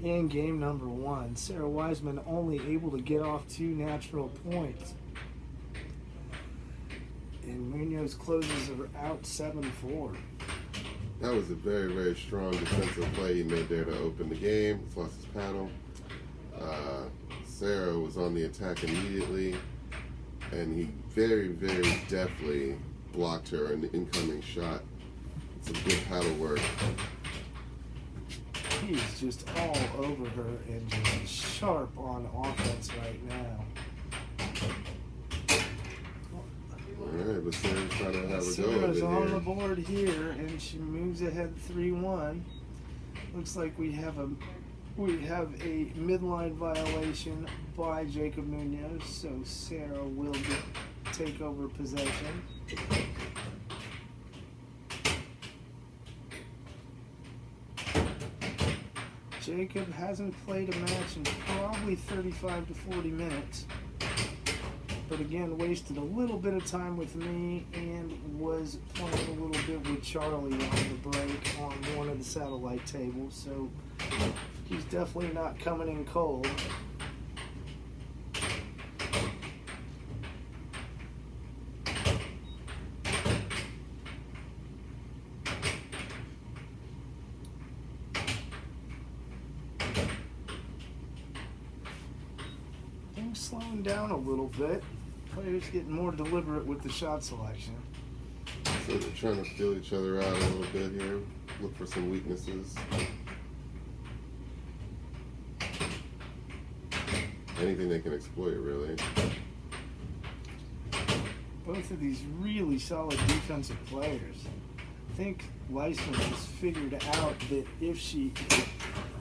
in game number 1. Sarah Wiseman only able to get off 2 natural points. And Munoz closes her out 7-4. That was a very, very strong defensive play he made there to open the game. He's lost his paddle. Sarah was on the attack immediately, and he very, very deftly blocked her in the incoming shot. Some good paddle work. He's just all over her and just sharp on offense right now. Alright, but Sarah's trying to have a go Sarah's of it on here. the board here, and she moves ahead 3-1. Looks like we have a midline violation by Jacob Munoz, so Sarah will take over possession. Jacob hasn't played a match in probably 35 to 40 minutes. But again, wasted a little bit of time with me and was playing a little bit with Charlie on the break on one of the satellite tables. So he's definitely not coming in cold. Things slowing down a little bit. Players getting more deliberate with the shot selection. So they're trying to feel each other out a little bit here. Look for some weaknesses. Anything they can exploit, really. Both of these really solid defensive players. I think Weissman has figured out that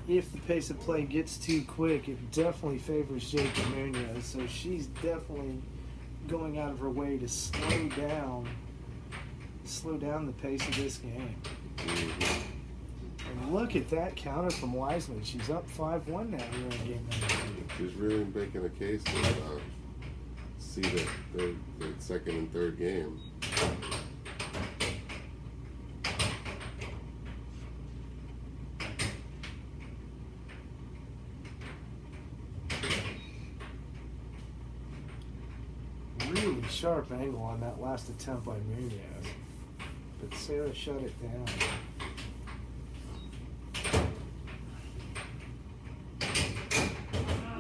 if the pace of play gets too quick, it definitely favors Jacob Munoz. So she's definitely going out of her way to slow down the pace of this game. And look at that counter from Wiseman. She's up 5-1 now here in game number 2. She's really making a case to see the second and third game. Really sharp angle on that last attempt by Munoz. But Sarah shut it down.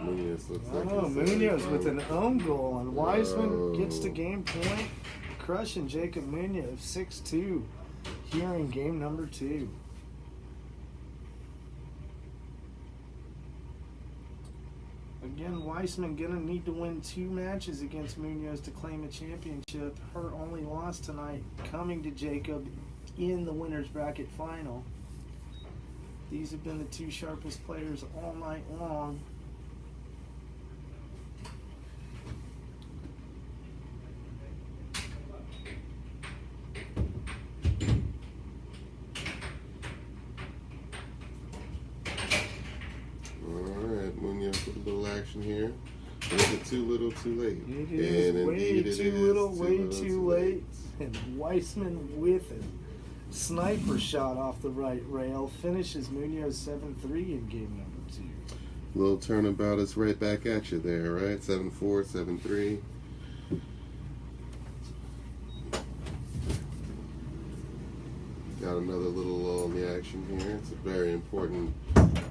Munoz looks like Munoz with an own goal, and Wiseman gets to game point, crushing Jacob Munoz 6-2 here in game number 2. Again, Weissman gonna need to win 2 matches against Munoz to claim a championship. Her only loss tonight coming to Jacob in the winner's bracket final. These have been the 2 sharpest players all night long. Munoz with a little action here. Is it too little, too late? It is and way indeed too little, way too late. And Weissman with a sniper shot off the right rail finishes Munoz 7-3 in game number 2. Little turnabout is right back at you there, right? 7-4, 7-3. Got another little lull in the action here. It's a very important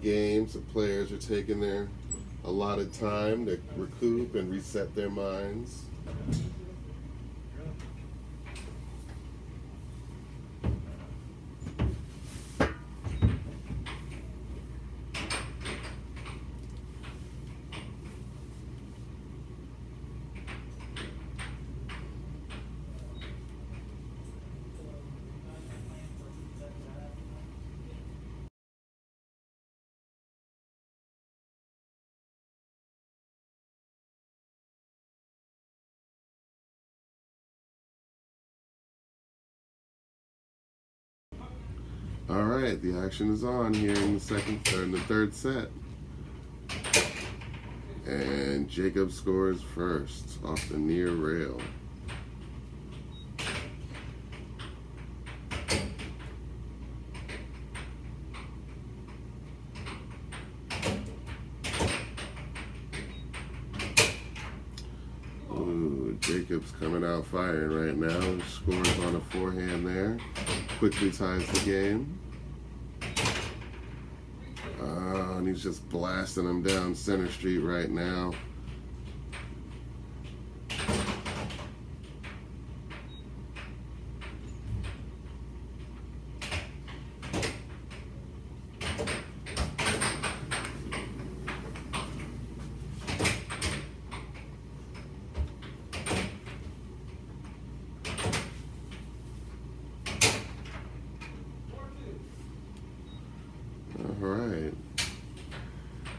game. Some players are taking their allotted time to recoup and reset their minds. All right, the action is on here in the third set. And Jacob scores first off the near rail. Jacob's coming out firing right now. Scores on a forehand there. Quickly ties the game. And he's just blasting him down Center Street right now. All right.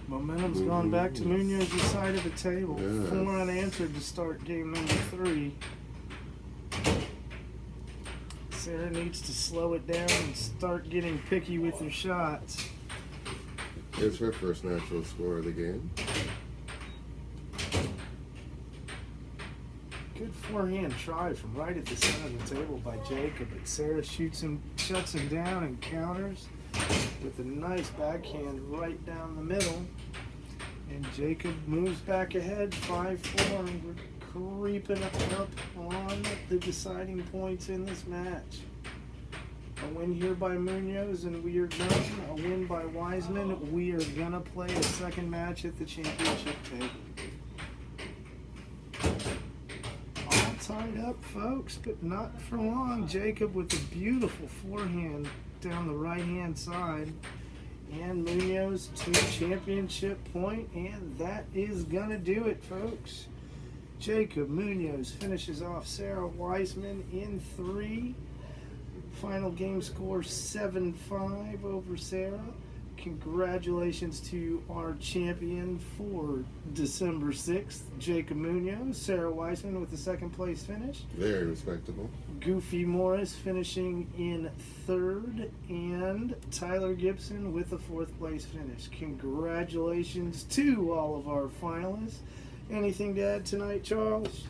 Momentum's gone back to Munoz's side of the table. Yes. 4 unanswered to start game number 3. Sarah needs to slow it down and start getting picky with her shots. Here's her first natural score of the game. Good forehand try from right at the center of the table by Jacob, but Sarah shuts him down and counters with a nice backhand right down the middle. And Jacob moves back ahead 5-4, and we're creeping up on the deciding points in this match. A win here by Munoz and we are done. A win by Wiseman. We are gonna play a second match at the championship table. All tied up, folks, but not for long. Jacob with a beautiful forehand down the right-hand side. And Munoz to championship point, and that is gonna do it, folks. Jacob Munoz finishes off Sarah Wiseman in 3. Final game score 7-5 over Sarah. Congratulations to our champion for December 6th, Jacob Munoz. Sarah Wiseman with the second place finish. Very respectable. Goofy Morris finishing in 3rd, and Tyler Gibson with a 4th place finish. Congratulations to all of our finalists. Anything to add tonight, Charles?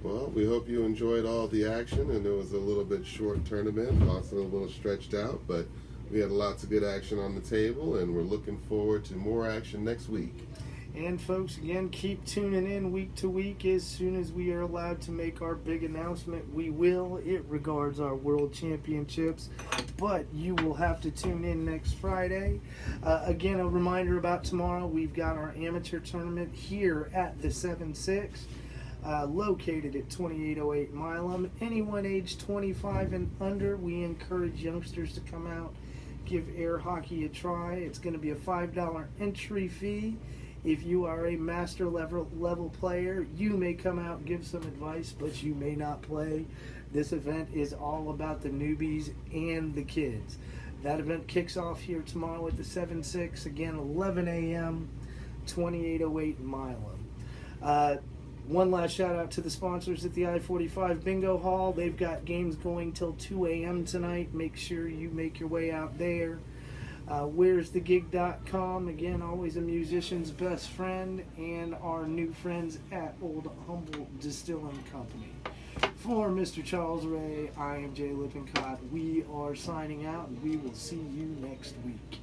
Well, we hope you enjoyed all the action, and it was a little bit short tournament, also a little stretched out, but we had lots of good action on the table, and we're looking forward to more action next week. And folks, again, keep tuning in week to week. As soon as we are allowed to make our big announcement, we will. It regards our World Championships, but you will have to tune in next Friday. Again, a reminder about tomorrow. We've got our amateur tournament here at the 7-6. Located at 2808 Milam. Anyone age 25 and under, we encourage youngsters to come out, give air hockey a try. It's going to be a $5 entry fee. If you are a master level player, you may come out and give some advice, but you may not play. This event is all about the newbies and the kids. That event kicks off here tomorrow at the 7-6, again 11 a.m., 2808 Milam. One last shout out to the sponsors at the I-45 Bingo Hall. They've got games going till 2 a.m. tonight. Make sure you make your way out there. Where'sthegig.com, again, always a musician's best friend, and our new friends at Old Humble Distilling Company. For Mr. Charles Ray, I am Jay Lippincott. We are signing out, and we will see you next week.